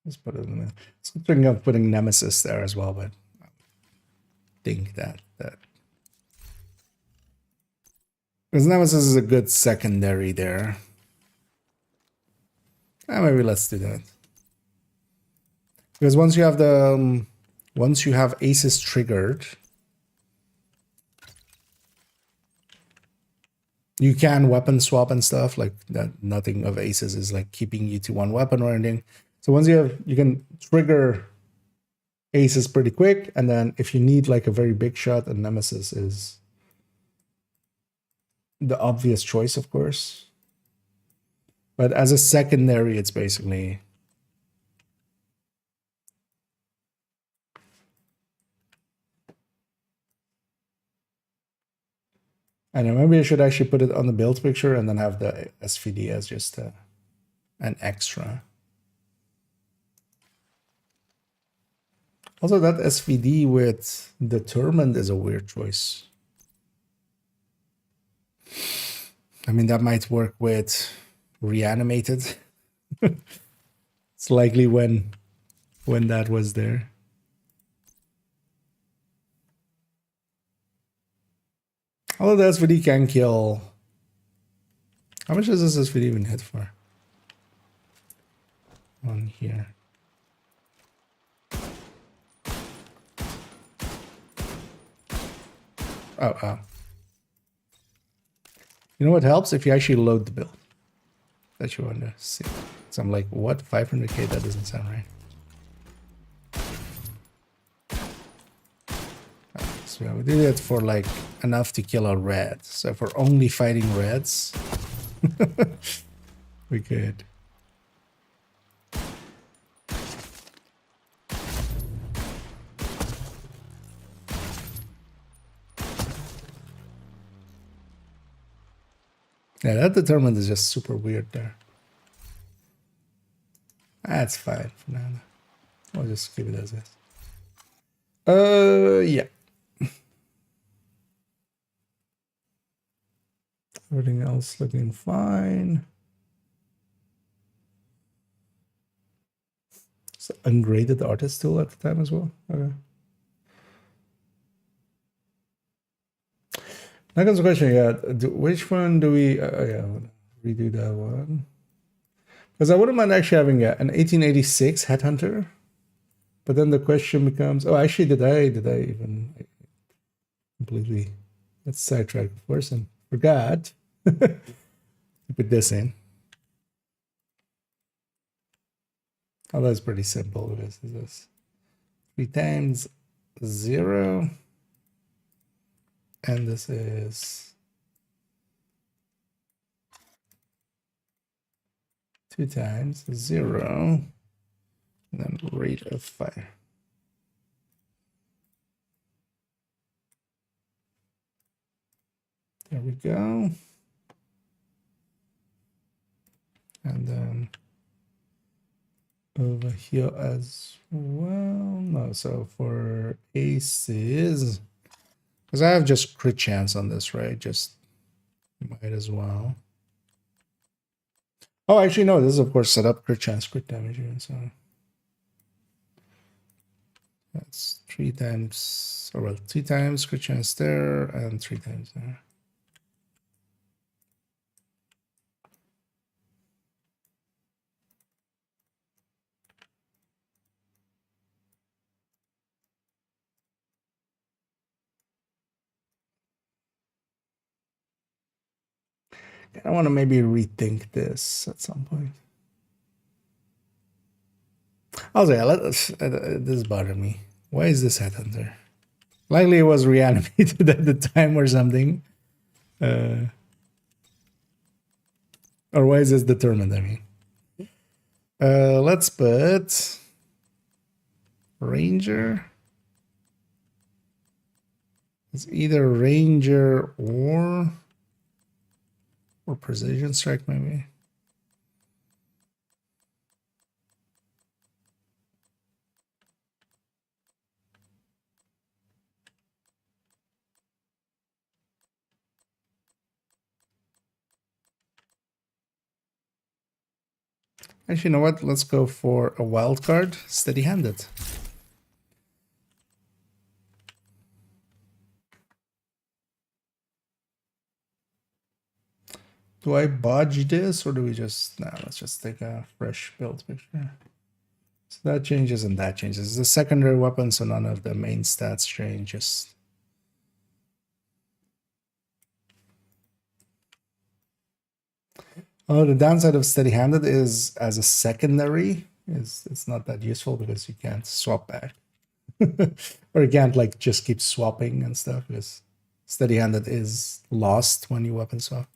Let's put it in there. So I'm thinking of putting Nemesis there as well, but I think that because Nemesis is a good secondary there. Maybe let's do that. Because once you have the once you have aces triggered, you can weapon swap and stuff like that. Nothing of aces is like keeping you to one weapon or anything. So once you have, you can trigger aces pretty quick, and then if you need like a very big shot, a Nemesis is the obvious choice, of course. But as a secondary, it's basically I don't know, maybe I should actually put it on the build picture and then have the SVD as just an extra. Also, that SVD with determined is a weird choice. I mean, that might work with reanimated. It's likely when that was there. Although the SVD can kill. How much does this SVD even hit for? On here. Oh, wow. You know what helps? If you actually load the build. That you want to see. So I'm like, what? 500k? That doesn't sound right. So we did it for like enough to kill a red. So if we're only fighting reds, we could. Yeah, that determined is just super weird there. That's fine for now. I'll just keep it as is. Yeah. Everything else looking fine. So ungraded artist tool at the time as well. Okay. Now comes the question, yeah, which one do we, yeah, redo that one. Because I wouldn't mind actually having an 1886 Headhunter. But then the question becomes, oh, actually, did I even completely, let's sidetrack, of course, and forgot to put this in. Oh, that's pretty simple. This is this 3 times 0. And this is 2 times 0. And then rate of fire. There we go. And then over here as well. No, so for aces, because I have just crit chance on this, right? Just might as well. Oh, actually, no, this is of course set up crit chance, crit damage here. So that's 3 times, or well, 2 times crit chance there and 3 times there. I want to maybe rethink this at some point. Also, yeah, this bothered me. Why is this Headhunter? Likely it was reanimated at the time or something. Or why is this determined, I mean? Let's put Ranger. It's either Ranger or Precision Strike, maybe. Actually, you know what? Let's go for a wild card, steady-handed. Do I bodge this, or do we just... Nah, let's just take a fresh build picture. So that changes and that changes. It's a secondary weapon, so none of the main stats changes. Oh, the downside of steady-handed is as a secondary, it's not that useful because you can't swap back. Or you can't like just keep swapping and stuff because steady-handed is lost when you weapon swap.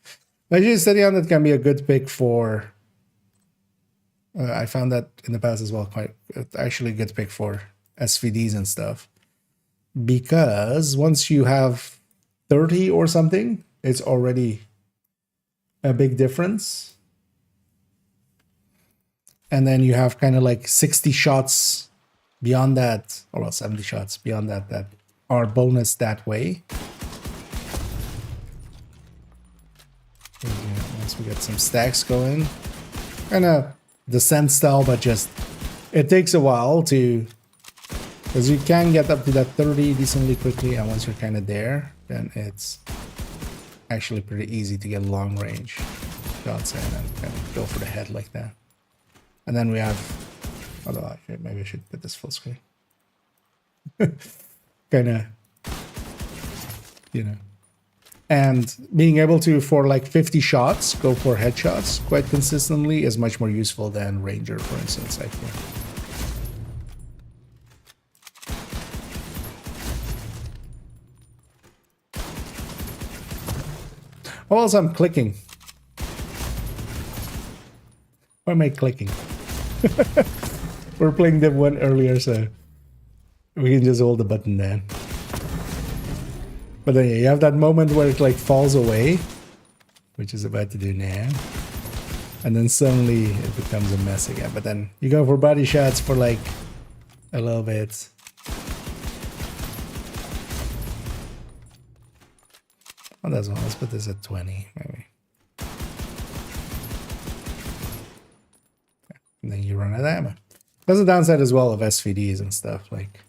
Actually, steady-handed can be a good pick for... I found that in the past as well, quite actually a good pick for SVDs and stuff. Because once you have 30 or something, it's already a big difference. And then you have kind of like 60 shots beyond that, or well, 70 shots beyond that, that are bonus that way. Once we get some stacks going. Kind of descent style, but just it takes a while to, because you can get up to that 30 decently quickly, and once you're kind of there, then it's actually pretty easy to get long range shots in and kind of go for the head like that. And then we have, although actually maybe I should put this full screen. Kind of, you know. And being able to, for like 50 shots, go for headshots quite consistently is much more useful than Ranger, for instance, I think. Oh, also I'm clicking. Why am I clicking? We're playing Div 1 earlier, so we can just hold the button then. But then you have that moment where it like falls away, which is about to do now. And then suddenly it becomes a mess again. But then you go for body shots for like a little bit. Oh, that's one. Let's put this at 20, maybe. And then you run out of ammo. That's the downside as well of SVDs and stuff. Like,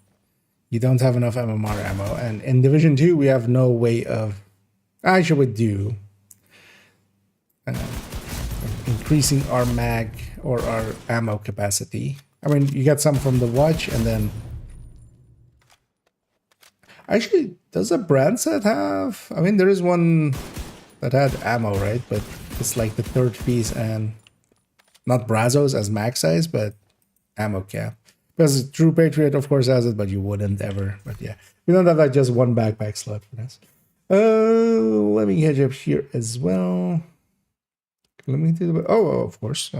you don't have enough MMR ammo. And in Division 2, we have no way of... Actually, we do. Increasing our mag or our ammo capacity. I mean, you get some from the watch, and then... Actually, does a brand set have... I mean, there is one that had ammo, right? But it's like the third piece and... Not Brazos as mag size, but ammo cap. Because True Patriot, of course, has it, but you wouldn't ever. But yeah, we don't have like just one backpack slot for this. Let me hedge up here as well. Let me do the... Oh, of course.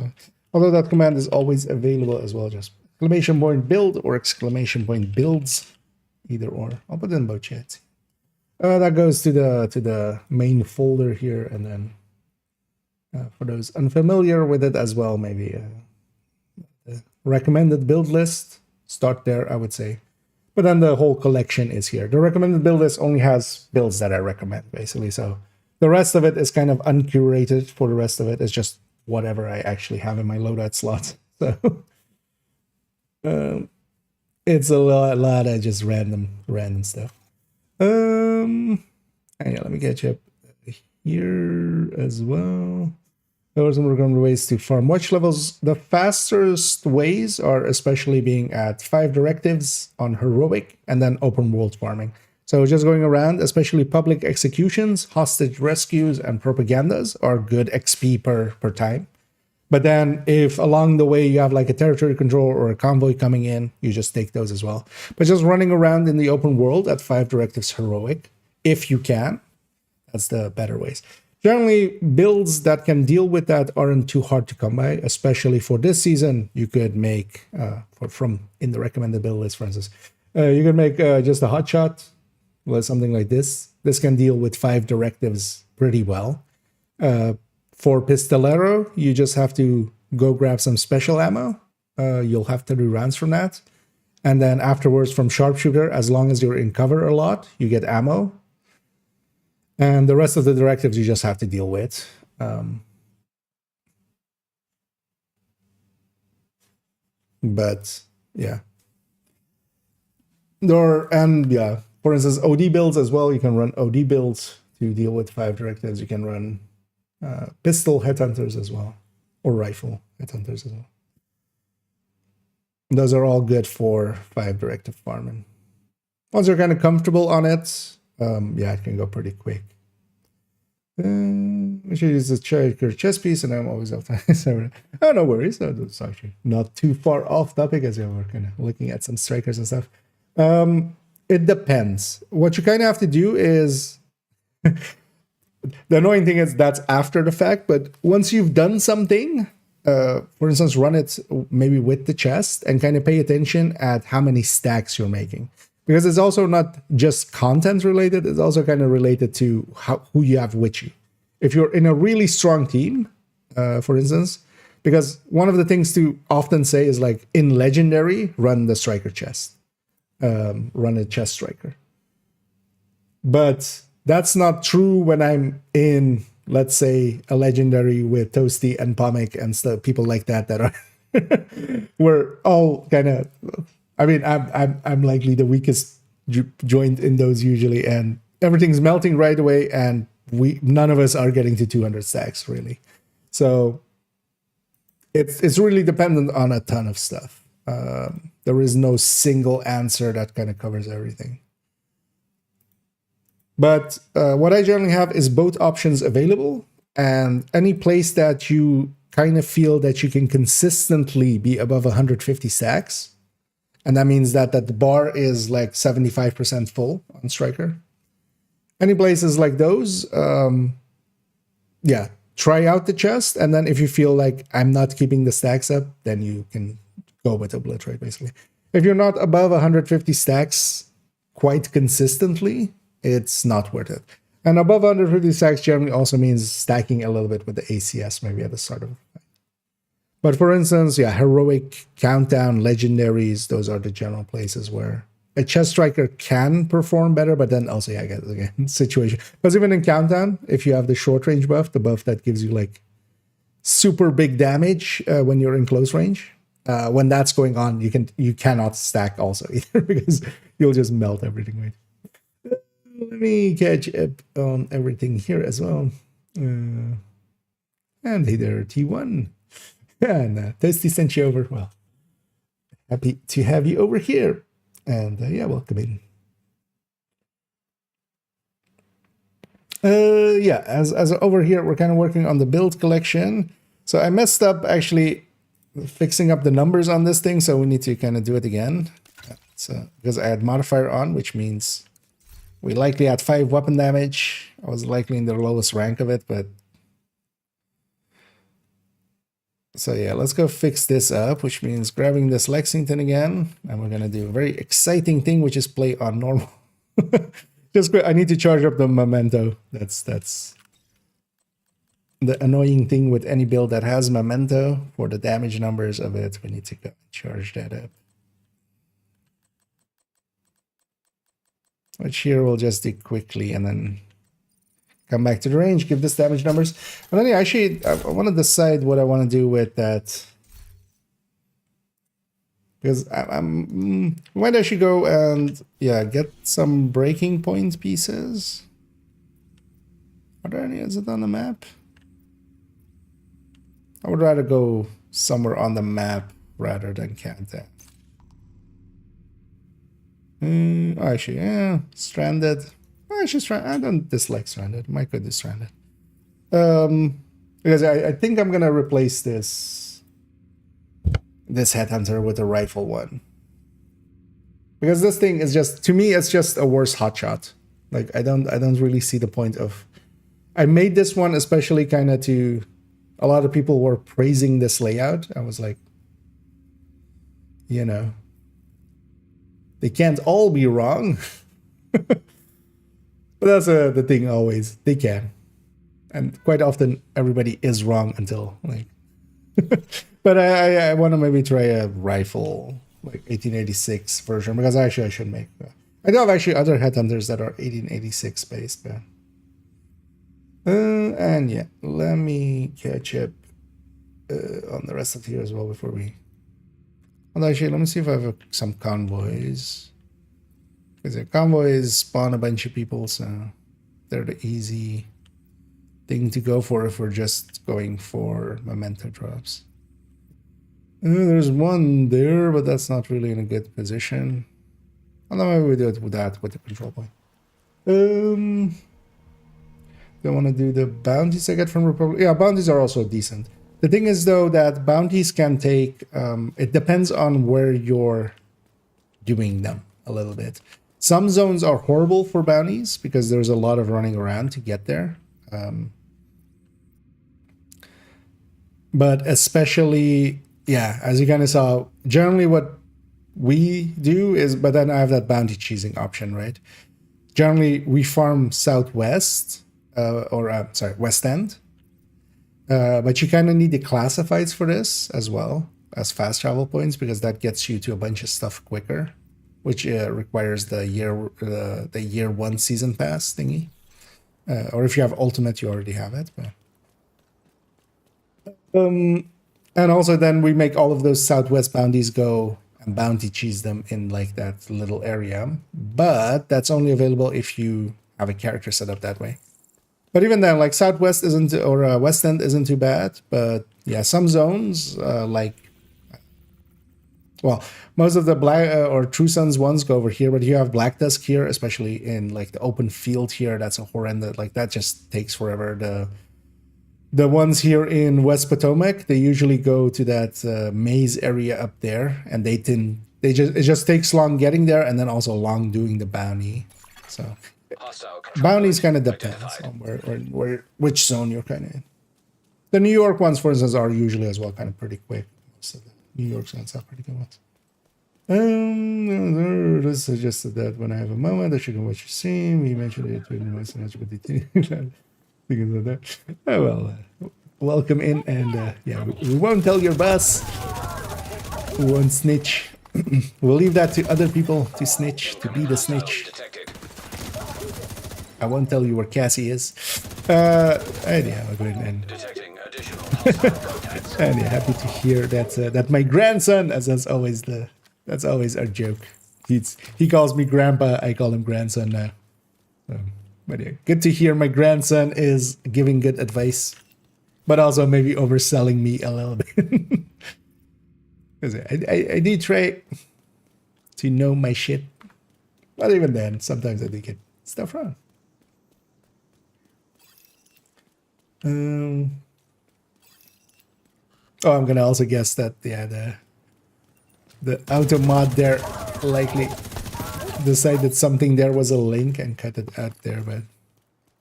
Although that command is always available as well. Just exclamation point build or exclamation point builds. Either or. I'll put it in both chats. That goes to the main folder here, and then for those unfamiliar with it as well, maybe the recommended build list, start there, I would say. But then the whole collection is here. The recommended build list only has builds that I recommend, basically. So the rest of it is kind of uncurated. For the rest of it, it's just whatever I actually have in my loadout slot. So it's a lot of just random stuff. And yeah, let me get you up here as well. There are some recommended ways to farm watch levels. The fastest ways are especially being at 5 directives on heroic and then open world farming. So just going around, especially public executions, hostage rescues, and propagandas are good XP per time. But then if along the way you have like a territory control or a convoy coming in, you just take those as well. But just running around in the open world at 5 directives heroic, if you can, that's the better ways. Generally, builds that can deal with that aren't too hard to come by, especially for this season. You could make, from in the recommended build list, for instance, you could make just a hotshot, well, something like this. This can deal with 5 directives pretty well. For Pistolero, you just have to go grab some special ammo. You'll have 30 rounds from that. And then afterwards, from Sharpshooter, as long as you're in cover a lot, you get ammo. And the rest of the directives you just have to deal with. But yeah. For instance, OD builds as well. You can run OD builds to deal with 5 directives. You can run pistol headhunters as well, or rifle headhunters as well. Those are all good for 5 directive farming. Once you're kind of comfortable on it, yeah, it can go pretty quick. We should use the striker chess piece, and I'm always off time. Oh, no worries. It's actually not too far off topic, as we're kind of looking at some strikers and stuff. It depends. What you kind of have to do is the annoying thing is that's after the fact, but once you've done something, for instance, run it maybe with the chest and kind of pay attention at how many stacks you're making. Because it's also not just content related, it's also kind of related to who you have with you. If you're in a really strong team, for instance, because one of the things to often say is like in Legendary, run the striker chest. Run a chest striker. But that's not true when I'm in, let's say, a Legendary with Toasty and Pomic and stuff, people like that are we're all kind of, I mean, I'm likely the weakest joint in those usually, and everything's melting right away, and none of us are getting to 200 stacks really. So it's really dependent on a ton of stuff. There is no single answer that kind of covers everything. But what I generally have is both options available, and any place that you kind of feel that you can consistently be above 150 stacks. And that means that the bar is like 75% full on Striker. Any places like those, yeah, try out the chest. And then if you feel like I'm not keeping the stacks up, then you can go with Obliterate, basically. If you're not above 150 stacks quite consistently, it's not worth it. And above 150 stacks generally also means stacking a little bit with the ACS maybe at the start of the fight. But for instance, yeah, Heroic, Countdown, Legendaries, those are the general places where a chest striker can perform better, but then also, yeah, again, situation. Because even in Countdown, if you have the short range buff, the buff that gives you like super big damage when you're in close range, when that's going on, you cannot stack also either because you'll just melt everything, right? Let me catch up on everything here as well. And hey there, T1. And Toasty sent you over. Well, happy to have you over here. And yeah, welcome in. Yeah, as over here, we're kind of working on the build collection. So I messed up actually fixing up the numbers on this thing, so we need to kind of do it again. So because I had modifier on, which means we likely had 5 weapon damage. I was likely in the lowest rank of it, but so yeah, let's go fix this up, which means grabbing this Lexington again, and we're gonna do a very exciting thing, which is play on normal. Just I need to charge up the memento. That's the annoying thing with any build that has memento. For the damage numbers of it, we need to go charge that up. Which here we'll just do quickly and then come back to the range, give this damage numbers. And then yeah, actually, I want to decide what I want to do with that. Because I'm might actually go and, yeah, get some breaking point pieces. Are there any? Is it on the map? I would rather go somewhere on the map rather than Countdown. Actually, yeah, Stranded. Actually, I don't dislike Stranded. Might go do Stranded. Because I think I'm gonna replace this headhunter with a rifle one. Because this thing is just, to me, it's just a worse hotshot. Like I don't really see the point of. I made this one especially kind of to. A lot of people were praising this layout. I was like, you know, they can't all be wrong. But that's the thing always. They can. And quite often everybody is wrong until like. But I want to maybe try a rifle, like 1886 version, because actually I should make. I do have actually other headhunters that are 1886 based. But, and yeah, let me catch up on the rest of here as well before we Well, actually, let me see if I have some convoys. Because convoys spawn a bunch of people, so they're the easy thing to go for if we're just going for memento drops. There's one there, but that's not really in a good position. Well, maybe we do it with that, with the control point. Do I want to do the bounties I get from Republic? Yeah, bounties are also decent. The thing is, though, that bounties can take... it depends on where you're doing them a little bit. Some zones are horrible for bounties because there's a lot of running around to get there. But especially, yeah, as you kind of saw, generally what we do is... But then I have that bounty cheesing option, right? Generally, we farm southwest, west end. But you kind of need the classifieds for this as well as fast travel points because that gets you to a bunch of stuff quicker, which requires the year one season pass thingy. Or if you have ultimate, you already have it. But. And also then we make all of those southwest bounties go and bounty cheese them in like that little area. But that's only available if you have a character set up that way. But even then, like Southwest isn't, or West End isn't too bad. But yeah, some zones, well, most of the Black or True Sons ones go over here, but you have Black Dusk here, especially in like the open field here. That's a horrendous, like that just takes forever. The ones here in West Potomac, they usually go to that maze area up there, and it just takes long getting there, and then also long doing the bounty. So bounties kind of depends on which zone you're kind of in. The New York ones, for instance, are usually as well kind of pretty quick. So the New York ones have pretty good ones. This suggested that when I have a moment, I should watch your stream. We mentioned it to LGBT. Things like that. Oh, well, welcome in, and yeah, we won't tell your boss. We won't snitch. We'll leave that to other people to snitch, to be the snitch. I won't tell you where Cassie is. And yeah, I'll go ahead and and yeah, happy to hear that my grandson, as that's always our joke. He calls me grandpa, I call him grandson now. But yeah, good to hear my grandson is giving good advice, but also maybe overselling me a little bit. Because I do try to know my shit, but even then, sometimes I do get stuff wrong. Oh, I'm gonna also guess that yeah, the auto mod there likely decided something there was a link and cut it out there, but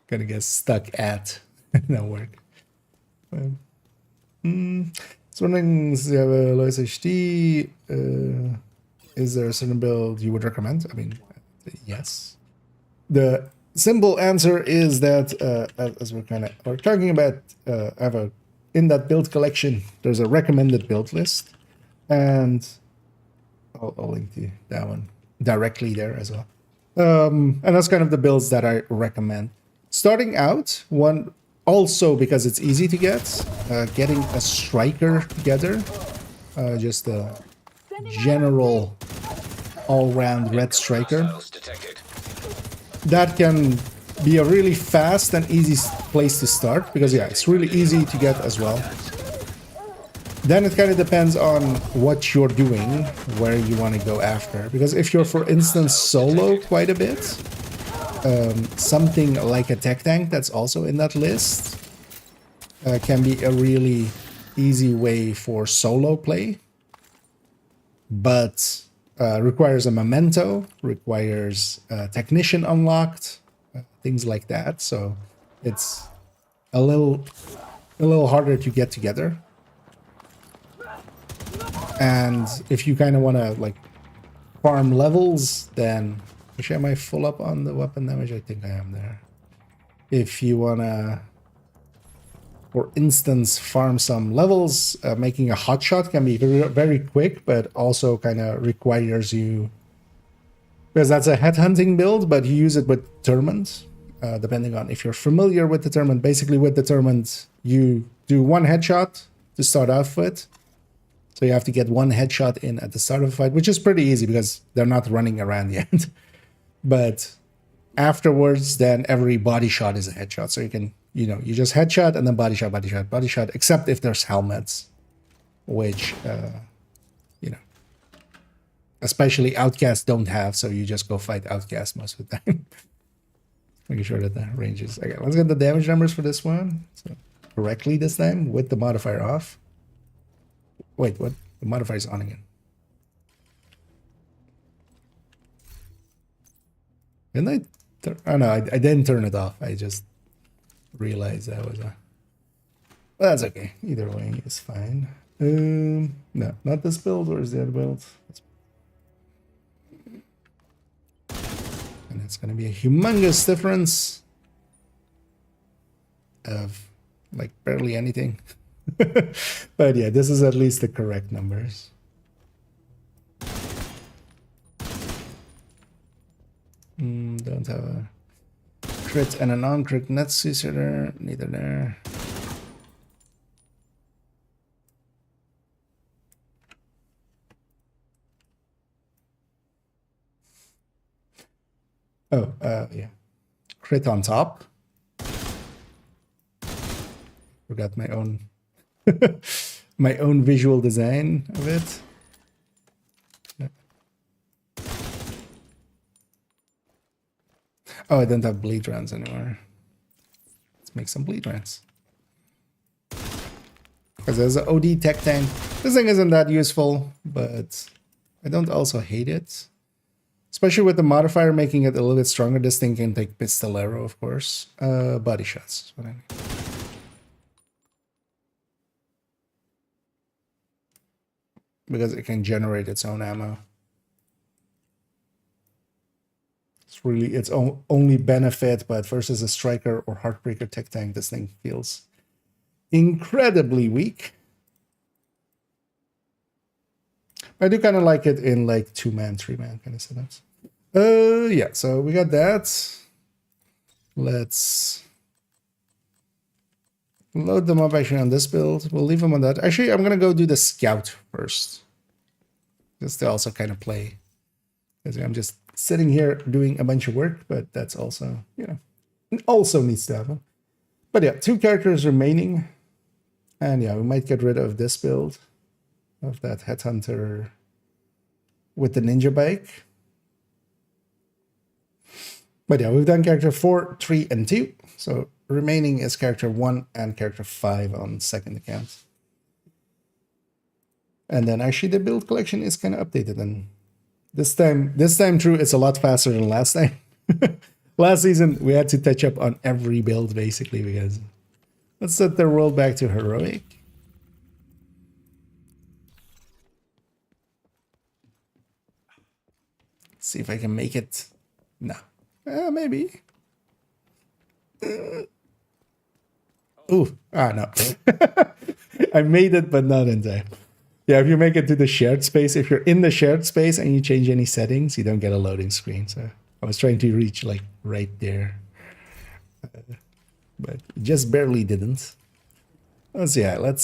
gonna get stuck at no work. So wondering, is there a low SHD? Is there a certain build you would recommend? I mean, yes. The simple answer is that as we're talking about, I have in that build collection, there's a recommended build list, and I'll link to that one directly there as well. And that's kind of the builds that I recommend. Starting out, one also because it's easy to get, getting a striker together, just a general all-round red striker. That can be a really fast and easy place to start because yeah, it's really easy to get as well. Then it kind of depends on what you're doing, where you want to go after. Because if you're, for instance, solo quite a bit, something like a tech tank that's also in that list can be a really easy way for solo play. But requires a memento, requires technician unlocked, things like that. So it's a little harder to get together. And if you kind of want to like farm levels, then actually, am I full up on the weapon damage? I think I am there. If you want to, for instance, farm some levels, making a hotshot can be very, very quick, but also kind of requires you, because that's a headhunting build, but you use it with Determined, depending on if you're familiar with Determined. Basically with Determined, you do one headshot to start off with. So you have to get one headshot in at the start of the fight, which is pretty easy because they're not running around yet. But afterwards, then every body shot is a headshot. So you can, you know, you just headshot and then body shot, body shot, body shot, except if there's helmets, which, you know, especially outcasts don't have. So you just go fight outcasts most of the time. Making sure that the range is... Okay, let's get the damage numbers for this one. So correctly this time with the modifier off. Wait, what? The modifier is on again. Didn't I? Oh no, I didn't turn it off. I just realized that was a... Well, that's okay. Either way is fine. No, not this build. Where's the other build? And it's going to be a humongous difference of like barely anything. But yeah, this is at least the correct numbers. Don't have a crit and a non-crit net user, neither there. Oh, yeah. Crit on top. Forgot my own my own visual design of it. Yeah. Oh, I don't have bleed rounds anymore. Let's make some bleed rounds. Because there's an OD tech tank. This thing isn't that useful, but I don't also hate it. Especially with the modifier making it a little bit stronger. This thing can take pistolero, of course. Body shots. What I mean. Because it can generate its own ammo. It's really its only benefit, but versus a striker or heartbreaker tech tank, this thing feels incredibly weak. I do kind of like it in like 2-man, 3-man kind of setups. Yeah, so we got that. Let's load them up actually on this build. We'll leave them on that. Actually, I'm gonna go do the scout first. Just to also kind of play. Because I'm just sitting here doing a bunch of work, but that's also, you know, also needs to happen. But yeah, 2 characters remaining. And yeah, we might get rid of this build. Of that headhunter with the ninja bike. But yeah, we've done character 4, 3, and 2. So remaining is character 1 and character 5 on second account. And then actually the build collection is kind of updated. And this time through, it's a lot faster than last time. Last season, we had to touch up on every build basically because let's set the world back to heroic. See if I can make it. No. Maybe. Ooh. No. I made it, but not in time. Yeah, if you make it to the shared space, if you're in the shared space and you change any settings, you don't get a loading screen. So I was trying to reach like right there. But just barely didn't. Let's, yeah, let's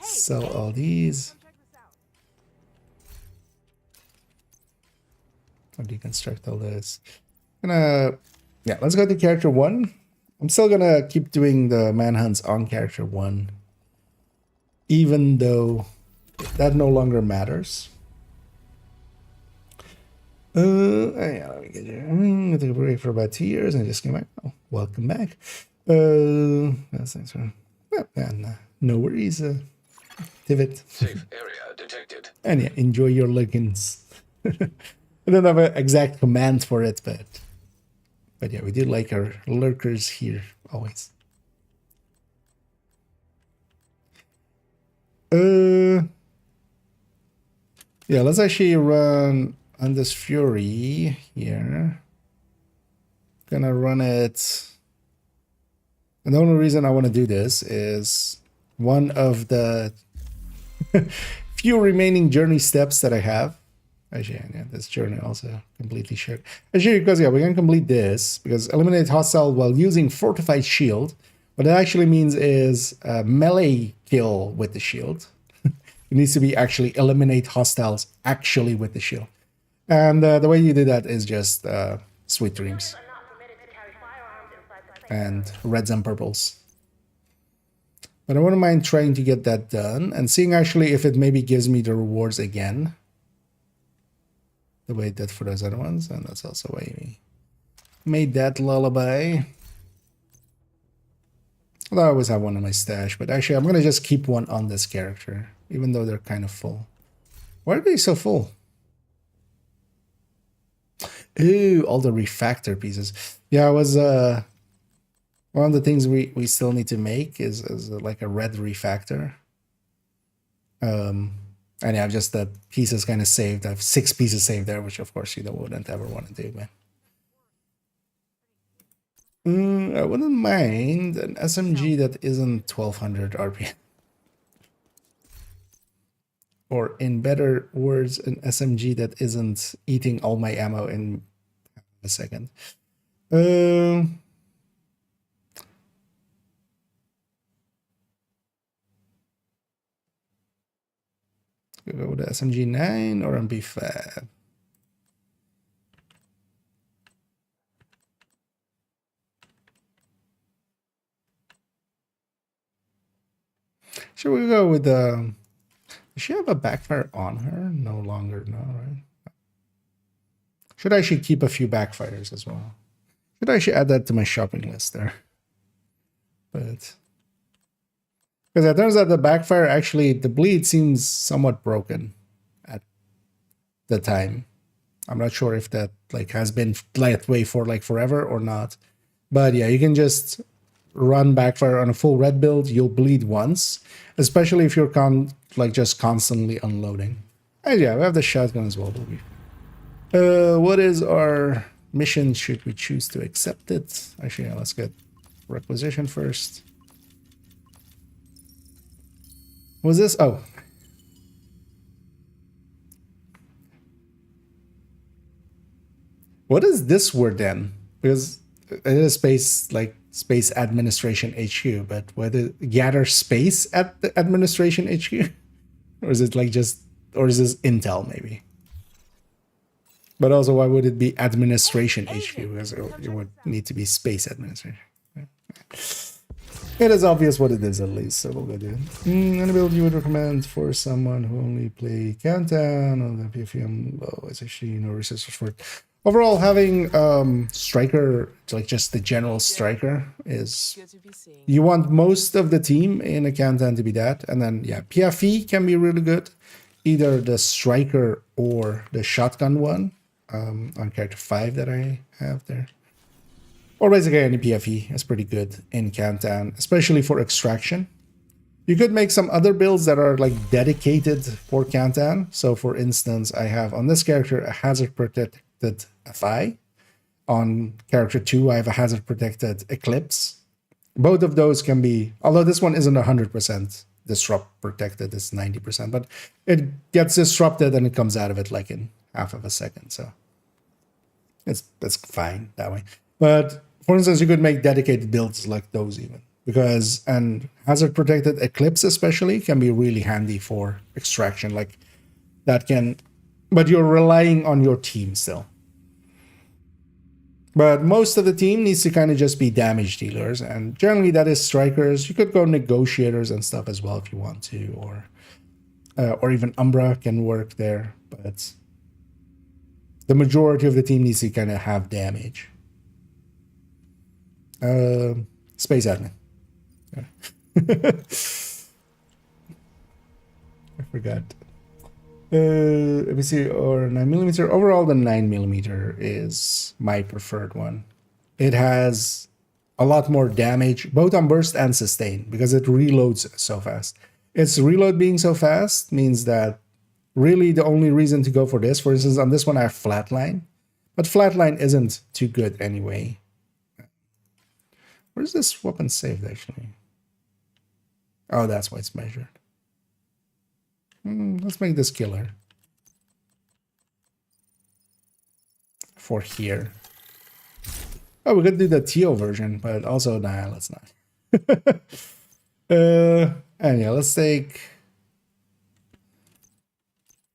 sell all these. I'll deconstruct all this. Yeah, let's go to character 1. I'm still gonna keep doing the manhunts on character 1, even though that no longer matters. Yeah, let me get you. I'm gonna take a break for about 2 years and I just came back. Oh, welcome back. That's thanks for. Yeah, no worries. Pivot. Safe area detected. And yeah, enjoy your leggings. I don't have an exact command for it, but yeah, we do like our lurkers here always. Yeah, let's actually run on this Fury here. Gonna run it. And the only reason I want to do this is one of the few remaining journey steps that I have. Actually, yeah, this journey also completely shared. Actually, because yeah, we can complete this because eliminate hostile while using fortified shield. What it actually means is a melee kill with the shield. It needs to be actually eliminate hostiles actually with the shield. And the way you do that is just sweet dreams and reds and purples. But I wouldn't mind trying to get that done and seeing actually if it maybe gives me the rewards again. The way it did for those other ones. And that's also why we made that lullaby. Although I always have one in my stash. But actually I'm going to just keep one on this character. Even though they're kind of full. Why are they so full? Ooh, all the refactor pieces. Yeah, I was... one of the things we still need to make is like a red refactor. And yeah, I've just the pieces kind of saved. I have 6 pieces saved there, which of course you wouldn't ever want to do, man. I wouldn't mind an SMG that isn't 1200 RPM. Or in better words, an SMG that isn't eating all my ammo in a second. Go with the SMG 9 or MP5. Should we go with the... Does she have a backfire on her? No longer, no, right? Should I actually keep a few backfires as well? Should I actually add that to my shopping list there? But... because it turns out the backfire, actually, the bleed seems somewhat broken at the time. I'm not sure if that like has been that way for like forever or not. But yeah, you can just run backfire on a full red build. You'll bleed once, especially if you're just constantly unloading. And yeah, we have the shotgun as well. What is our mission? Should we choose to accept it? Actually, yeah, let's get requisition first. Was this? Oh. What is this word then? Because it is space administration HQ, but whether gather space at the administration HQ? Or is it like just, or is this Intel maybe? But also, why would it be administration HQ? Because it would need to be space administration. It is obvious what it is, at least, so we'll go do it. Any build you would recommend for someone who only play Countdown or the PVE low? It's actually no resources for it. Overall, having Striker, like just the general Striker, is... you want most of the team in a Countdown to be that. And then, yeah, PVE can be really good. Either the Striker or the Shotgun one on character 5 that I have there. Or basically any PVE is pretty good in Countdown, especially for extraction. You could make some other builds that are like dedicated for Countdown. So for instance, I have on this character a hazard protected FI. On character 2, I have a hazard protected Eclipse. Both of those can be, although this one isn't 100% disrupt protected, it's 90%, but it gets disrupted and it comes out of it like in half of a second. So that's fine that way. But for instance, you could make dedicated builds like those even, because and hazard protected Eclipse especially can be really handy for extraction. Like that can, but you're relying on your team still. But most of the team needs to kind of just be damage dealers, and generally that is strikers. You could go negotiators and stuff as well if you want to, or even Umbra can work there. But the majority of the team needs to kind of have damage. Space admin. Yeah. I forgot. Let me see, or 9mm. Overall, the 9mm is my preferred one. It has a lot more damage, both on burst and sustain, because it reloads so fast. Its reload being so fast means that really the only reason to go for this, for instance, on this one I have flatline, but flatline isn't too good anyway. Where's this weapon saved, actually? Oh, that's why it's measured. Let's make this killer. For here. Oh, we could do the Teal version, but also, nah, let's not. And yeah, let's take...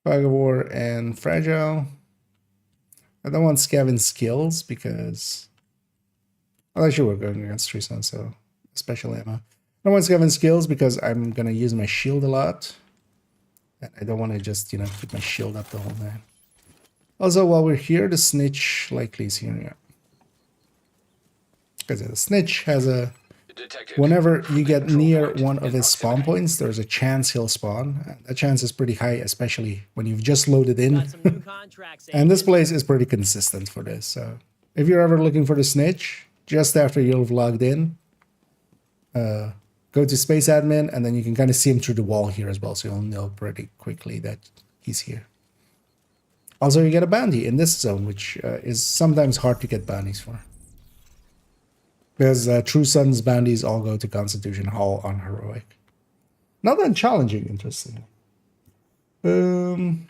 Fog of War and Fragile. I don't want Scavenge skills because... Well, actually we're going against Treeson, so special ammo. I don't want Scavenge skills because I'm going to use my shield a lot. And I don't want to just, you know, keep my shield up the whole time. Also, while we're here, the Snitch likely is here. Yeah. Because the Snitch has a... Detected. Whenever you get Control near point one in of his spawn proximity. points, there's a chance he'll spawn. That chance is pretty high, especially when you've just loaded in. Got some new contracts. And this place is pretty consistent for this. So if you're ever looking for the Snitch, just after you've logged in, go to Space Admin, and then you can kind of see him through the wall here as well. So you'll know pretty quickly that he's here. Also, you get a bounty in this zone, which is sometimes hard to get bounties for. Because True Sun's bounties all go to Constitution Hall on Heroic. Not that challenging, interestingly. And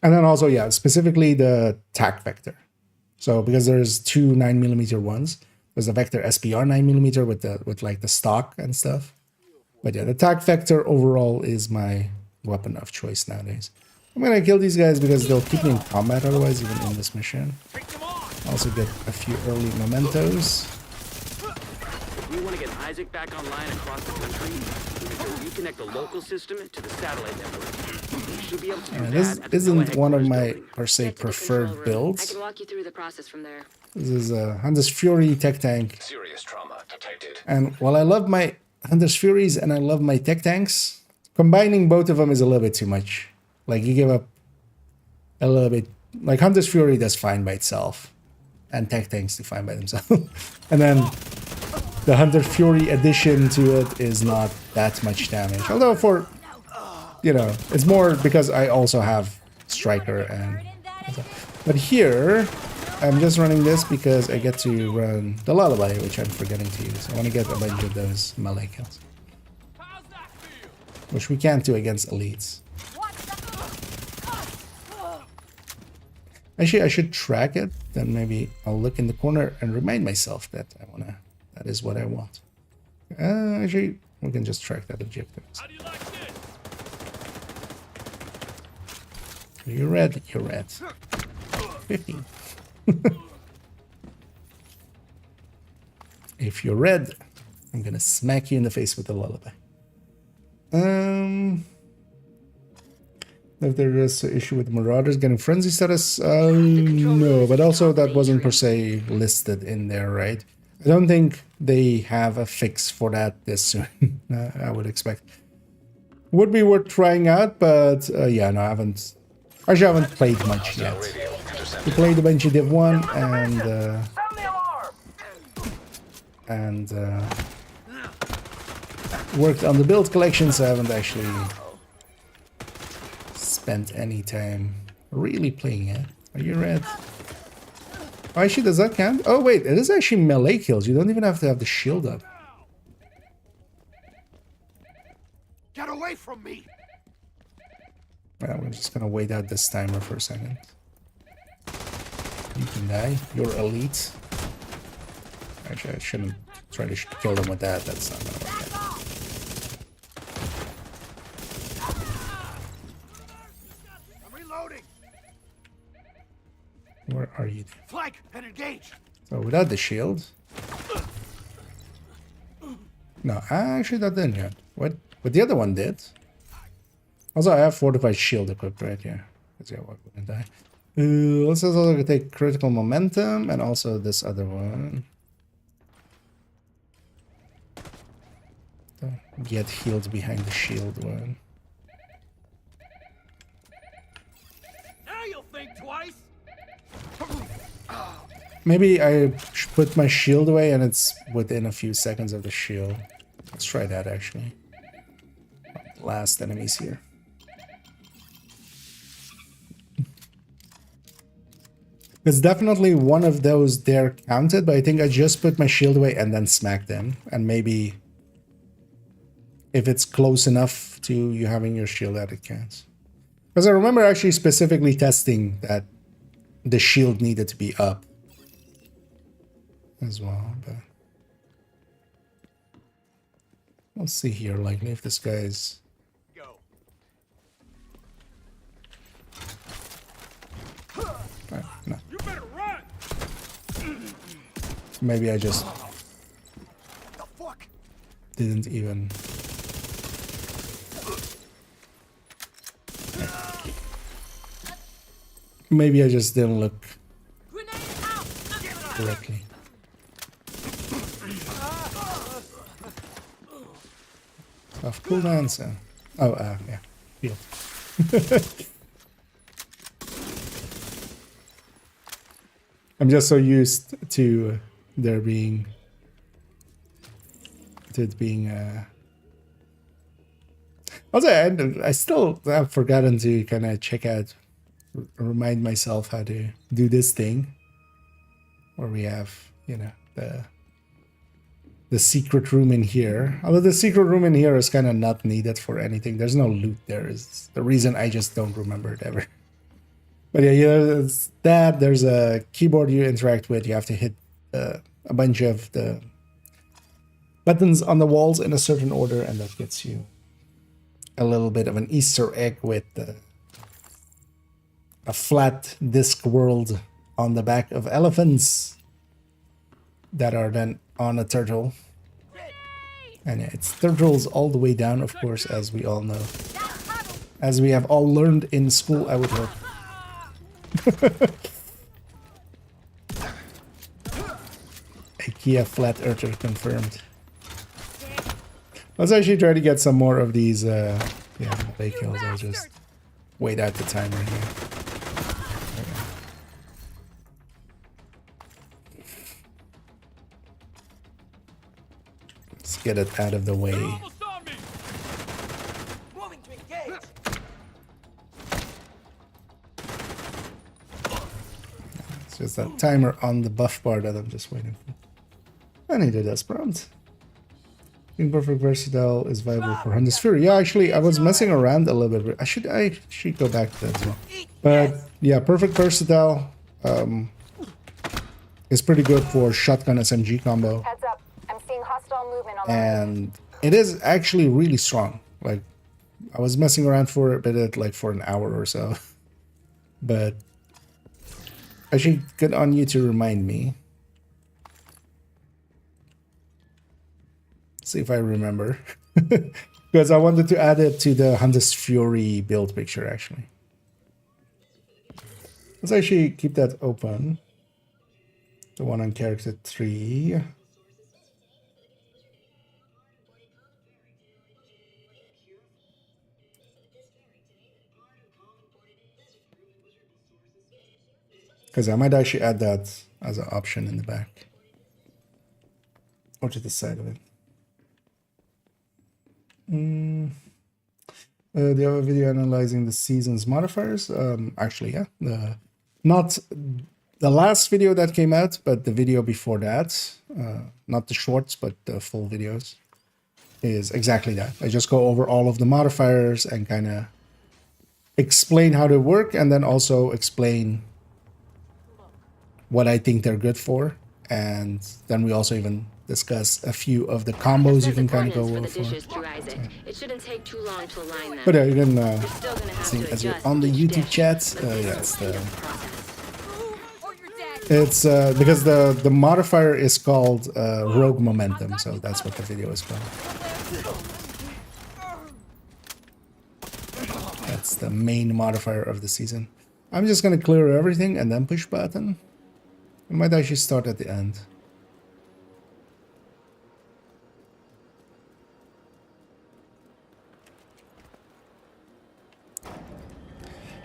then also, yeah, specifically the TAC vector. So because there's two 9mm ones, there's the vector SPR 9mm with like the stock and stuff. But yeah, the TAC vector overall is my weapon of choice nowadays. I'm gonna kill these guys because they'll keep me in combat otherwise, even in this mission. Also get a few early mementos. We want to get Isaac back online across the country. We need to reconnect the local system to the satellite network. We should be able to do This that at the isn't Noah one of headquarters my, building. per se, Get to the preferred control room. I builds. can walk you through the process from there. This is a Hunter's Fury Tech Tank. Serious trauma detected. And while I love my Hunter's Furies and I love my Tech Tanks, combining both of them is a little bit too much. Like, you give up a little bit. Like, Hunter's Fury does fine by itself. And Tech Tanks do fine by themselves. And then the Hunter Fury addition to it is not that much damage. Although for, you know, it's more because I also have Striker and... But here, I'm just running this because I get to run the Lullaby, which I'm forgetting to use. I want to get a bunch of those melee kills. Which we can't do against elites. Actually, I should track it. Then maybe I'll look in the corner and remind myself that I wanna... That is what I want. Actually, we can just track that objective. You're red. You're red. 15. If you're red, I'm gonna smack you in the face with the Lullaby. If there is an issue with Marauders getting frenzy status, no, but also that wasn't per se listed in there, right? I don't think they have a fix for that this soon. I would expect. Would be worth trying out, but yeah, no, I haven't. Actually, I haven't played much yet. We played a bunch of Div 1 and worked on the build collection, so I haven't actually spent any time really playing it. Are you red? Oh, actually, does that count? Oh, wait, it is actually melee kills. You don't even have to have the shield up. Get away from me! Well, we're just gonna wait out this timer for a second. You can die. You're elite. Actually, I shouldn't try to kill them with that. That's not gonna work out. I'm reloading! Where are you? Flank and engage! So without the shield. No, actually that didn't yet. What? But the other one did. Also, I have fortified shield equipped right here. Let's see why wouldn't die. Let's also take critical momentum and also this other one. Get healed behind the shield one. Now you'll think twice! Maybe I put my shield away and it's within a few seconds of the shield. Let's try that actually. Last enemies here. It's definitely one of those there counted, but I think I just put my shield away and then smacked them. And maybe if it's close enough to you having your shield out, it counts. Because I remember actually specifically testing that the shield needed to be up as well, but we'll see here likely if this guy's... Go. Maybe I just didn't even. Maybe I just didn't look correctly. Off cooldowns. Yeah. Field. I'm just so used to there being also I still have forgotten to kind of check out, remind myself how to do this thing where we have, you know, the secret room in here. Although the secret room in here is kind of not needed for anything. There's no loot there. Is the reason I just don't remember it ever. But yeah, there's that. There's a keyboard you interact with. You have to hit a bunch of the buttons on the walls in a certain order, and that gets you a little bit of an Easter egg with a flat disc world on the back of elephants that are then on a turtle. And yeah, it's turtles all the way down, of course, as we all know. As we have all learned in school, I would hope. IKEA flat earther confirmed. Let's actually try to get some more of these melee kills. I'll just wait out the timer here. Let's get it out of the way. It's just that timer on the buff bar that I'm just waiting for. I needed this prompt. Being perfect versatile is viable for Hunter's Fury. Yeah, actually, I was messing around a little bit. I should go back to that as well. But yeah, perfect versatile is pretty good for shotgun SMG combo. Heads up. I'm seeing hostile movement on the And it is actually really strong. Like, I was messing around for a bit, like for an hour or so. But actually, good on you to remind me. See if I remember. Because I wanted to add it to the Hunter's Fury build picture, actually. Let's actually keep that open. The one on character 3. Because I might actually add that as an option in the back. Or to the side of it. Do you have a video analyzing the season's modifiers? Actually, yeah. Not the last video that came out, but the video before that. Not the shorts, but the full videos. Is exactly that. I just go over all of the modifiers and kind of explain how they work, and then also explain what I think they're good for. And then we also even discuss a few of the combos you can kind of go for. It shouldn't take too long to align them. But yeah, you can see as you're on the YouTube chat. It's because the modifier is called Rogue Momentum, so that's what the video is called. That's the main modifier of the season. I'm just gonna clear everything and then push button. I might actually start at the end.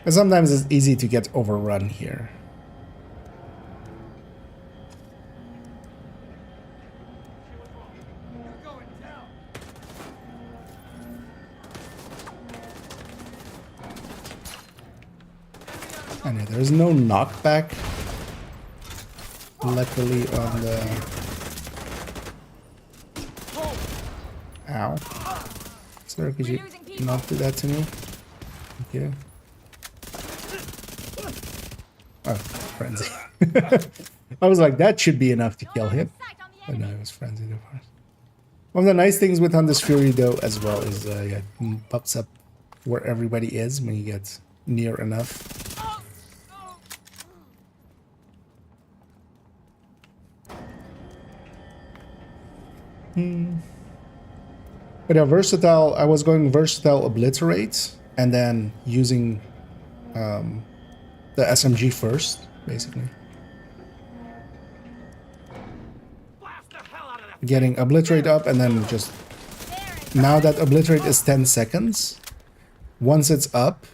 And sometimes it's easy to get overrun here. And there's no knockback. Luckily on the... Ow. Sir, could you not do that to me? Thank you. Oh, frenzy. I was like, that should be enough to kill him. But no, it was frenzy, of course. One of the nice things with Hunter's Fury, though, as well, is it pops up where everybody is when you get near enough. But yeah, versatile. I was going versatile obliterate and then using the SMG first, basically. Getting obliterate up and then just now that obliterate is 10 seconds. Once it's up,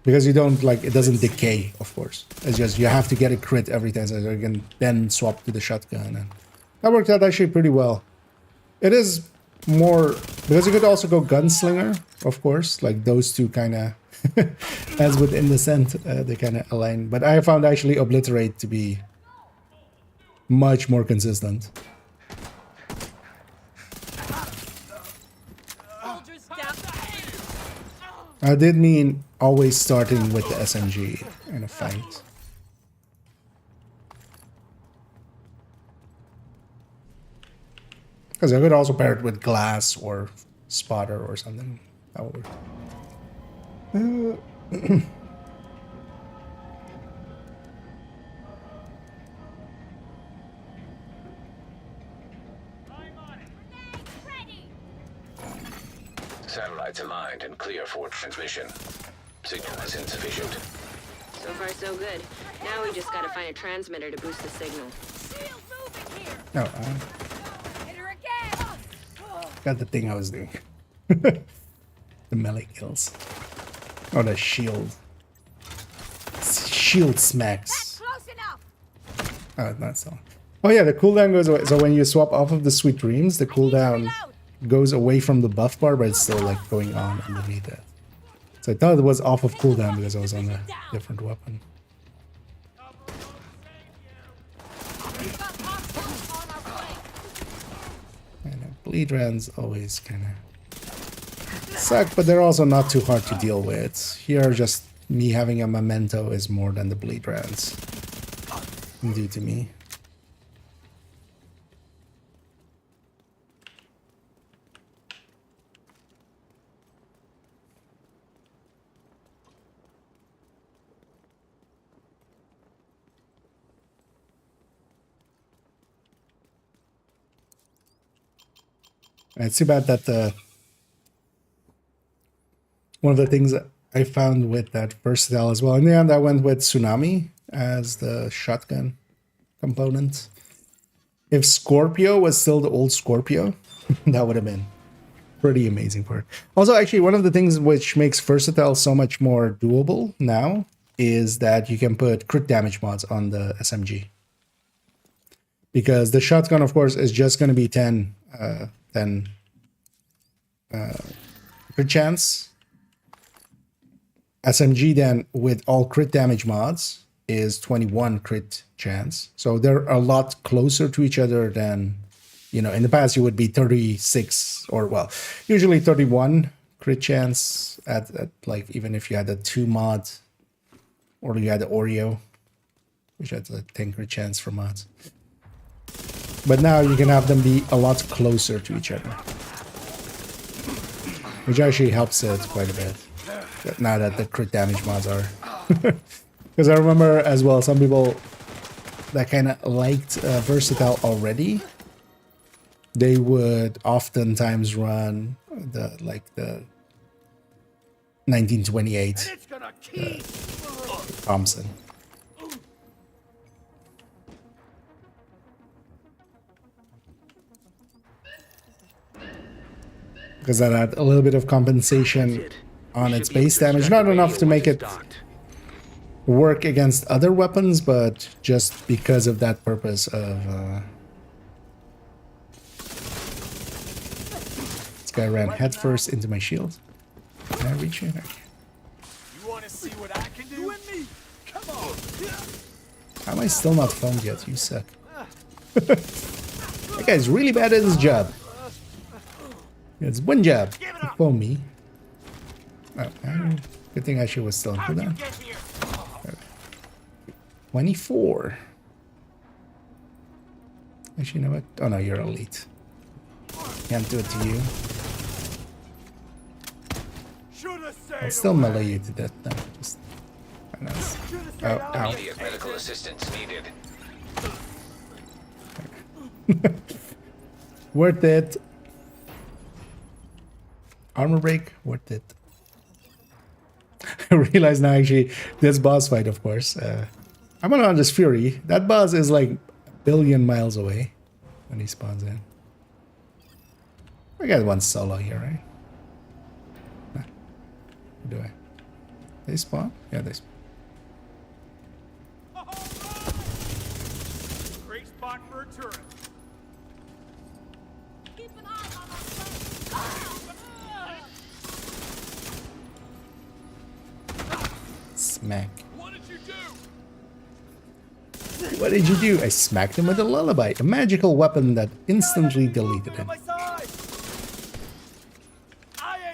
because you don't like it doesn't decay, of course. It's just you have to get a crit every time, so you can then swap to the shotgun, and that worked out actually pretty well. It is more because you could also go gunslinger, of course. Like those two kind of, as with Indecent, they kind of align. But I found actually obliterate to be much more consistent. I did mean always starting with the SMG in a fight. Because I could also pair it with glass or spotter or something. That would work. Satellites aligned and clear for transmission. Signal is insufficient. So far, so good. Now we just gotta find a transmitter to boost the signal. No, got the thing I was doing. The melee kills. Oh, the shield. Shield smacks. Oh, that's all. Oh yeah, the cooldown goes away. So when you swap off of the sweet dreams, the cooldown goes away from the buff bar, but it's still like going on underneath it. So I thought it was off of cooldown because I was on a different weapon. And bleed rans always kind of suck, but they're also not too hard to deal with. Here, just me having a memento is more than the bleed rans do to me. It's too bad that one of the things that I found with that versatile as well. In the end, I went with Tsunami as the shotgun component. If Scorpio was still the old Scorpio, that would have been pretty amazing for it. Also, actually, one of the things which makes versatile so much more doable now is that you can put crit damage mods on the SMG. Because the shotgun, of course, is just going to be 10 crit chance. SMG then with all crit damage mods is 21 crit chance. So they're a lot closer to each other than, you know, in the past you would be 36 or well, usually 31 crit chance at like even if you had a 2 mod or you had the Oreo, which had a 10 crit chance for mods. But now you can have them be a lot closer to each other, which actually helps it quite a bit. Now that the crit damage mods are, because I remember as well some people that kind of liked versatile already. They would oftentimes run the 1928 Thompson. Because that had a little bit of compensation on its base damage. Not enough to make it work against other weapons, but just because of that purpose of... This guy ran headfirst into my shield. Can I reach it? You want to see what I can do? You and me. Come on. How am I still not foamed yet? You suck. That guy's really bad at his job. It's one job to foam me. Oh, good thing I should was still in cooldown. 24. Actually, you know what? Oh no, you're elite. Can't do it to you. I'll still melee you to death now. Just, nice. Oh, ow. Immediate medical assistance needed. Worth it. Armor break, worth it. I realize now actually this boss fight, of course. I'm gonna on this Fury. That boss is like a billion miles away when he spawns in. I got one solo here, right? Nah. What do I? They spawn? Yeah, they spawn. Great spot for a turret. Keep an eye on my friend. Smack. What did you do? What did you do? I smacked him with a lullaby, a magical weapon that instantly deleted him. I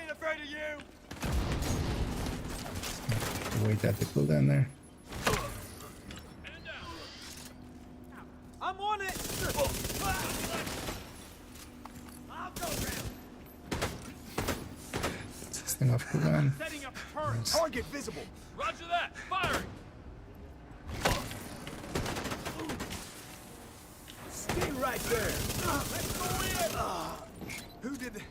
ain't afraid of you. Wait that to cool down there. I'm on it. I'll go down. This thing off cooldown. Setting up turret. Target visible. Roger that. Firing. Stay right there. Let's go in. Who did it?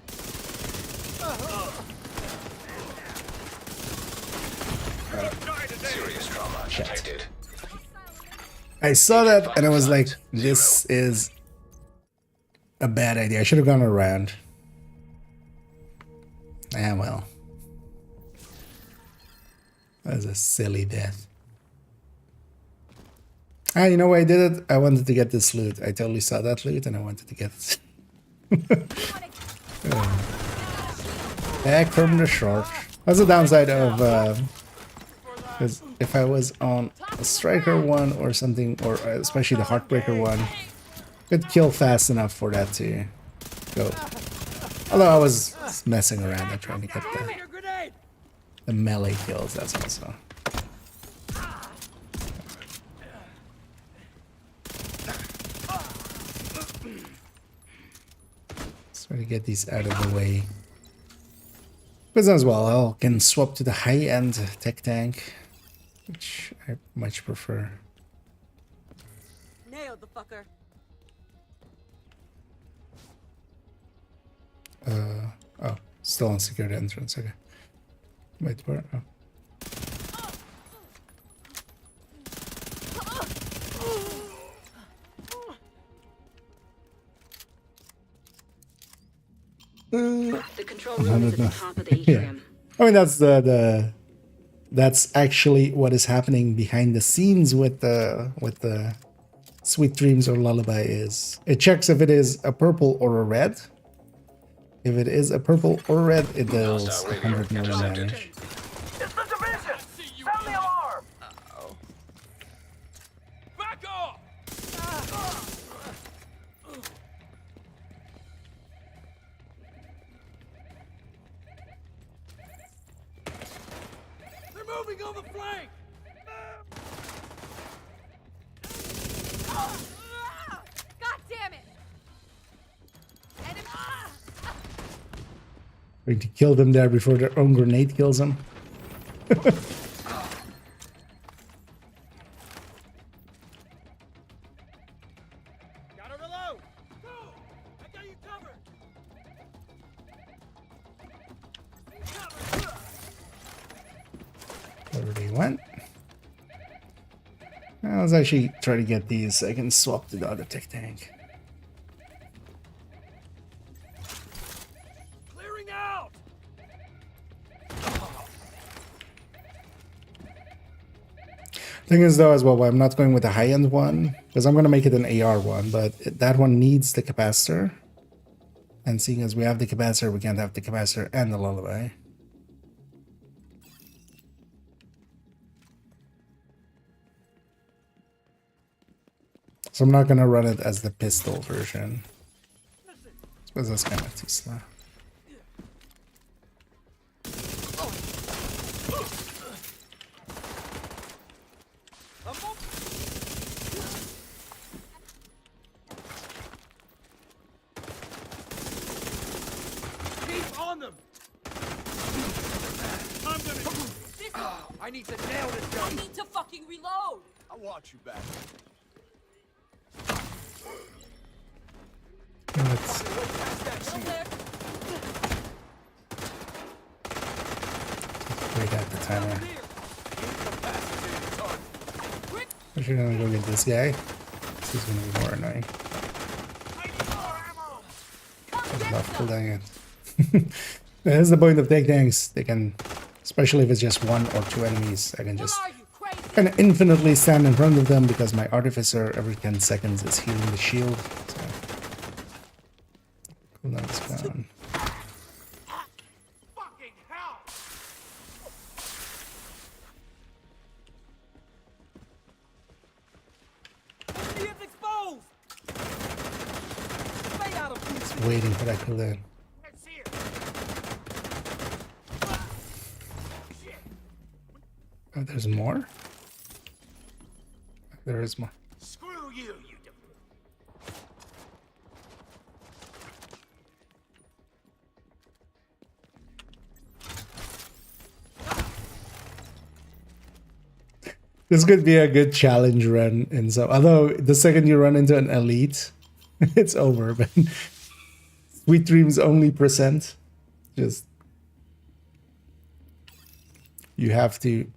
Serious trauma detected. I saw that and I was like, this is a bad idea. I should have gone around. Ah, well. That was a silly death. Ah, you know why I did it? I wanted to get this loot. I totally saw that loot and I wanted to get it. Back from the short. That's the downside of... because if I was on a striker one or something, or especially the heartbreaker one, could kill fast enough for that to go. Although I was messing around and trying to get the melee kills, that's also. Let's try to get these out of the way. Because as well, I can swap to the high-end tech tank, which I much prefer. Nailed the fucker. Oh, still on security entrance, okay. Wait, where? Oh. The control room is at the top of the atrium. I mean, that's actually what is happening behind the scenes with the Sweet Dreams or Lullaby is. It checks if it is a purple or a red. If it is a purple or red, it deals 100 more damage. It's the division. Sound the alarm. Back off. They're moving on the flank. God damn it! Enemy. Going to kill them there before their own grenade kills them. Gotta reload. Go. I got you covered. Where they went. I was actually trying to get these so I can swap to the other tech tank. Clearing out. Thing is though as well, why I'm not going with the high-end one, because I'm going to make it an AR one, but that one needs the capacitor. And seeing as we have the capacitor, we can't have the capacitor and the lullaby. So I'm not going to run it as the pistol version. I suppose that's kind of too slow. Keep on them. I'm gonna. I need to nail this I gun. need to fucking reload. I'll watch you back. Let's wait at the timer. Actually, I'm gonna go get this guy. This is gonna be more annoying. I love cooldown it. That's the point of take tanks. They can, especially if it's just 1 or 2 enemies, I can just kind of infinitely stand in front of them because my artificer every 10 seconds is healing the shield. So cooldown's gone. Fucking hell! He is exposed! Stay out of here! Just waiting for that cooldown. It's here! Oh, there's more? There is more. Screw you, you This could be a good challenge run, and so although the second you run into an elite, it's over. But Sweet Dreams only %. Just you have to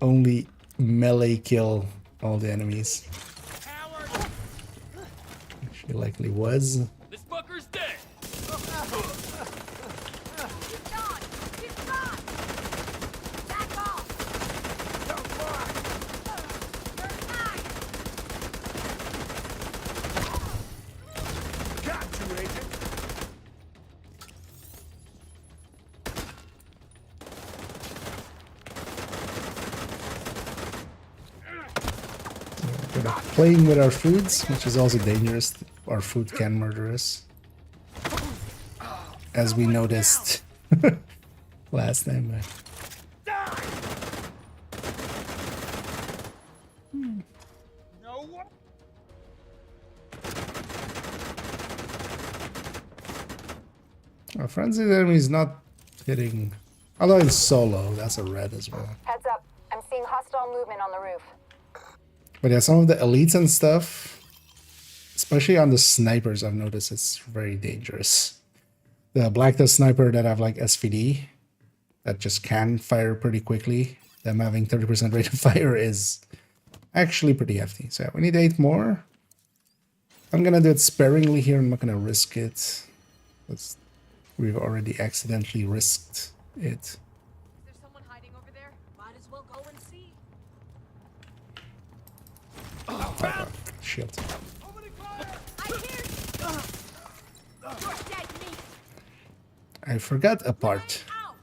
only melee kill all the enemies. She likely was. This fucker's dead! Got you, agent! We're not playing with our foods, which is also dangerous. Our food can murder us, as we noticed last time. No one? Our frenzied enemy is not hitting. Although it's solo, that's a red as well. Heads up. I'm seeing hostile movement on the roof. But yeah, some of the elites and stuff, especially on the snipers, I've noticed it's very dangerous. The Black Dust sniper that have like SVD, that just can fire pretty quickly, them having 30% rate of fire is actually pretty hefty. So yeah, we need 8 more. I'm gonna do it sparingly here. I'm not gonna risk it. We've already accidentally risked it. Is there someone hiding over there? Might as well go and see. Shield. I hear you. You're dead meat. I forgot a part. Out.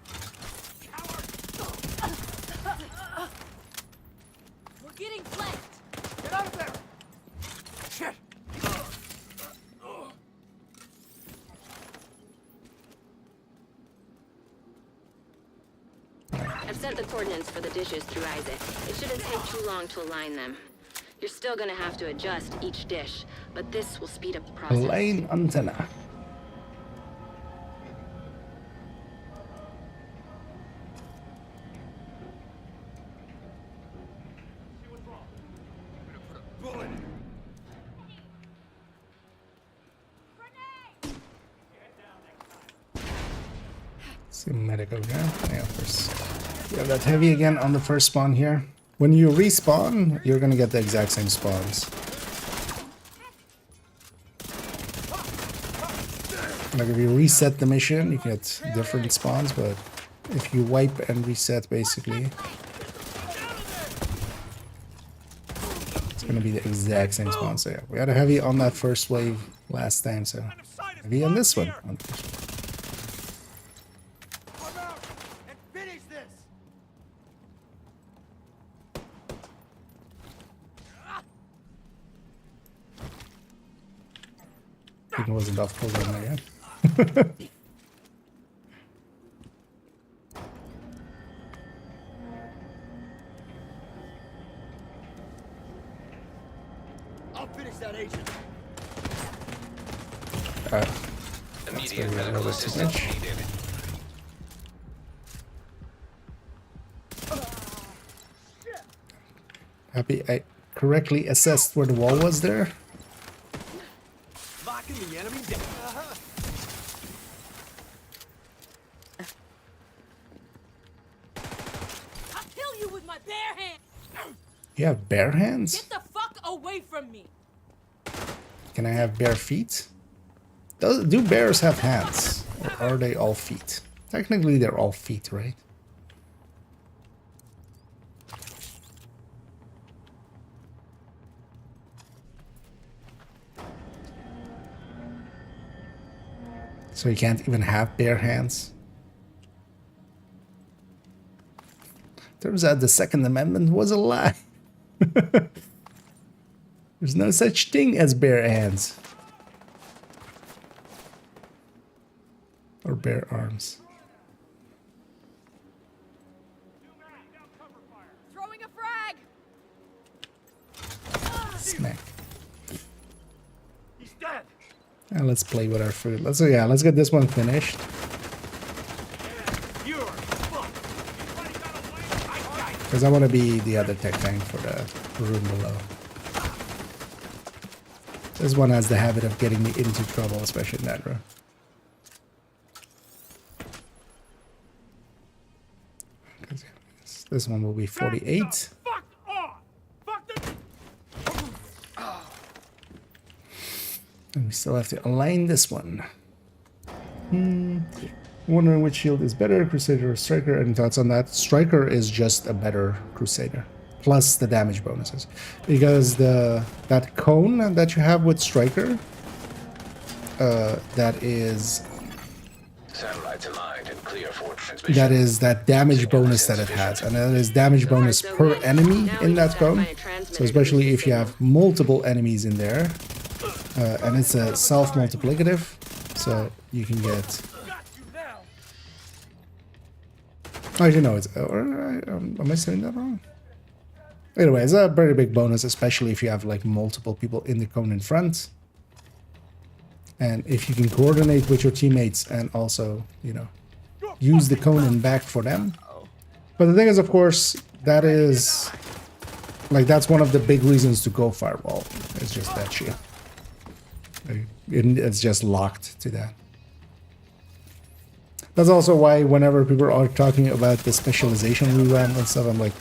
We're getting flanked. Get out of there! Shit! I've sent the coordinates for the dishes through Isaac. It shouldn't take too long to align them. You're still gonna have to adjust each dish, but this will speed up the process. Align antenna. See medical now. Yeah, first. Yeah, that heavy again on the first spawn here. When you respawn, you're gonna get the exact same spawns. Like if you reset the mission, you get different spawns, but if you wipe and reset, basically, it's gonna be the exact same spawn. So yeah, we had a heavy on that first wave last time, so heavy on this one. Come out and finish this! It wasn't off cooldown there yet. I'll finish that agent. Immediate medical assistance needed. Happy I correctly assessed where the wall was there. Locking the enemy my bare hands! You have bare hands? Get the fuck away from me! Can I have bare feet? Do bears have hands? Or are they all feet? Technically, they're all feet, right? So you can't even have bare hands? Turns out the Second Amendment was a lie. There's no such thing as bare hands. Or bare arms. Throwing a frag! Smack. He's dead. And let's play with our food. Let's get this one finished. Because I want to be the other tech tank for the room below. This one has the habit of getting me into trouble, especially in that room. This one will be 48. And we still have to align this one. Wondering which shield is better, Crusader or Striker? Any thoughts on that? Striker is just a better Crusader, plus the damage bonuses. Because that cone that you have with Striker, that is... Satellites aligned and clear for transmission. That is that damage bonus that it has, and that is damage bonus per enemy in that cone. So especially if you have multiple enemies in there, and it's a self-multiplicative, so you can get... Actually, no, it's... am I saying that wrong? Anyway, it's a very big bonus, especially if you have like multiple people in the cone in front. And if you can coordinate with your teammates and also, you know, use the cone in back for them. But the thing is, of course, that is... Like, that's one of the big reasons to go firewall. It's just that shield. It's just locked to that. That's also why whenever people are talking about the specialization revamp and stuff, I'm like,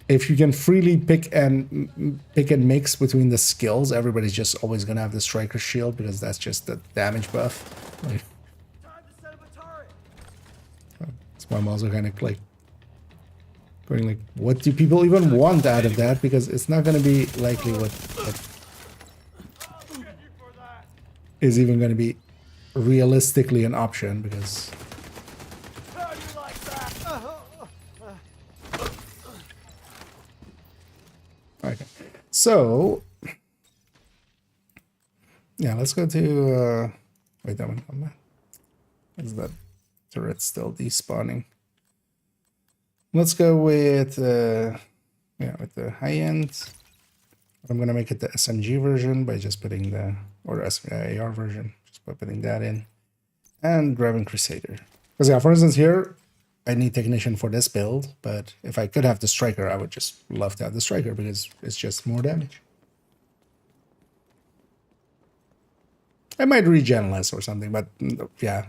if you can freely pick and mix between the skills, everybody's just always gonna have the striker shield because that's just the damage buff. Like, that's why I'm also kind of like going like, what do people even want out of that? Because it's not gonna be likely what is even gonna be realistically an option, because okay, so yeah, let's go to wait, that one come back. Is that turret still despawning? Let's go with yeah, with the high end. I'm gonna make it the SMG version by just putting the, or AR version, just by putting that in and grabbing Crusader. Because yeah, for instance here, I need Technician for this build, but if I could have the Striker, I would just love to have the Striker because it's just more damage. I might regen less or something, but yeah,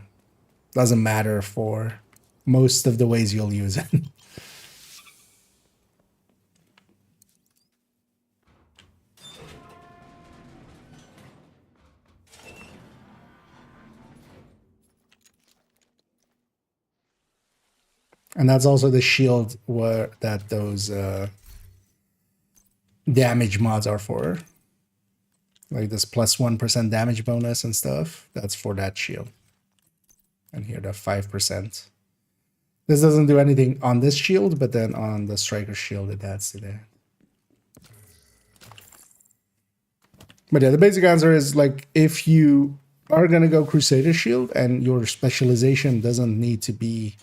doesn't matter for most of the ways you'll use it. And that's also the shield where that those damage mods are for. Like this plus 1% damage bonus and stuff. That's for that shield. And here the 5%. This doesn't do anything on this shield, but then on the striker shield it adds to that. But yeah, the basic answer is like, if you are gonna go Crusader shield and your specialization doesn't need to be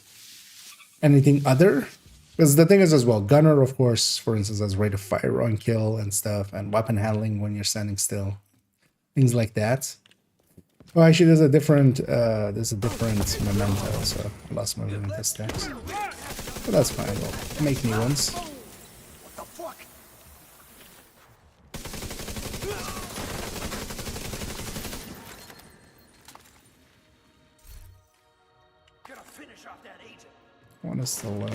anything other, because the thing is as well, gunner of course, for instance, has rate of fire on kill and stuff, and weapon handling when you're standing still, things like that. Oh, actually there's a different memento, so I lost my memento stacks, but that's fine, we'll make new ones. One is still low.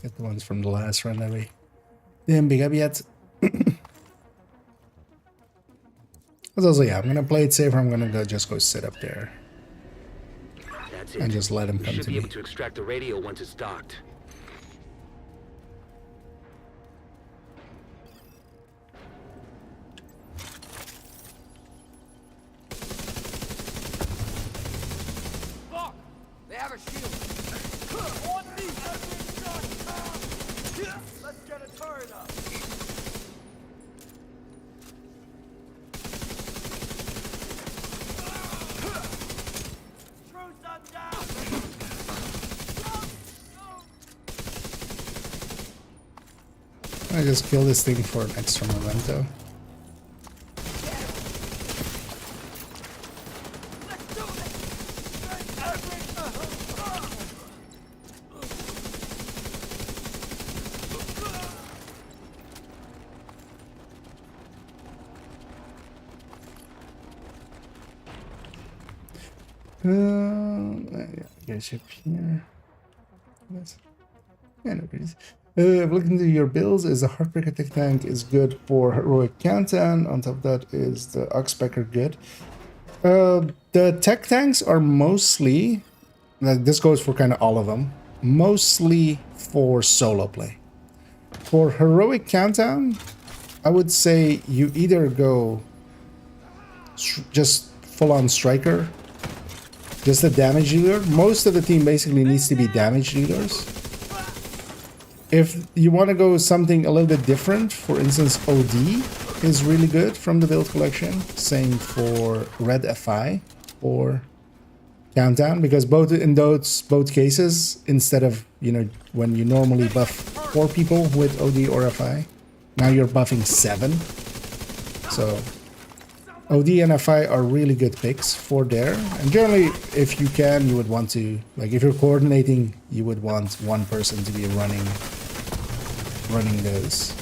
Get the ones from the last run away. Didn't pick up yet. But also, yeah, I'm gonna play it safer. I'm gonna just go sit up there. That's it. And just let him We come should to be me. able to extract the radio once it's docked. Fuck! They have a shield. On me! Let's get a turret up. Truce up down! I just kill this thing for an extra memento. I guess up here. Yes. Yeah, no worries. I've looked into your builds. Is the Heartbreaker Tech Tank is good for heroic countdown. On top of that, is the Oxpecker good? The tech tanks are mostly, like, this goes for kind of all of them, mostly for solo play. For heroic countdown, I would say you either go just full-on striker, just a damage dealer. Most of the team basically needs to be damage dealers. If you want to go something a little bit different, for instance, OD is really good from the build collection. Same for Red FI or Countdown, because both in both cases, instead of, you know, when you normally buff 4 people with OD or FI, now you're buffing 7. So OD and FI are really good picks for there. And generally, if you can, you would want to, like, if you're coordinating, you would want one person to be running those.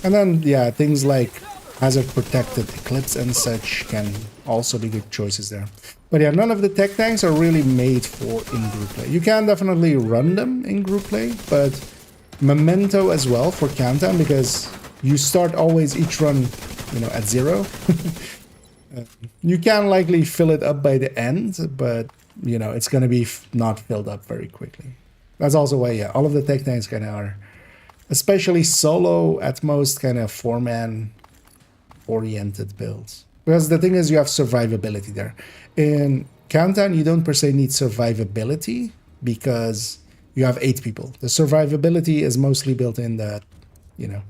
And then, yeah, things like hazard protected Eclipse and such can also be good choices there. But yeah, none of the tech tanks are really made for in-group play. You can definitely run them in group play, but Memento as well for Countdown, because you start always each run, you know, at 0. You can likely fill it up by the end, but, you know, it's going to be not filled up very quickly. That's also why, yeah, all of the tech tanks kind of are, especially solo, at most, kind of 4-man oriented builds. Because the thing is, you have survivability there. In Countdown, you don't per se need survivability because you have 8 people. The survivability is mostly built in that, you know,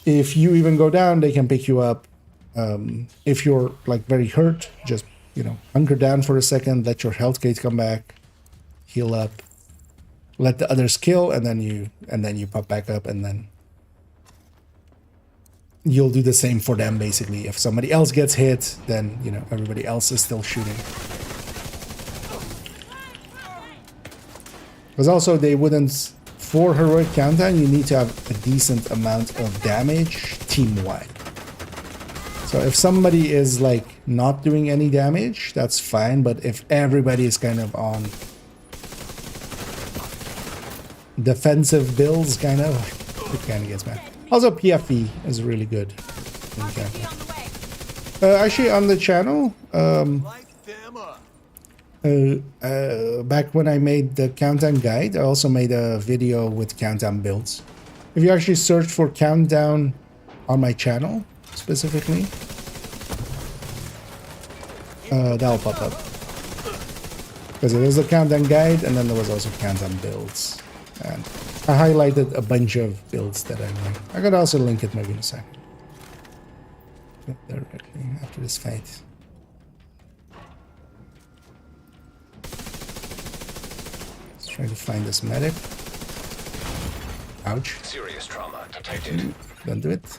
if you even go down, they can pick you up. If you're, like, very hurt, just, you know, hunker down for a second, let your health gate come back, heal up, let the others kill, and then you pop back up, and then you'll do the same for them, basically. If somebody else gets hit, then, you know, everybody else is still shooting. Because also, they wouldn't, for heroic countdown, you need to have a decent amount of damage team-wide. So if somebody is, like, not doing any damage, that's fine, but if everybody is kind of on defensive builds, kind of, it kind of gets bad. Also, PFE is really good in Countdown. Actually, on the channel, back when I made the Countdown guide, I also made a video with Countdown builds. If you actually search for Countdown on my channel, specifically, that'll pop up. Because it was a Countdown guide, and then there was also Countdown builds. And I highlighted a bunch of builds that I made. I could also link it maybe in a second. Directly after this fight. Let's try to find this medic. Ouch. Serious trauma detected. Don't do it.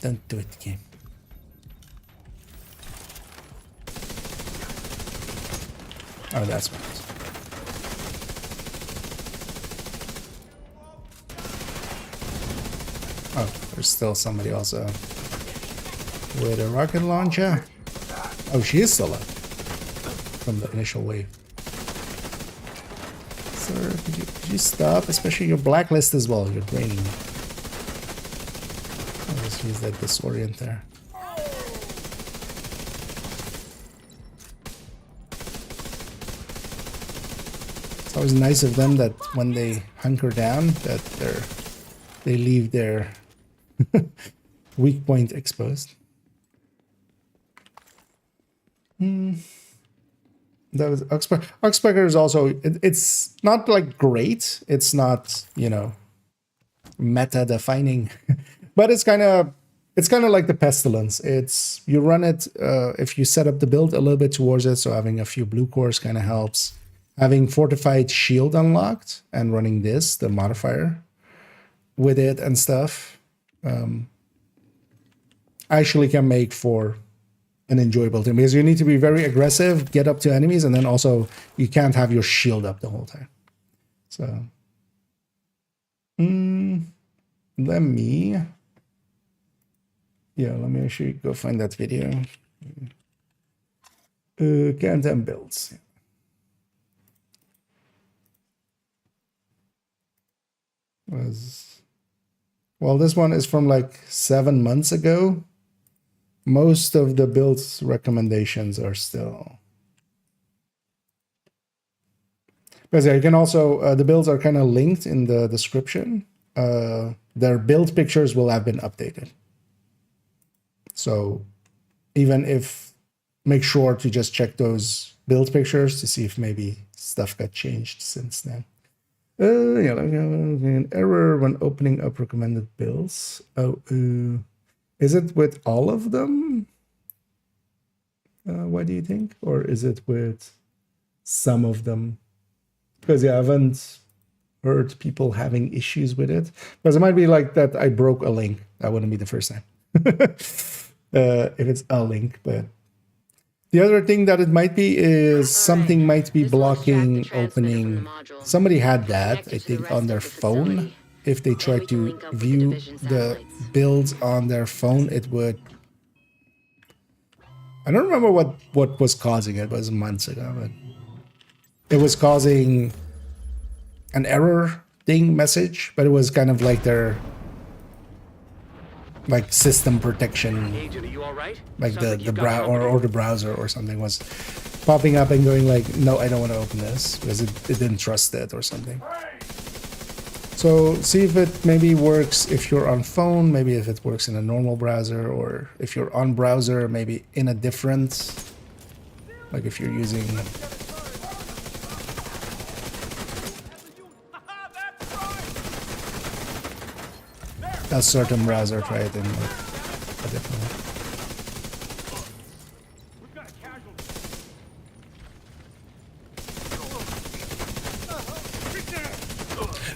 Don't do it, game. Oh, that's what it is. Oh, there's still somebody also. with a rocket launcher. Oh, she is still up from the initial wave. Sir, could you stop? Especially your blacklist as well. You're draining me. I'll just use that disorient there. It's always nice of them that when they hunker down, that they leave their weak point exposed. That was Oxpecker. Oxpecker is also it's not like great. It's not, you know, meta defining, but it's kind of like the pestilence. It's you run it if you set up the build a little bit towards it. So having a few blue cores kind of helps. Having fortified shield unlocked and running this, the modifier with it and stuff, actually can make for an enjoyable team, because you need to be very aggressive, get up to enemies, and then also you can't have your shield up the whole time. So let me actually go find that video. Countdown builds. Well, this one is from like 7 months ago. Most of the builds recommendations are still. Because yeah, you can also the builds are kind of linked in the description. Their build pictures will have been updated. So even if, make sure to just check those build pictures to see if maybe stuff got changed since then. Yeah, an error when opening up recommended builds. Is it with all of them? What do you think? Or is it with some of them? Because yeah, I haven't heard people having issues with it. Because it might be like that I broke a link. That wouldn't be the first time. If it's a link, but the other thing that it might be is something might be blocking opening. Somebody had that, I think, on their phone. If they try to view the builds on their phone, it would... I don't remember what was causing it. It was months ago, but it was causing an error thing message, but it was kind of like their like system protection, like the the browser or something was popping up and going like, no, I don't want to open this because it didn't trust it or something. So see if it maybe works if you're on phone, maybe if it works in a normal browser, or if you're on browser, maybe in a different, like if you're using a certain browser, try it in a different one.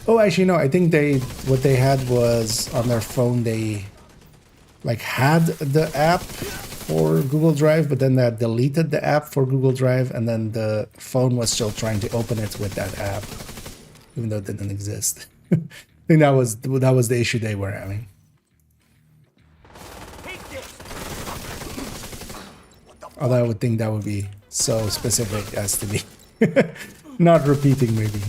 Oh, actually, no. I think what they had was on their phone. They like had the app for Google Drive, but then they deleted the app for Google Drive, and then the phone was still trying to open it with that app, even though it didn't exist. I think that was the issue they were having. Although I would think that would be so specific as to be not repeating, maybe.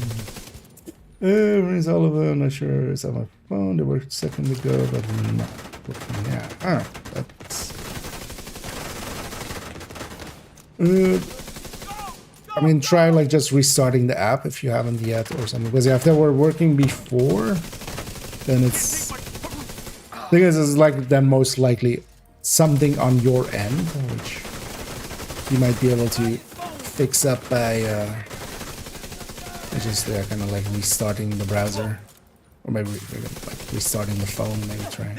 Where is Oliver? I'm not sure. It's on my phone. They worked a second ago, but not working now. Ah, that's. I mean, try like just restarting the app if you haven't yet or something. Because if they were working before, then it's. The thing is like then most likely something on your end, which you might be able to fix up by just kind of like restarting the browser, or maybe like restarting the phone. Maybe try.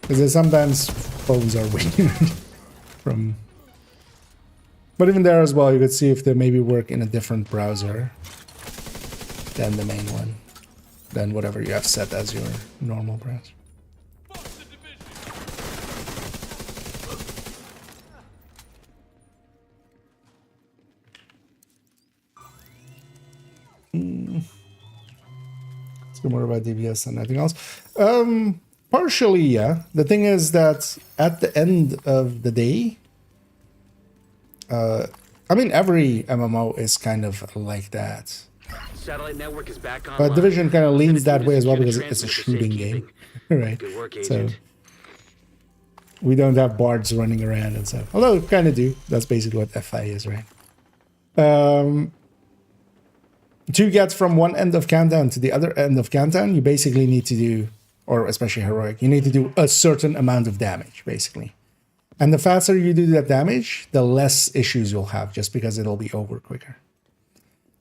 Because sometimes phones are weird from. But even there as well, you could see if they maybe work in a different browser than the main one, than whatever you have set as your normal browser. Let's go more about DBS and nothing else. Partially, yeah. The thing is that at the end of the day, I mean, every MMO is kind of like that. Satellite network is back online. But Division kind of leans that way as well Secure because the it's a transmitter shooting game, safekeeping. right? Good work, So Agent. we don't have bards running around and stuff. Although, kind of do. That's basically what FI is, right? To get from one end of countdown to the other end of countdown, you basically need to do, or especially heroic, you need to do a certain amount of damage, basically. And the faster you do that damage, the less issues you'll have, just because it'll be over quicker.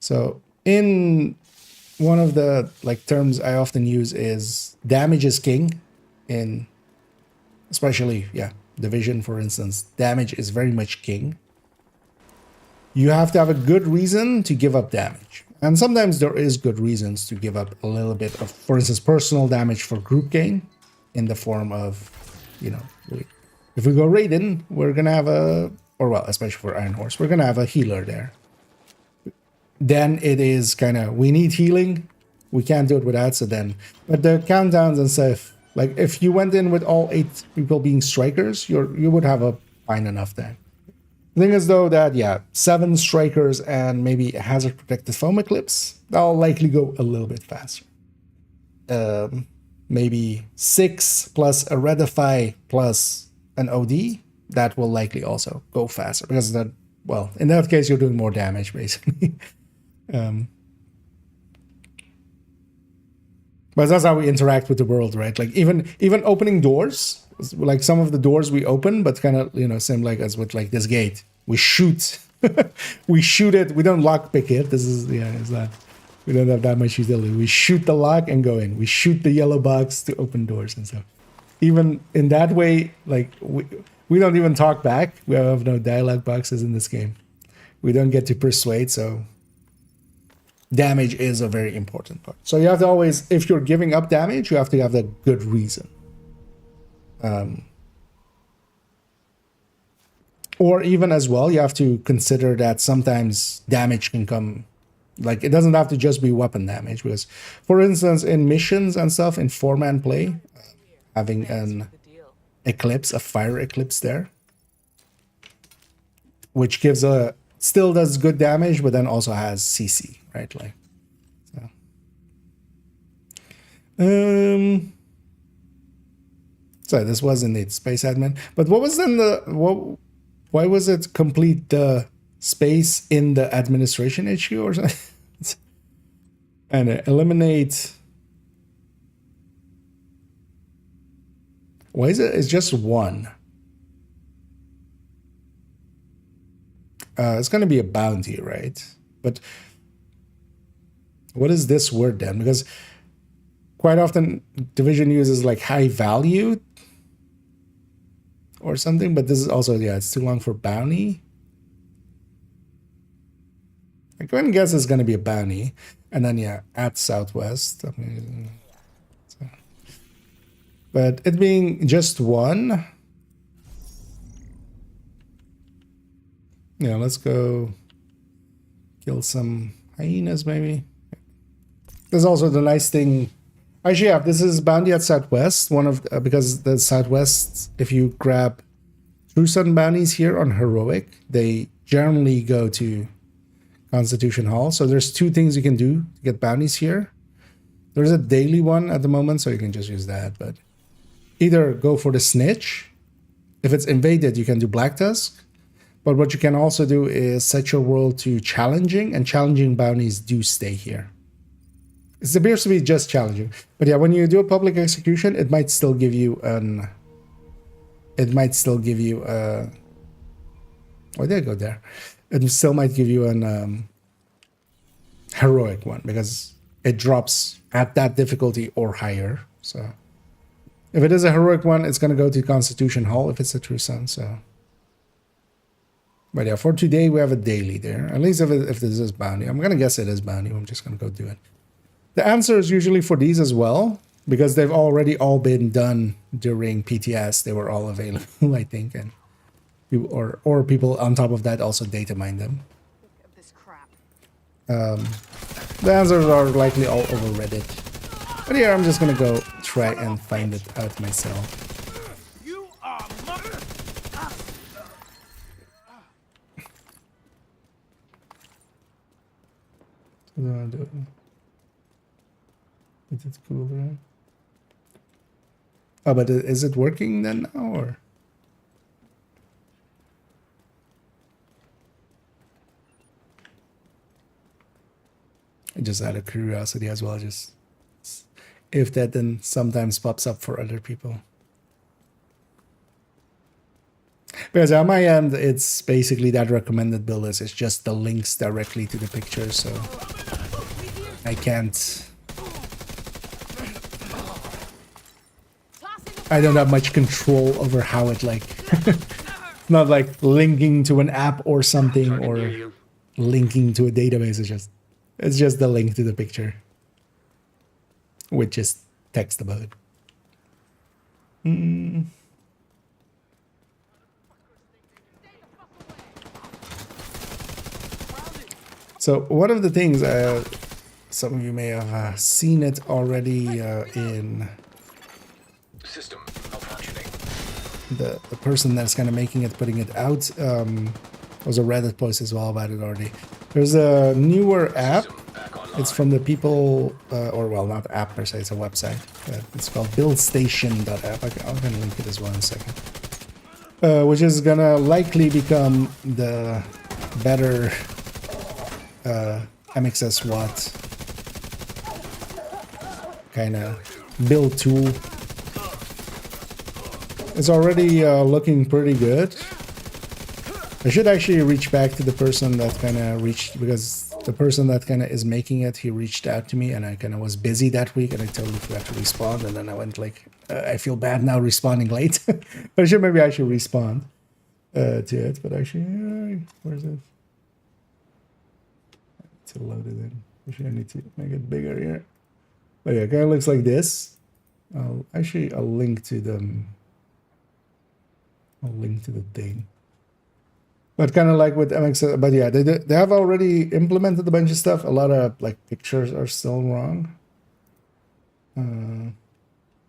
So in one of the terms I often use is damage is king. In especially, Division, for instance, damage is very much king. You have to have a good reason to give up damage. And sometimes there is good reasons to give up a little bit of, for instance, personal damage for group gain in the form of, if we go Raiden, we're going to have especially for Iron Horse, we're going to have a healer there. Then it is kind of, we need healing. We can't do it without, so then, but the countdowns and stuff, like if you went in with all 8 people being strikers, you would have a fine enough then. The thing is though that, 7 strikers and maybe a hazard protected foam eclipse, that'll likely go a little bit faster. Maybe 6 plus a Redify plus an OD, that will likely also go faster because that, well, in that case, you're doing more damage basically. But that's how we interact with the world, right? Like even opening doors, like some of the doors we open, but kind of, same like as with like this gate. We shoot. We shoot it. We don't lockpick it. This is, it's not, we don't have that much utility. We shoot the lock and go in. We shoot the yellow box to open doors and stuff. Even in that way, like we don't even talk back. We have no dialogue boxes in this game. We don't get to persuade, so damage is a very important part. So you have to always, if you're giving up damage, you have to have a good reason. Or even as well, you have to consider that sometimes damage can come, like it doesn't have to just be weapon damage. Because, for instance, in missions and stuff, in 4-man play, having an eclipse, a fire eclipse there, which gives still does good damage, but then also has CC, right? Like, so this was indeed Space Admin. But what was then why was it complete the space in the administration HQ or something? And eliminate. Why is it? It's just 1. It's going to be a bounty, right? But what is this word then? Because quite often Division uses like high value or something, but this is also, it's too long for bounty. I go ahead and guess it's going to be a bounty. And then, at Southwest. But it being just 1. Let's go kill some hyenas maybe. There's also the nice thing. Actually, this is bounty at Southwest. One of because the Southwest, if you grab True Sun bounties here on heroic, they generally go to Constitution Hall. So there's 2 things you can do to get bounties here. There's a daily one at the moment, so you can just use that. But either go for the snitch. If it's invaded, you can do Black Tusk. But what you can also do is set your world to challenging, and challenging bounties do stay here. It appears to be just challenging. But when you do a public execution, it might still give you an... It might still give you a... Why did I go there? It still might give you an heroic one, because it drops at that difficulty or higher. So if it is a heroic one, it's going to go to Constitution Hall if it's a True Sun. So, but for today, we have a daily there. At least if this is bounty. I'm going to guess it is bounty. I'm just going to go do it. The answer is usually for these as well, because they've already all been done during PTS. They were all available, I think, and people, or people on top of that also data mine them. This crap. The answers are likely all over Reddit. But here I'm just gonna go try and find it out myself. You are Is it cooler? Oh, but is it working then now, or? Just out of curiosity as well, just if that then sometimes pops up for other people. Because on my end, it's basically that recommended build list. It's just the links directly to the picture, so I can't. I don't have much control over how it like. Not like linking to an app or something or linking to a database. It's just the link to the picture with just text about it. So one of the things, some of you may have seen it already in System malfunctioning. the person that's kind of making it, putting it out. Was a Reddit post as well about it already. There's a newer app. It's from the people, or well, not app per se, it's a website. It's called buildstation.app. I'll gonna link it as well in a second. Which is gonna likely become the better MXS Watt kind of build tool. It's already looking pretty good. I should actually reach back to the person that kind of reached, because the person that kind of is making it, he reached out to me and I kind of was busy that week and I totally forgot to respond. And then I went like, I feel bad now responding late. But maybe I should respond to it. But actually, where's it? To load it in. Actually, I need to make it bigger here. But yeah, it kind of looks like this. I'll link to them. I'll link to the thing. But kind of like with MX, but yeah, they have already implemented a bunch of stuff. A lot of like pictures are still wrong. But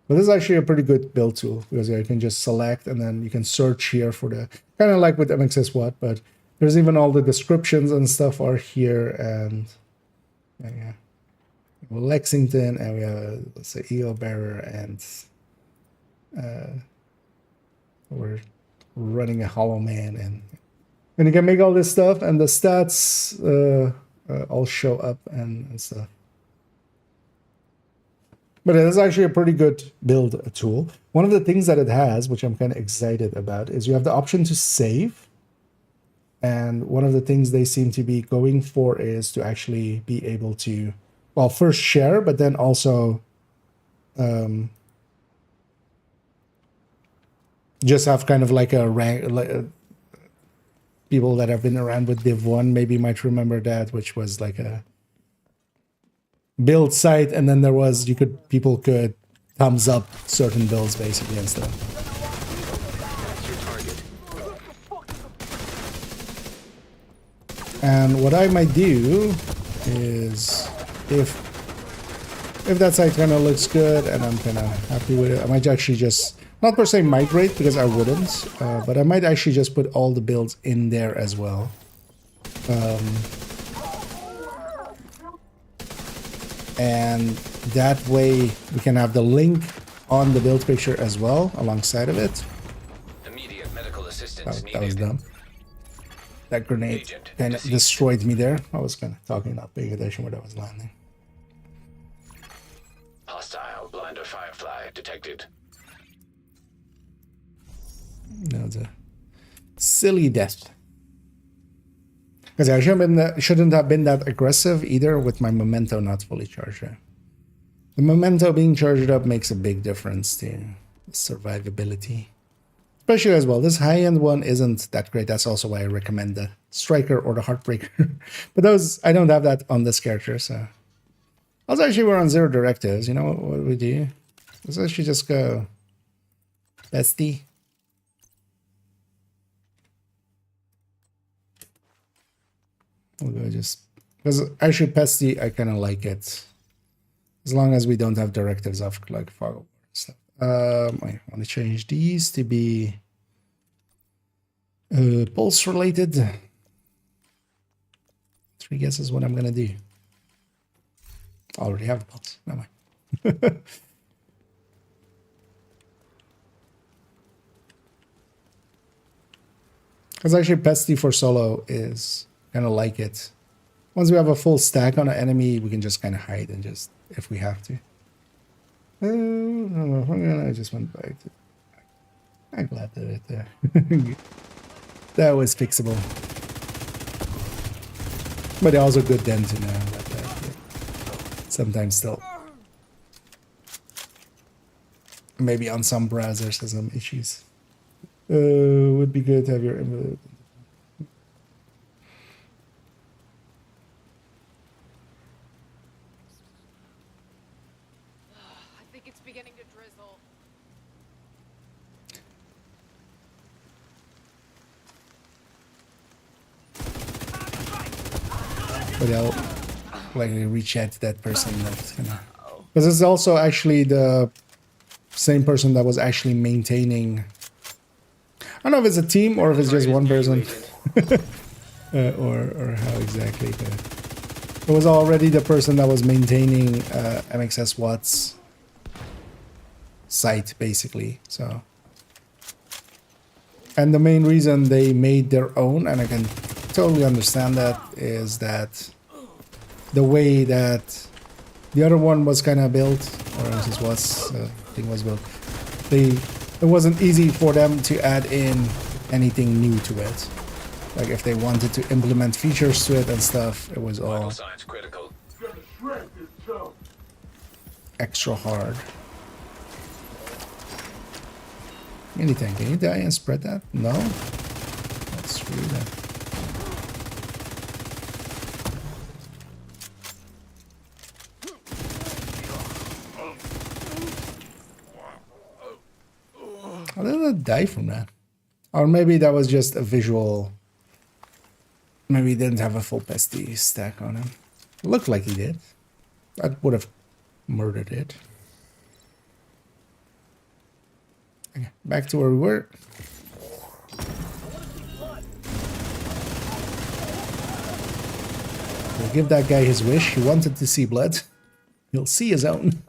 this is actually a pretty good build tool because you can just select and then you can search here for the kind of like with MXS Watt, but there's even all the descriptions and stuff are here. And yeah, Lexington, and we have, let's say, Eel Bearer, and we're running a Hollow Man, and you can make all this stuff, and the stats all show up and stuff. But it is actually a pretty good build tool. One of the things that it has, which I'm kind of excited about, is you have the option to save. And one of the things they seem to be going for is to actually be able to, well, first share, but then also just have kind of like a rank, like, people that have been around with Div 1 maybe might remember that, which was like a build site, and then there was, people could thumbs up certain builds basically and stuff. And what I might do is, if that site kind of looks good and I'm kind of happy with it, I might actually just, not per se migrate, because I wouldn't, but I might actually just put all the builds in there as well. And that way we can have the link on the build picture as well alongside of it. Immediate medical assistance That was needed. dumb. That grenade kind of destroyed me there. I was kind of talking, not paying attention where that was landing. Hostile blinder firefly detected. That was a silly death. Because I shouldn't have been that aggressive either with my memento not fully charged up. The memento being charged up makes a big difference to survivability. Especially as well, this high-end one isn't that great. That's also why I recommend the Striker or the Heartbreaker. But those, I don't have that on this character, so. Also, actually, we're on 0 directives. You know what we do? Let's actually just go bestie. We'll go just, because actually Pesty, I kind of like it. As long as we don't have directives of like fog of war and stuff. I want to change these to be pulse related. 3 guesses what I'm gonna do. I already have the pulse. Never mind. Because actually pesty for solo is kind of like it. Once we have a full stack on an enemy, we can just kind of hide and just, if we have to. I just went back to... I'm glad that it that was fixable. But also good then to know about that. Sometimes still. Maybe on some browsers there's some issues. Would be good to have your... I think it's beginning to drizzle. But I'll likely reach out to that person that's gonna... Because it's also actually the same person that was actually maintaining... I don't know if it's a team or if it's just one person. or how exactly. But it was already the person that was maintaining MXS Watt's site, basically. So, and the main reason they made their own, and I can totally understand that, is that the way that the other one was kind of built, or MXS Watt's thing was built, it wasn't easy for them to add in anything new to it. Like if they wanted to implement features to it and stuff, it was all extra hard. Anything, can you die and spread that? No? That's screw that. How did I die from that? Or maybe that was just a visual. Maybe he didn't have a full pesty stack on him. Looked like he did. That would have murdered it. Okay, back to where we were. We'll give that guy his wish. He wanted to see blood. He'll see his own.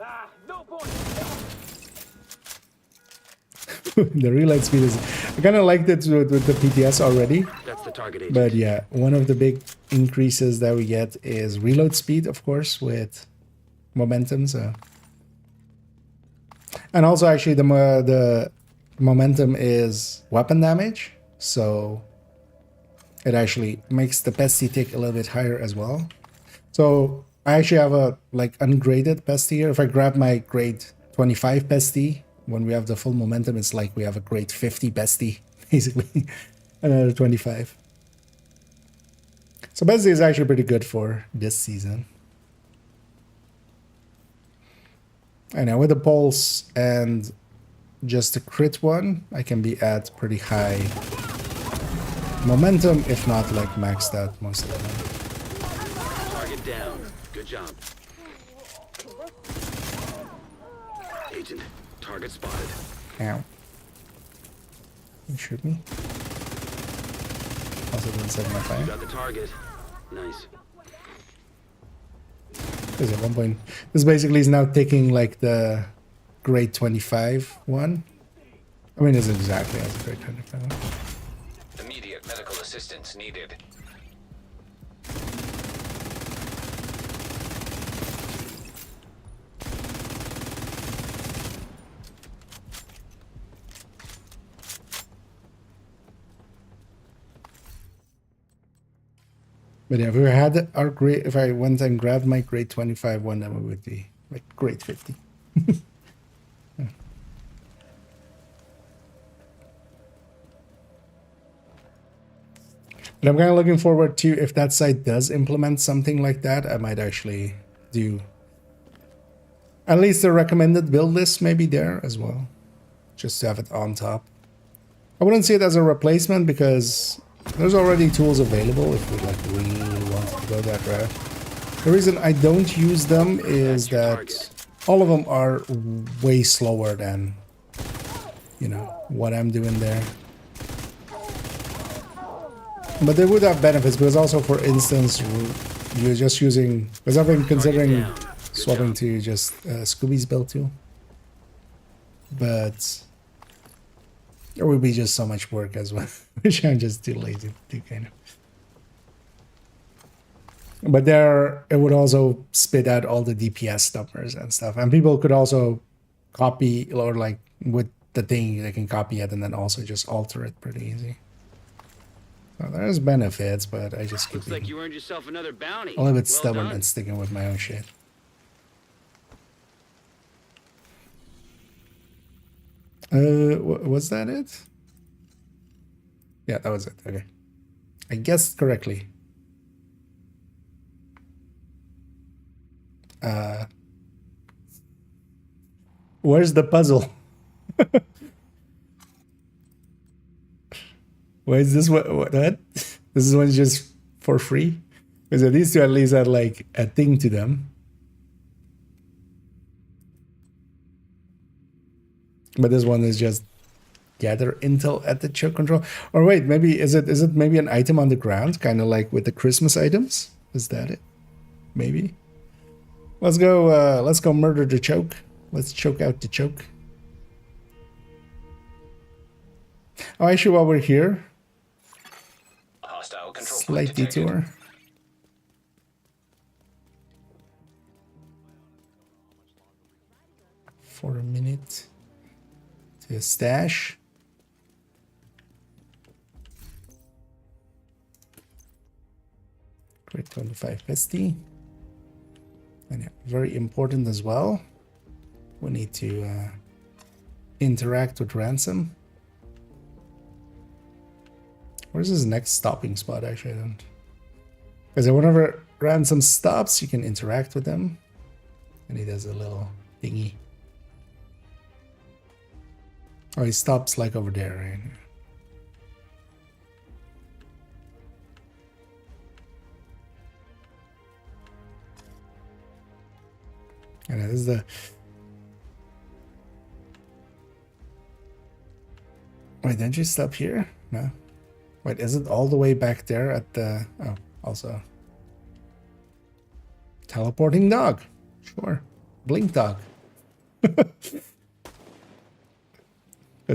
The reload speed is... I kind of liked it with the PTS already. That's the target agent. But yeah, one of the big increases that we get is reload speed, of course, with momentum. So, and also actually the momentum is weapon damage, so it actually makes the pesty tick a little bit higher as well. So I actually have a like ungraded pesty here. If I grab my grade 25 pesty, when we have the full momentum, it's like we have a grade 50 pesty, basically. Another 25. So pesty is actually pretty good for this season. And now with the pulse and just the crit one, I can be at pretty high momentum, if not like maxed out most of the time. Target down. Good job. Agent, target spotted. Ow. You shoot me? Also didn't set my fire. Got the target. Nice. Is at one point. This basically is now taking like the grade 25 one. I mean, it's exactly as a grade 25 one. Immediate medical assistance needed. But yeah, if we had our grade, if I went and grabbed my grade 25 one, then we would be like grade 50. Yeah. But I'm kind of looking forward to, if that site does implement something like that, I might actually do at least the recommended build list maybe there as well, just to have it on top. I wouldn't see it as a replacement because there's already tools available if we like really want to go that route. The reason I don't use them is that all of them are way slower than, you know, what I'm doing there. But they would have benefits because also, for instance, you're just using, because I've been considering swapping to just Scooby's build too. But it would be just so much work as well, which I'm just too lazy to do, kind of. But there, it would also spit out all the DPS numbers and stuff. And people could also copy, or like with the thing, they can copy it and then also just alter it pretty easy. So there's benefits, but I just keep Looks like you earned yourself another bounty. a little bit stubborn and sticking with my own shit. Was that it? Yeah, that was it. Okay. I guessed correctly. Where's the puzzle? Why is this what? This is one just for free? Because these two at least had like a thing to them. But this one is just gather intel at the choke control. Or wait, maybe is it maybe an item on the ground, kind of like with the Christmas items? Is that it? Maybe. Let's go murder the choke. Let's choke out the choke. Oh, actually, while we're here, Hostile control slight detour. For a minute to a stash. Great 25 pesty. And yeah, very important as well. We need to interact with Ransom. Where's his next stopping spot? Actually, I don't. Because whenever Ransom stops, you can interact with him. And he does a little thingy. Oh, he stops like over there, right? And this is the... Wait, didn't you stop here? No. Wait, is it all the way back there at the... Oh, also. Teleporting dog. Sure. Blink dog. Because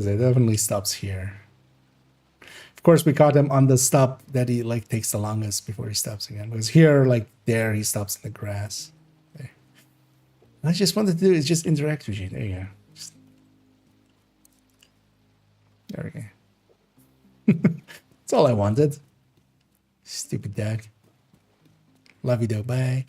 it definitely stops here. Of course, we caught him on the stop that he like takes the longest before he stops again. Because here, like there, he stops in the grass. There. I just wanted to do is just interact with you. There you go. Just... There we go. That's all I wanted. Stupid dog. Love you though. Bye.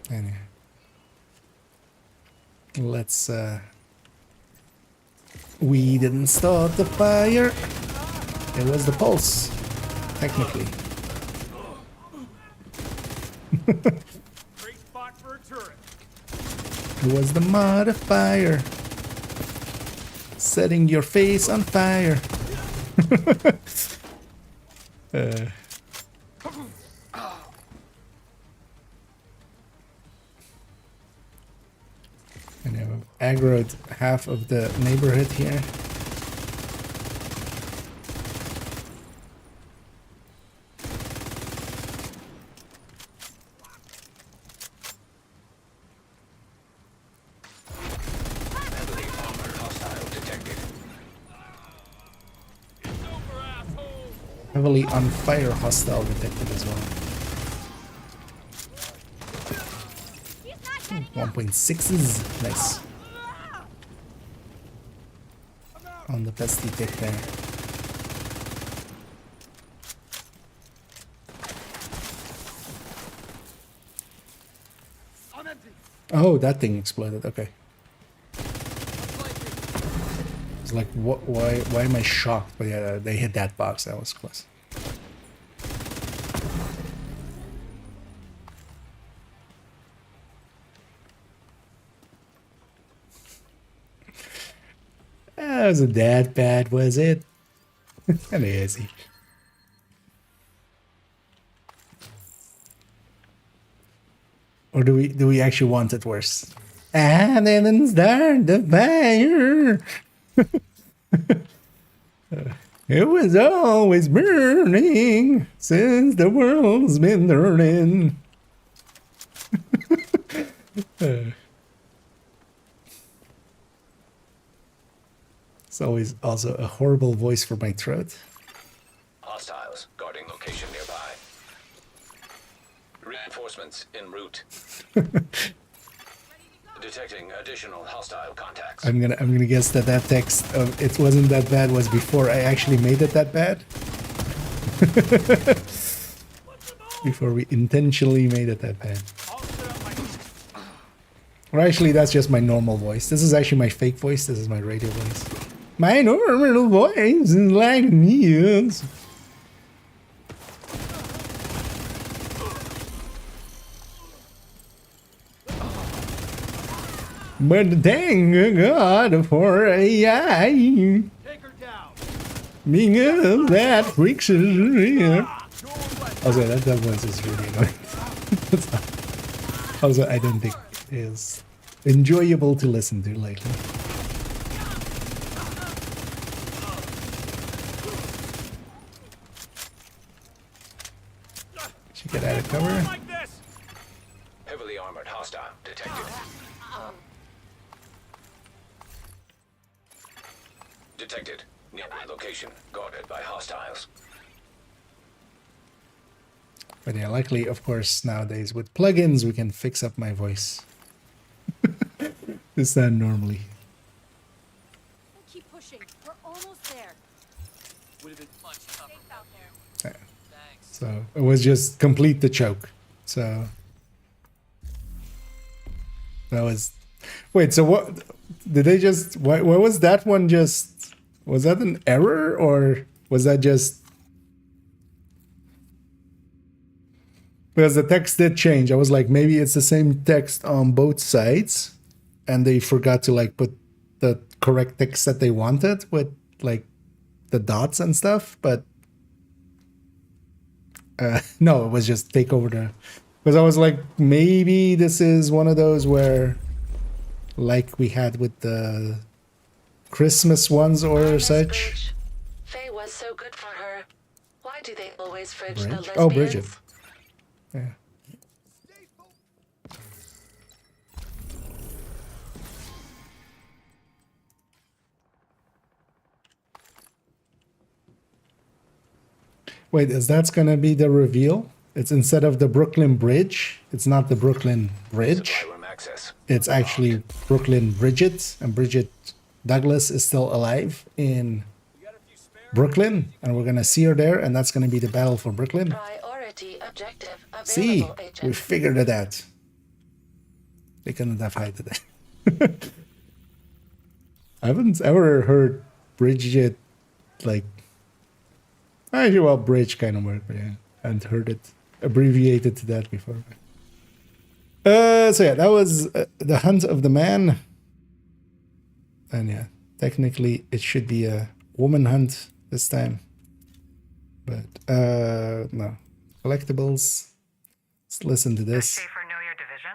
Anyway. Let's we didn't start the fire. It was the pulse, technically. Great spot for a turret. It was the modifier. Setting your face on fire. And I've aggroed half of the neighborhood here. Heavily on fire hostile detected as well. 1.6s, nice. On the pesty tick there. Oh, that thing exploded. Okay. It's like, what? Why am I shocked? But yeah, they hit that box. That was close. Wasn't that bad, was it? Kind of easy. Or do we actually want it worse? I didn't start the fire. It was always burning since the world's been turning. It's always also a horrible voice for my throat. Hostiles guarding location nearby. Reinforcements en route. Detecting additional hostile contacts. I'm gonna guess that that text of "it wasn't that bad" was before I actually made it that bad. Before we intentionally made it that bad. Or actually, that's just my normal voice. This is actually my fake voice. This is my radio voice. My normal voice is like news. But thank God for AI. Take her down. Because that freaks is real. Also, that voice is really annoying. Also, I don't think it is enjoyable to listen to lately. Should get out of cover. Like this. Heavily armored hostile detected. Detected. Nearby location guarded by hostiles. But yeah, luckily, of course, nowadays with plugins, we can fix up my voice. It's not normally. Keep pushing. We're almost there. Would have been much tougher. Safe out there. So it was just complete the choke. So that was. Wait, so what? Did they just? What was that one just? Was that an error or was that just? Because the text did change. I was like, maybe it's the same text on both sides, and they forgot to like put the correct text that they wanted with like the dots and stuff. But no, it was just take over the. Because I was like, maybe this is one of those where, like we had with the Christmas ones or such. Faye was so good for her. Why do they always fridge the Bridge? lesbians? Oh, Bridget. Yeah. Wait, is that's gonna be the reveal? It's instead of the Brooklyn Bridge, it's not the Brooklyn Bridge. Supply room access. It's actually Brooklyn Bridget, and Bridget Douglas is still alive in Brooklyn, and we're gonna see her there, and that's gonna be the battle for Brooklyn. Priority objective available, See, agent. we figured it out. They couldn't have hidden it. I haven't ever heard Bridget like. Actually, well, Bridge kind of work, but yeah, I hadn't heard it abbreviated to that before. So yeah, that was the Hunt of the Man. And yeah, technically it should be a woman hunt this time. But no. Collectibles. Let's listen to this. Does Schaefer know your division?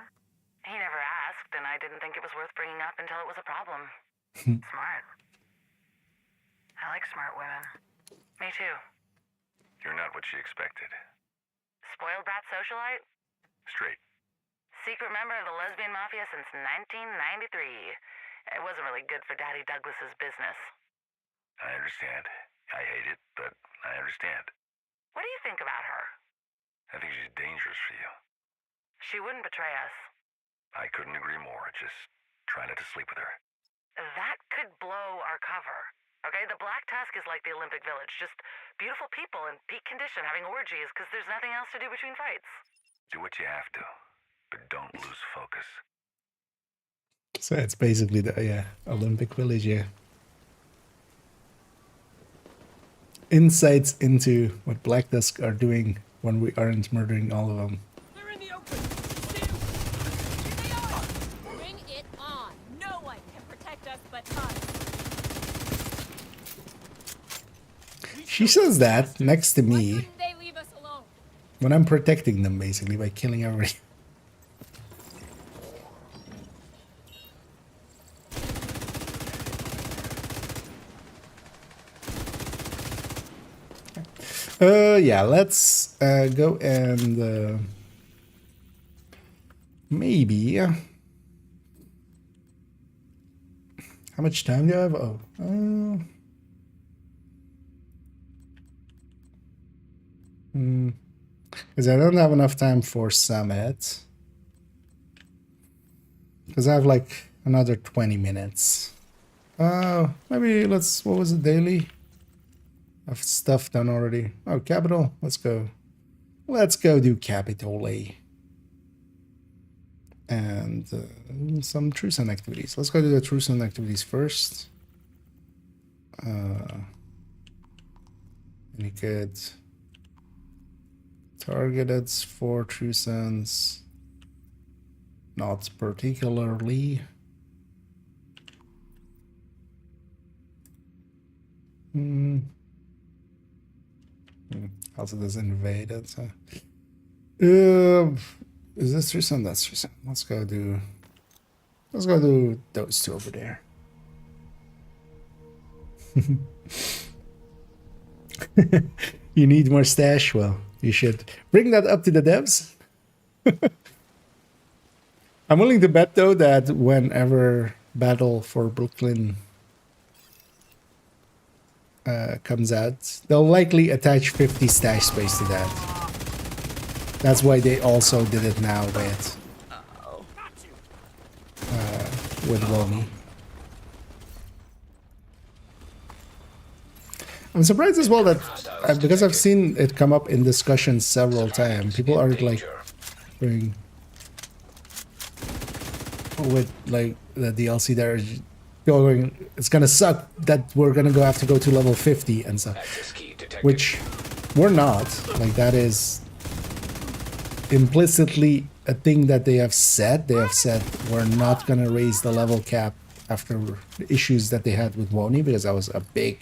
He never asked, and I didn't think it was worth bringing up until it was a problem. Smart. I like smart women. Me too. You're not what she expected. Spoiled brat socialite? Straight. Secret member of the lesbian mafia since 1993. It wasn't really good for Daddy Douglas's business. I understand. I hate it, but I understand. What do you think about her? I think she's dangerous for you. She wouldn't betray us. I couldn't agree more. Just try not to sleep with her. That could blow our cover. Okay, the Black Tusk is like the Olympic Village. Just beautiful people in peak condition having orgies because there's nothing else to do between fights. Do what you have to, but don't lose focus. So it's basically the Olympic Village, yeah. Insights into what Black Tusk are doing when we aren't murdering all of them. They're in the open. Here they are. Bring it on. No one can protect us but us. She says that next to me Couldn't they leave us alone? when I'm protecting them, basically, by killing everybody. Yeah, let's go and maybe. How much time do I have? Oh, because I don't have enough time for Summit. Because I have like another 20 minutes. Maybe let's. What was it? Daily? I've stuff done already. Oh, Capital. Let's go. Let's go do Capital A. And some Trusan activities. Let's go do the Trusan activities first. Any good targeted for Trusans? Not particularly. Also does invaded. So. Is this Trusan? That's Trusan. Let's go do those two over there. You need more stash? Well, you should bring that up to the devs. I'm willing to bet though that whenever Battle for Brooklyn comes out, they'll likely attach 50 stash space to that. That's why they also did it now with Woni. I'm surprised as well that because I've seen it come up in discussions several times, people are like going with like the DLC there going, it's gonna suck that we're gonna have to go to level 50 and stuff, which we're not. Like that is implicitly a thing that they have said. They have said we're not gonna raise the level cap after the issues that they had with Woni, because that was a big.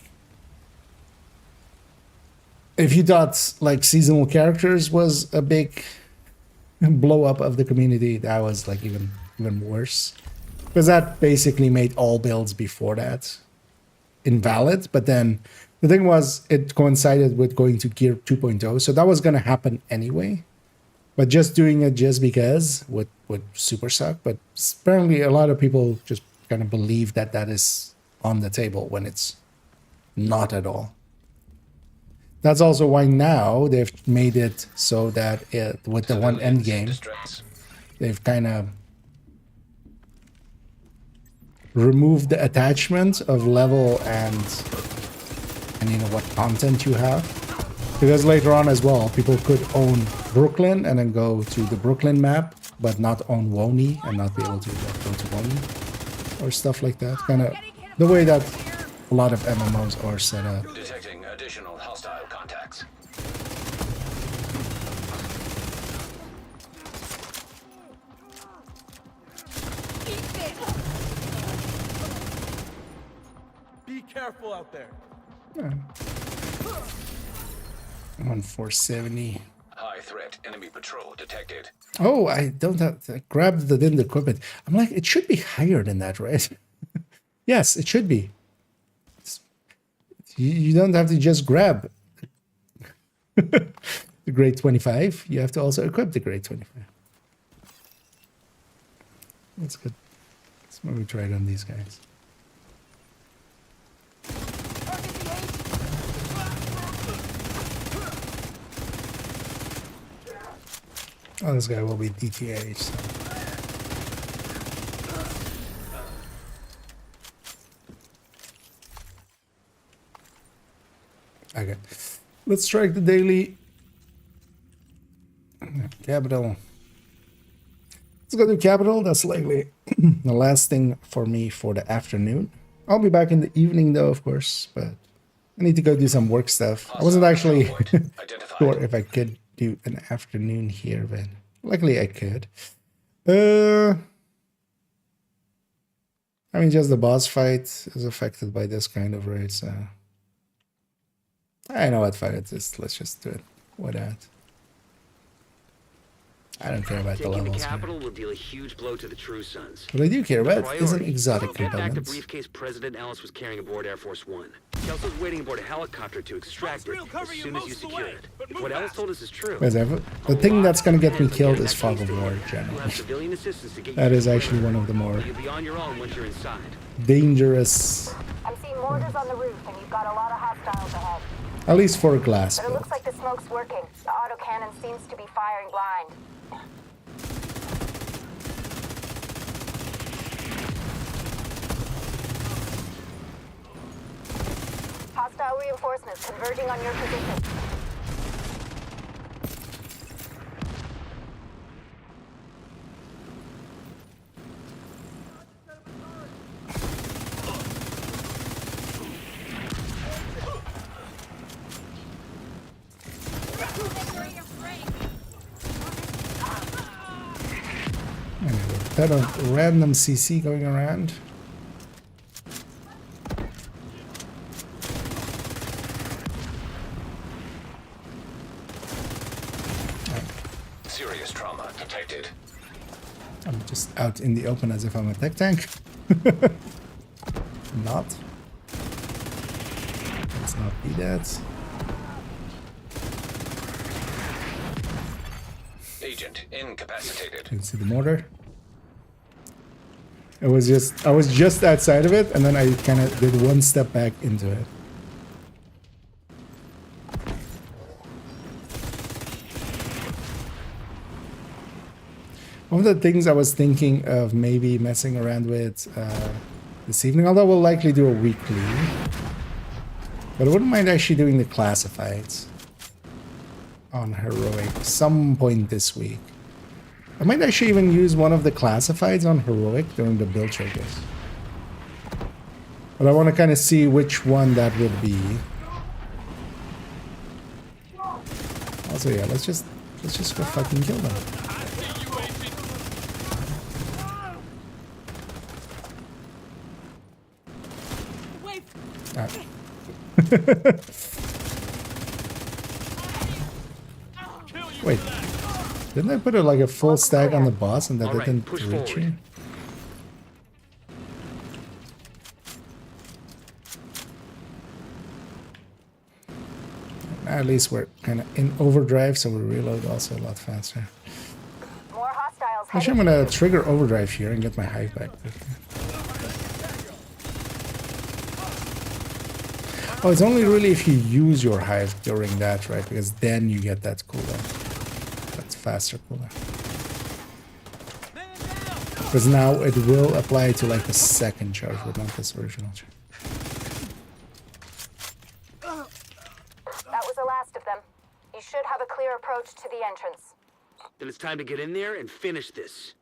If you thought like seasonal characters was a big blow up of the community, that was like even worse, because that basically made all builds before that invalid. But then the thing was, it coincided with going to Gear 2.0, so that was going to happen anyway. But just doing it just because would super suck. But apparently a lot of people just kind of believe that that is on the table when it's not at all. That's also why now they've made it so that with the one end game, they've kind of removed the attachment of level and you know what content you have, because later on as well, people could own Brooklyn and then go to the Brooklyn map, but not own Woni and not be able to go to Woni or stuff like that. Kind of the way that a lot of MMOs are set up. Detecting additional hostile contacts. Be careful out there. Yeah. 1470. High threat enemy patrol detected. Oh, I don't have to grab the didn't equipment. I'm like, it should be higher than that, right? Yes, it should be. You don't have to just grab the grade 25. You have to also equip the grade 25. That's good. Let's maybe try it on these guys. Oh, this guy will be DTH. So. Okay, let's strike the daily. Capital. Let's go to Capital. That's likely the last thing for me for the afternoon. I'll be back in the evening though, of course, but I need to go do some work stuff. I wasn't actually sure if I could do an afternoon here, but luckily I could. I mean, just the boss fight is affected by this kind of raid, so I know what, fuck it. Let's just do it. Why not? I don't care about the Taking the levels. capital will deal a huge blow to the True Sons. What I do care about is an Priority. exotic Get back the component. briefcase President Ellis was carrying aboard Air Force One. Kelso's waiting aboard a helicopter to extract it as soon as you secure it. If what Ellis told us is true, The thing that's gonna get me killed is fog of war, you'll generally. have civilian assistance to get That you is to the actually perimeter. one of the more You'll be on your own once you're inside. dangerous, I'm seeing mortars on the roof, and you've got a lot of hostiles ahead. at least for a glass But it build. looks like the smoke's working. The autocannon seems to be firing blind. Hostile reinforcements converging on your position. That a random CC going around. Serious trauma detected. I'm just out in the open as if I'm a tech tank. Not. Let's not be that. Agent incapacitated. You can see the mortar. I was just outside of it, and then I kind of did one step back into it. One of the things I was thinking of maybe messing around with this evening, although we'll likely do a weekly, but I wouldn't mind actually doing the classifieds on heroic some point this week. I might actually even use one of the classifieds on heroic during the build triggers. But I want to kind of see which one that would be. Also, yeah, let's just go fucking kill them. Wait, didn't I put like a full stack on the boss and that didn't reach you? At least we're kind of in overdrive, so we reload also a lot faster. More hostiles. Actually, I'm gonna trigger overdrive here and get my hive back. Oh, it's only really if you use your hive during that, right? Because then you get that cooldown. That's faster cooldown. Because now it will apply to like the second charge, but not this original charge. That was the last of them. You should have a clear approach to the entrance. Then it's time to get in there and finish this.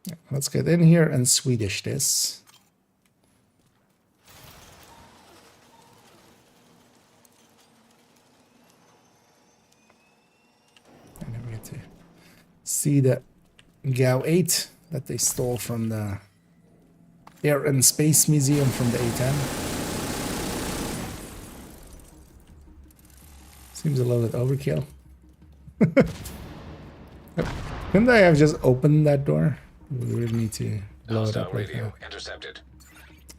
Yeah, let's get in here and Swedish this. And then we get to see the GAU 8 that they stole from the Air and Space Museum from the A10. Seems a little bit overkill. Couldn't I have just opened that door? We really need to blow it up right now. Intercepted.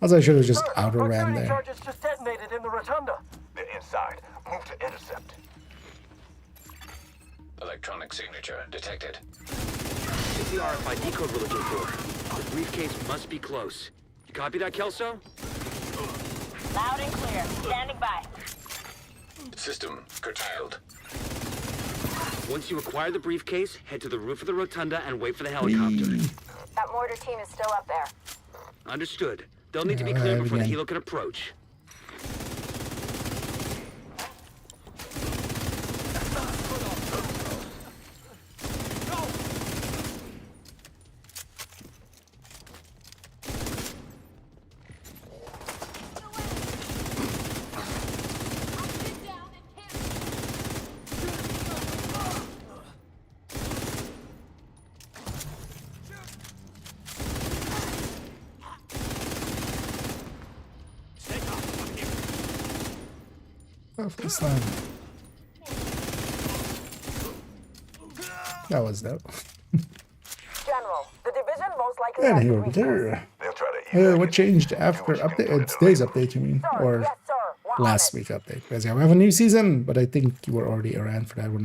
Also, I should have just outer ran there. Charges just detonated in the rotunda. They're inside. Move to intercept. Electronic signature detected. It's the RFID code we're looking for. The briefcase must be close. You copy that, Kelso? Loud and clear. Standing by. System curtailed. Once you acquire the briefcase, head to the roof of the rotunda and wait for the helicopter. That mortar team is still up there. Understood. They'll need to be cleared before the again. helo can approach. Oh, this time. That was dope. General, the division most likely And has here to we return. go. They'll try to What changed after update? Today's update, you mean? Or Yes, sir. We're last on it. week's update? Because yeah, we have a new season, but I think you were already around for that one,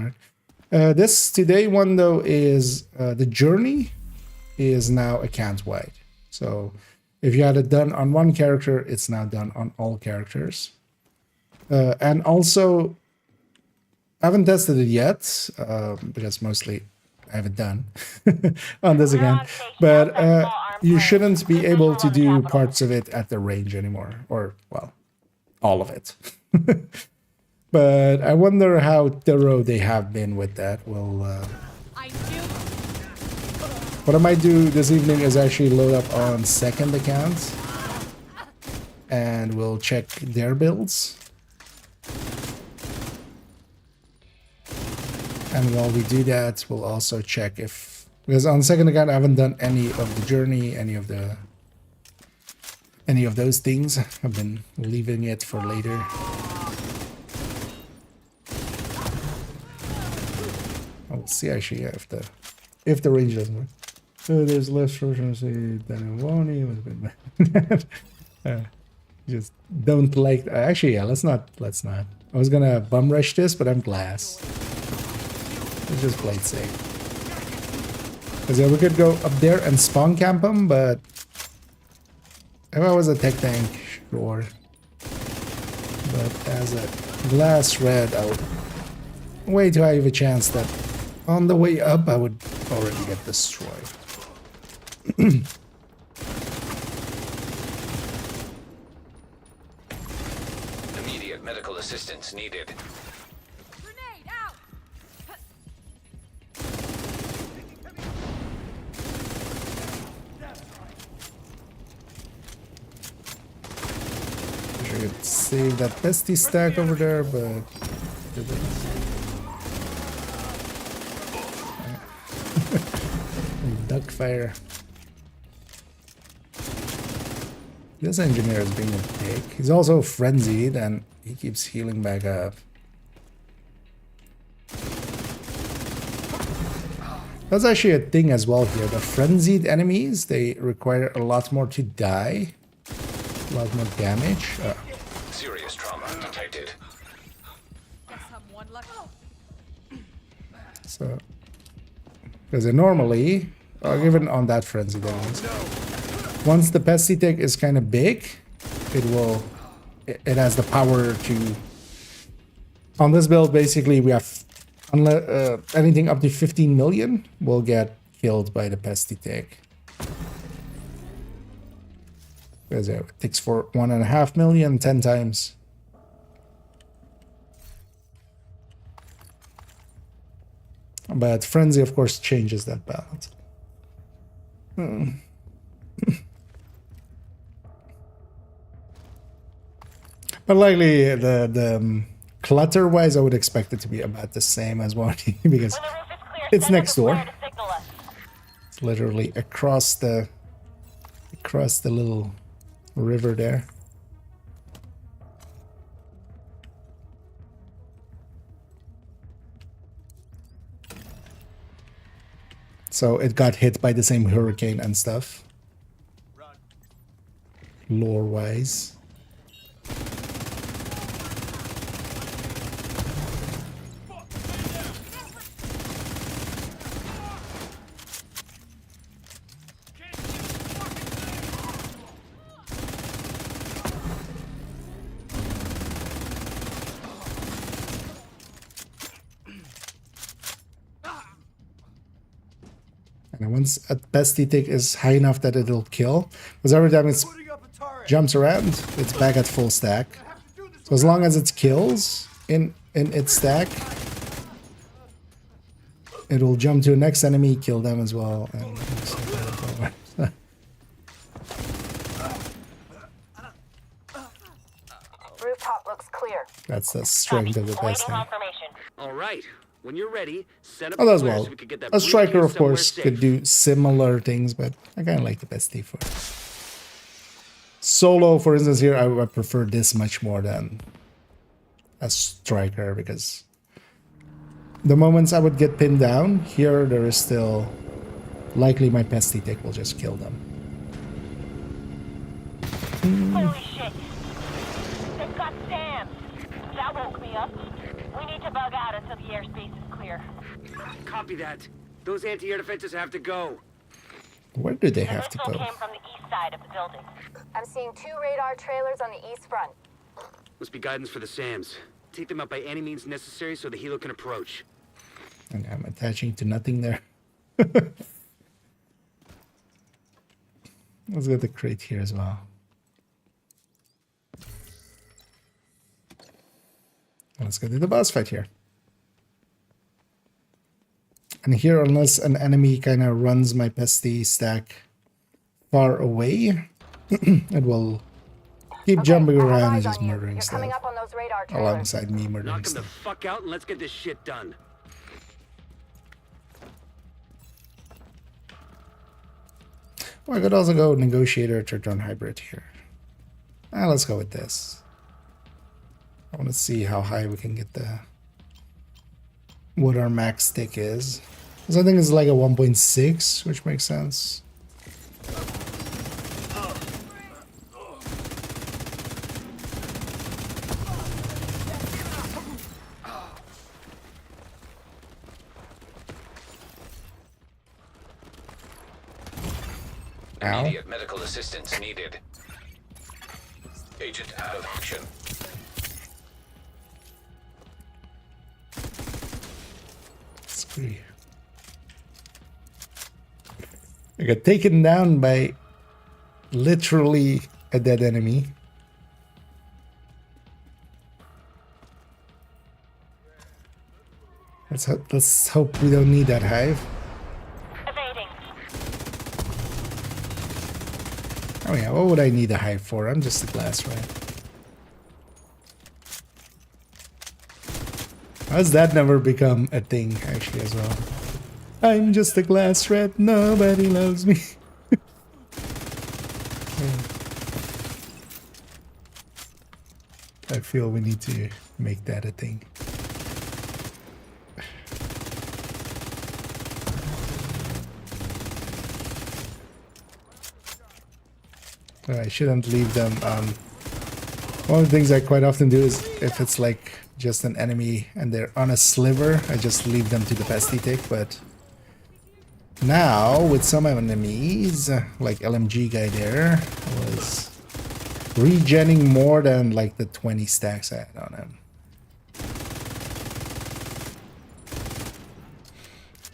right? This today one though is the journey is now account wide. So if you had it done on one character, it's now done on all characters. And also, I haven't tested it yet because mostly I haven't done on this again. But you shouldn't be able to do parts of it at the range anymore, or well, all of it. But I wonder how thorough they have been with that. Well, what I might do this evening is actually load up on second account, and we'll check their builds. And while we do that, we'll also check if, because on second account I haven't done any of the journey, any of those things. I've been leaving it for later. I'll see actually if the range doesn't work. So there's less urgency than I wanted. Just don't like. Actually, yeah. Let's not. I was gonna bum rush this, but I'm glass. Let's just play it safe. Because yeah, we could go up there and spawn camp them, but if I was a tech tank, sure. But as a glass red, I would way too high of a chance that on the way up I would already get destroyed. Immediate medical assistance needed. Grenade out! Wish I could save that pesty stack over there, but didn't. Duck fire. This engineer is being a dick. He's also frenzied and he keeps healing back up. That's actually a thing as well here. The frenzied enemies, they require a lot more to die. A lot more damage. Serious trauma detected. So, because normally, even on that frenzied enemies, once the pesty tick is kind of big, it has the power to. On this build, basically, we have anything up to 15 million will get killed by the pesty tick. Because it ticks for 1.5 million, 10 times. But frenzy, of course, changes that balance. But likely, the clutter-wise, I would expect it to be about the same as one because it's next door. It's literally across the little river there. So it got hit by the same hurricane and stuff. Lore-wise. And once a pesty tick is high enough that it'll kill, because every time it jumps around, it's back at full stack. So as long as it kills in its stack, it will jump to the next enemy, kill them as well. And Rooftop looks clear. that's the strength of the pesty. All right. When you're ready, set up Oh, as a flare well. so we could get that A striker, briefcase of course, somewhere could safe. do similar things, but I kind of like the pesty for solo. For instance, here I prefer this much more than a striker, because the moments I would get pinned down, here there is still likely my pesty tick will just kill them. Holy shit! They've got Sam! That woke me up. We need to bug out until the airspace is clear. Copy that. Those anti-air defenses have to go. Where do they The have to missile go? came from the east side of the building. I'm seeing 2 radar trailers on the east front. Must be guidance for the SAMs. Take them out by any means necessary so the helo can approach. And I'm attaching to nothing there. Let's get the crate here as well. Let's go to the boss fight here. And here, unless an enemy kind of runs my pesty stack far away, it will keep jumping around and just murdering stuff alongside me murdering Knock them the stuff. fuck out and let's get this shit done. Well, I could also go negotiator, church-on hybrid here. Let's go with this. I want to see how high we can get the what our max stick is. Because I think it's like a 1.6, which makes sense. Immediate medical assistance needed. Agent out of action. Screw. I got taken down by literally a dead enemy. Let's hope we don't need that hive. Evading. Oh yeah, what would I need a hive for? I'm just a glass rat. How's that never become a thing actually as well? I'm just a glass rat, nobody loves me. I feel we need to make that a thing. I shouldn't leave them. One of the things I quite often do is if it's like just an enemy and they're on a sliver, I just leave them to the pesty tick. But now with some enemies, like LMG guy there, was regenning more than like the 20 stacks I had on him.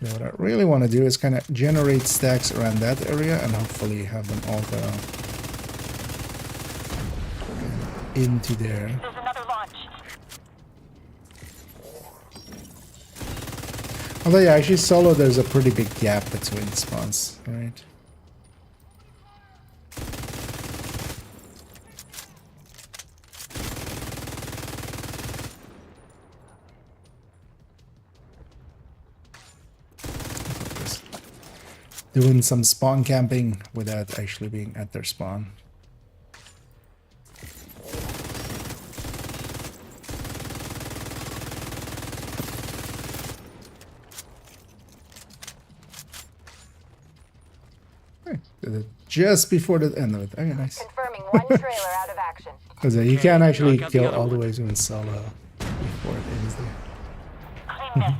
Now what I really want to do is kind of generate stacks around that area and hopefully have them all go into there. There's another launch. Although yeah, actually solo there's a pretty big gap between spawns, right? Just doing some spawn camping without actually being at their spawn. Just before the end of it. Okay, nice. Confirming one trailer out of action. Because you can't actually kill all the way to solo before it ends there.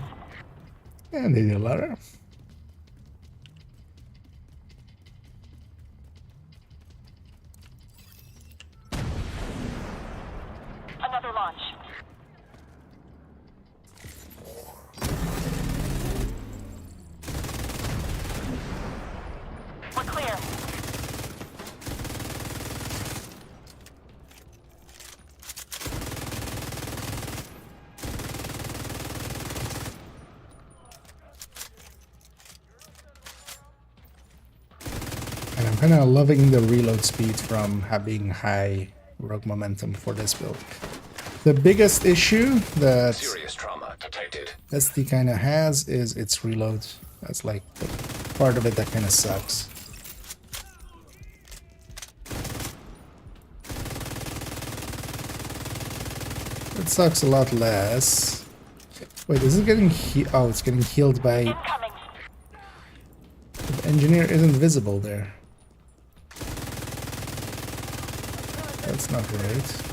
And they did a lot of. Another launch. We're clear. And I'm kind of loving the reload speed from having high rogue momentum for this build. The biggest issue that Serious trauma detected. SD kind of has is its reload. That's like the part of it that kind of sucks. It sucks a lot less. Wait, is it getting oh, it's getting healed by... Incoming. The engineer isn't visible there. That's not right.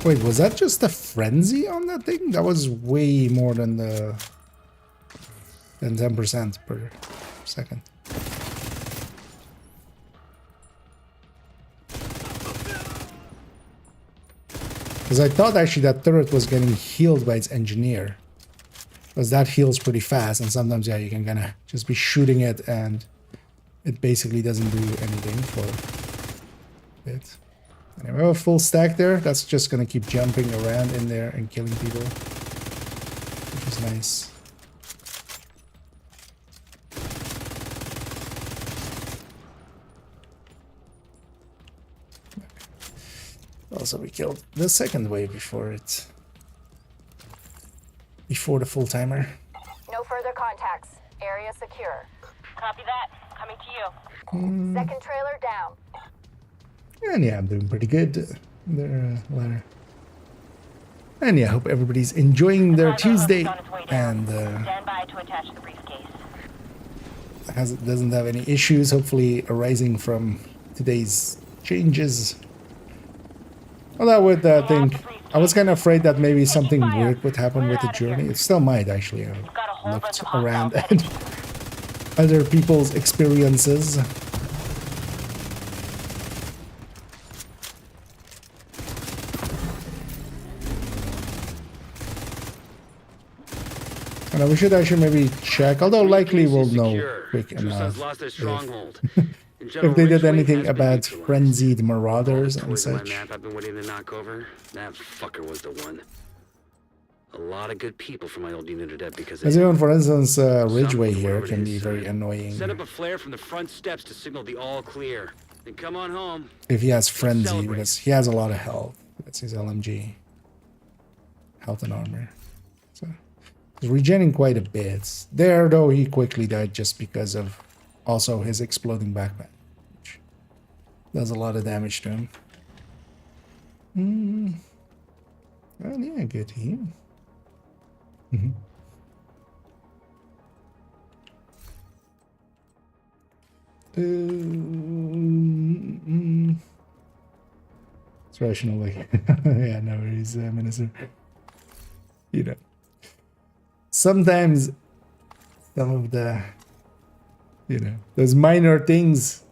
Wait, was that just a frenzy on that thing? That was way more than 10% per second. Because I thought actually that turret was getting healed by its engineer. Because that heals pretty fast, and sometimes, yeah, you can kind of just be shooting it and it basically doesn't do anything for it. Anyway, we have a full stack there. That's just going to keep jumping around in there and killing people, which is nice. Also, we killed the second wave before the full timer. No further contacts. Area secure. Copy that. Coming to you. Second trailer down. And yeah, I'm doing pretty good there, Lara. And yeah, I hope everybody's enjoying their Tuesday and Stand by to attach the briefcase. doesn't have any issues, hopefully arising from today's changes. Well, I would think, I was kind of afraid that maybe something weird would happen with the journey. It still might, actually. I looked around at other people's experiences. And we should actually maybe check, although likely we'll know quick enough if they did anything about frenzied marauders and such. I've been waiting to knock over. That fucker was the one. A lot of good people from my old unit are dead because as even, for instance, Ridgeway here can be very annoying. Set up a flare from the front steps to signal the all clear. Then come on home. If he has frenzy, because he has a lot of health. That's his LMG. Health and armor. So he's regenerating quite a bit. There, though, he quickly died just because of also his exploding backpack, which does a lot of damage to him. Well, yeah, good here. It's rational, like, yeah, no worries, Minister. You know, sometimes some of the, you know, those minor things,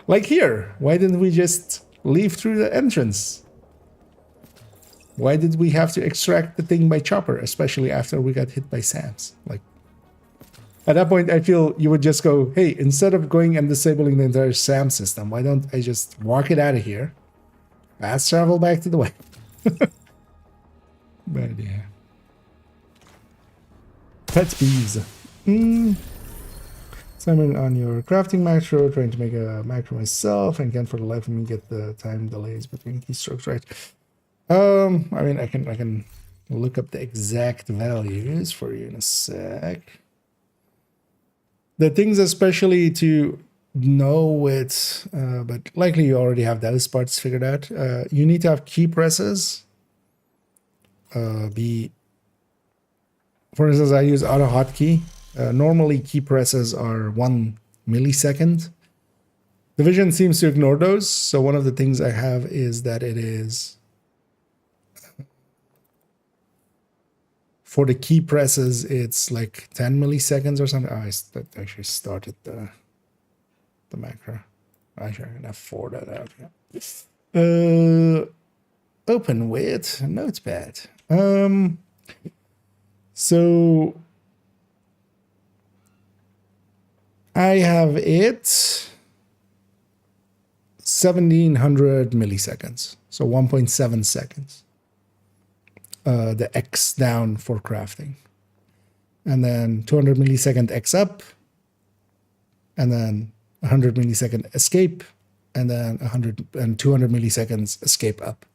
like here, why didn't we just leave through the entrance? Why did we have to extract the thing by chopper, especially after we got hit by SAMs? Like, at that point, I feel you would just go, hey, instead of going and disabling the entire SAM system, why don't I just walk it out of here, fast travel back to the way? But yeah. Pet peeves. Simon, on your crafting macro, trying to make a macro myself, and can't for the life of me get the time delays between keystrokes right. I mean, I can look up the exact values for you in a sec. The things especially to know with, but likely you already have those parts figured out. You need to have key presses. For instance, I use auto hotkey. Normally key presses are 1 millisecond. The Vision seems to ignore those. So one of the things I have is that it is, for the key presses, it's like 10 milliseconds or something. Oh, I actually started the macro. Actually, I can afford that out. Yeah. Open with Notepad. So I have it 1700 milliseconds, so 1.7 seconds. The X down for crafting, and then 200 millisecond X up, and then 100 millisecond escape, and then 100 and 200 milliseconds escape up.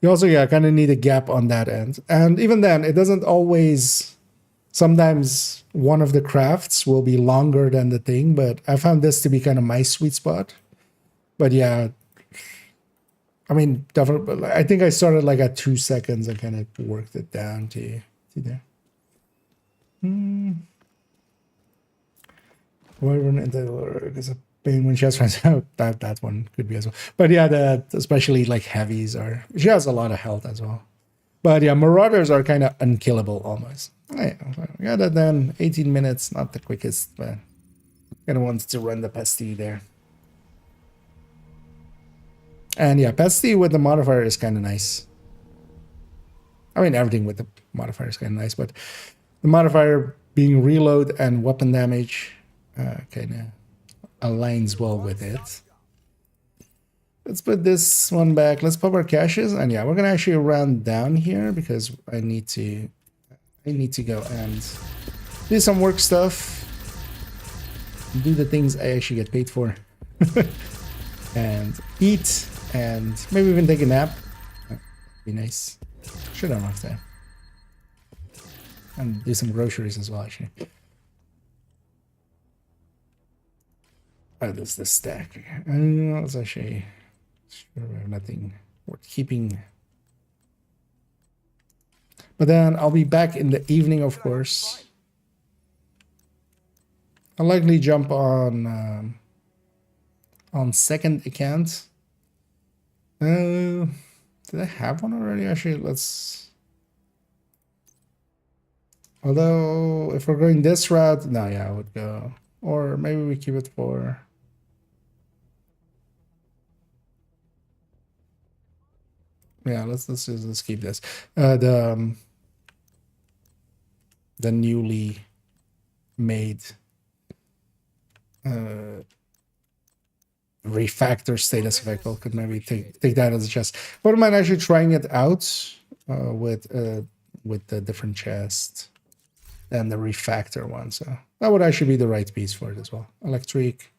You also, yeah, kind of need a gap on that end, and even then, it doesn't always sometimes one of the crafts will be longer than the thing, but I found this to be kind of my sweet spot. But yeah, I mean, definitely, I think I started like at 2 seconds and kind of worked it down to there. It's a pain when she has friends. that one could be as well. But yeah, especially like heavies are. She has a lot of health as well. But yeah, marauders are kind of unkillable almost. Yeah, other than 18 minutes, not the quickest, but kind of wanted to run the pesty there. And yeah, pesty with the modifier is kind of nice. I mean, everything with the modifier is kind of nice, but the modifier being reload and weapon damage kind of aligns well with it. Let's put this one back. Let's pop our caches, and yeah, we're gonna actually run down here because I need to go and do some work stuff, do the things I actually get paid for, and eat, and maybe even take a nap. That'd be nice. Should have enough time, and do some groceries as well. Actually, oh, there's the stack. Let's actually. Sure, we have nothing worth keeping. But then I'll be back in the evening, of course. I'll likely jump on second account. Did I have one already? Actually, let's. Although, if we're going this route, no, yeah, I would go. Or maybe we keep it for. Yeah, let's keep this. The newly made refactor status vehicle could maybe take that as a chest. But I mind actually trying it out with the different chest and the refactor one. So that would actually be the right piece for it as well. Electric.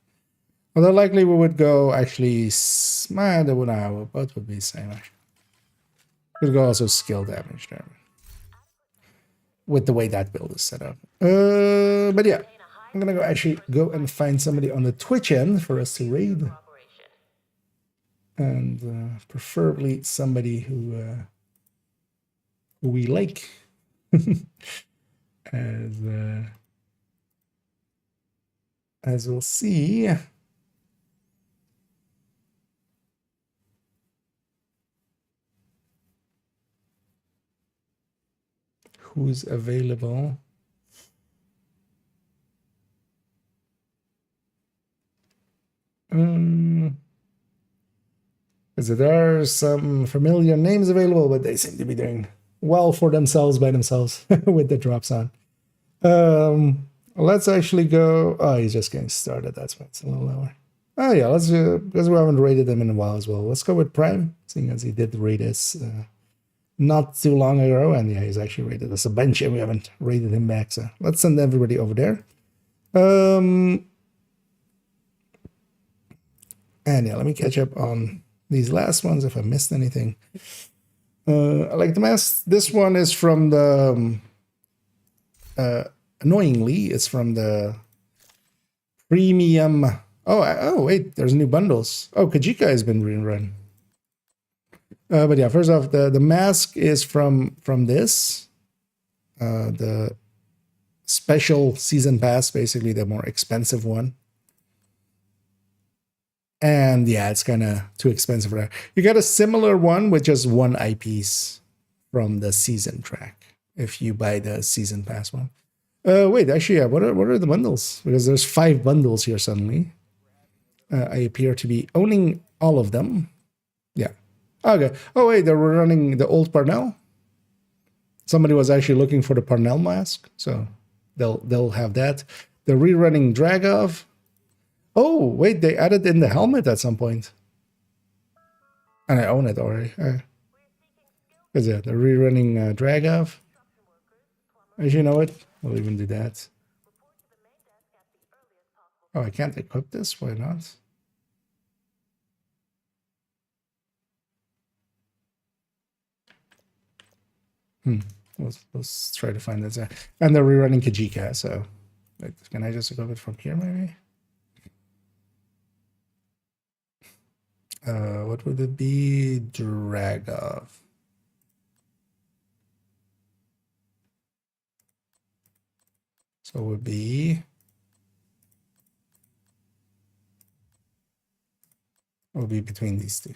Although likely we would go actually. Both would be the same actually. Could go also skill damage there with the way that build is set up. But yeah, I'm gonna go and find somebody on the Twitch end for us to raid, and preferably somebody who we like, as we'll see. Who's available? Because there are some familiar names available, but they seem to be doing well for themselves by themselves with the drops on. Let's actually go. Oh, he's just getting started. That's why it's a little lower. Oh yeah, let's because we haven't rated him in a while as well. Let's go with Prime, seeing as he did rate us not too long ago, and yeah, he's actually rated us a bunch, and we haven't rated him back. So let's send everybody over there. And yeah, let me catch up on these last ones if I missed anything. I like the mask. This one is from the annoyingly, it's from the premium. Oh wait, there's new bundles. Oh, Kajika has been rerun. But yeah, first off, the mask is from this, the special season pass, basically the more expensive one. And yeah, it's kind of too expensive for that. You got a similar one with just one eyepiece from the season track if you buy the season pass one. Wait, actually, yeah, what are the bundles? Because there's 5 bundles here suddenly. I appear to be owning all of them. Yeah. Okay. Oh wait, they were running the old Parnell. Somebody was actually looking for the Parnell mask, so they'll have that. They're rerunning Dragov. Oh wait, they added in the helmet at some point, and I own it already. Because yeah, they're rerunning Dragov. As you know it, we'll even do that. Oh, I can't equip this. Why not? Let's try to find this. And they're rerunning Kajika, so like, can I just go it from here maybe? What would it be? Drag off. So it would be between these two.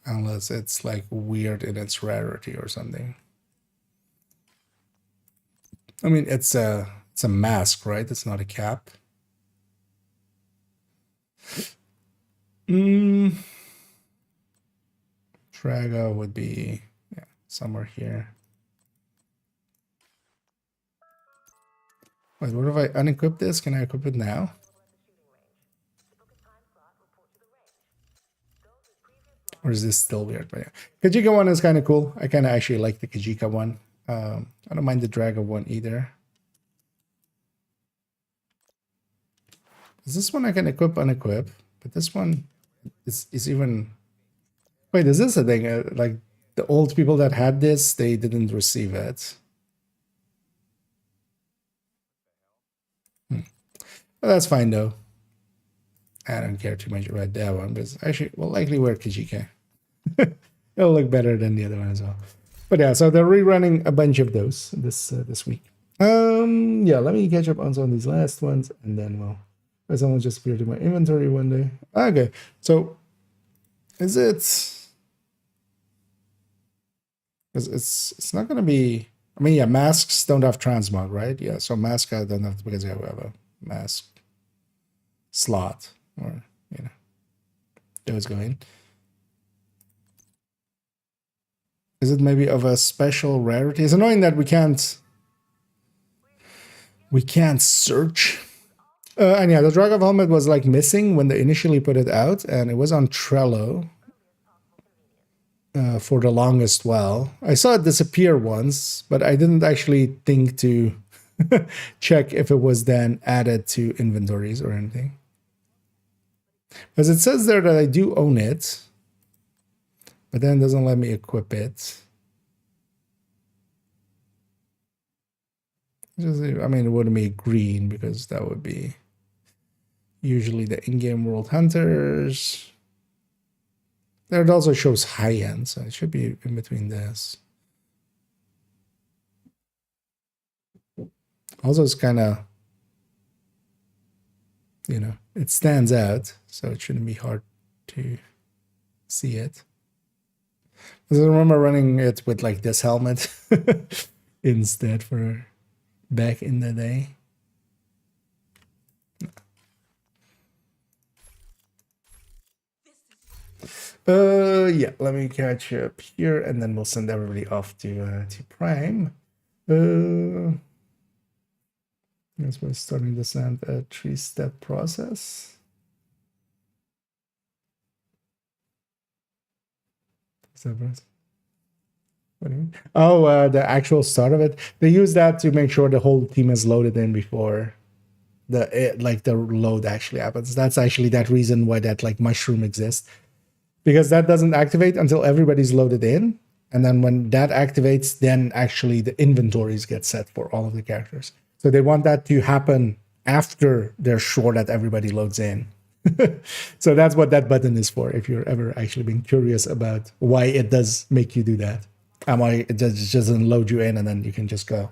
Unless it's like weird in its rarity or something. I mean, it's a mask, right? It's not a cap. Trago would be somewhere here. Wait, what if I unequip this? Can I equip it now? Or is this still weird? But yeah, Kajika one is kind of cool. I kind of actually like the Kajika one. I don't mind the Drago one either. Is this one I can equip, unequip? But this one is even... Wait, is this a thing? Like, the old people that had this, they didn't receive it. Well, that's fine, though. I don't care too much about that one, but actually, we'll likely wear Kajika. It'll look better than the other one as well. But yeah, so they're rerunning a bunch of those this week. Yeah, let me catch up on some of these last ones, and then we'll... Someone just appeared in my inventory one day. Okay, so is it... It's not going to be... I mean, yeah, masks don't have transmog, right? Yeah, so mask I don't have because I have a mask slot, or, you know, those go in. Is it maybe of a special rarity? It's annoying that we can't search. And yeah, the Dragov helmet was like missing when they initially put it out, and it was on Trello for the longest while. I saw it disappear once, but I didn't actually think to check if it was then added to inventories or anything. Because it says there that I do own it, but then it doesn't let me equip it. I mean, it wouldn't be green because that would be usually the in-game world hunters. There it also shows high-end, so it should be in between this. Also, it's kind of, you know, it stands out, so it shouldn't be hard to see it. Because I remember running it with like this helmet instead for back in the day. Yeah, let me catch up here, and then we'll send everybody off to Prime. Yes, we're starting to send a 3-step process. What do you mean? Oh, the actual start of it. They use that to make sure the whole team is loaded in before the load actually happens. That's actually that reason why that like mushroom exists. Because that doesn't activate until everybody's loaded in. And then when that activates, then actually the inventories get set for all of the characters. So they want that to happen after they're sure that everybody loads in. So that's what that button is for, if you're ever actually being curious about why it does make you do that. And why it just doesn't load you in and then you can just go.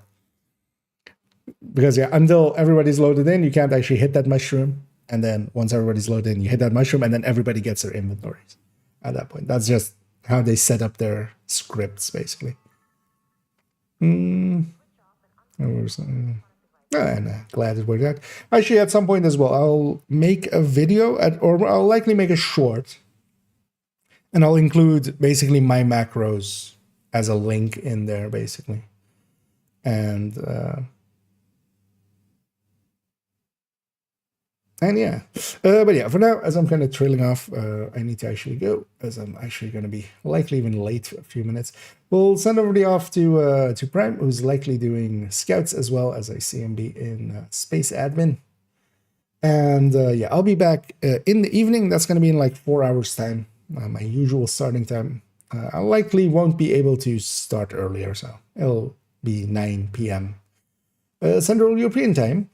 Because yeah, until everybody's loaded in, you can't actually hit that mushroom. And then once everybody's loaded in, you hit that mushroom and then everybody gets their inventories at that point. That's just how they set up their scripts, basically. And glad it worked out. Actually, at some point as well, I'll make a video, or I'll likely make a short, and I'll include basically my macros as a link in there, basically. And yeah, but yeah, for now, as I'm kind of trailing off, I need to actually go, as I'm actually going to be likely even late a few minutes. We'll send everybody off to Prime, who's likely doing scouts as well, as I see him be in space admin. And yeah, I'll be back in the evening. That's going to be in like 4 hours time, my usual starting time. I likely won't be able to start earlier, so it'll be 9 p.m. Central European time.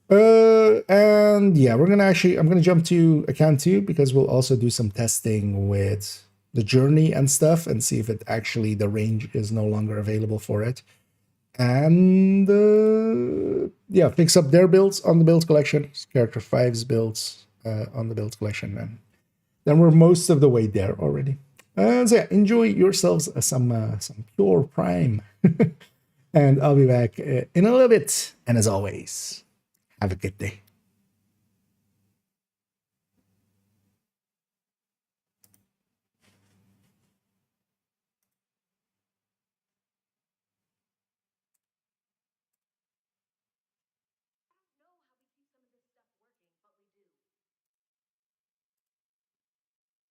And yeah, I'm gonna jump to account 2 because we'll also do some testing with the journey and stuff and see if it actually, the range is no longer available for it. And yeah, fix up their builds on the build collection, character 5's builds on the build collection, and then we're most of the way there already. So yeah, enjoy yourselves some pure prime. And I'll be back in a little bit. And as always, have a good day.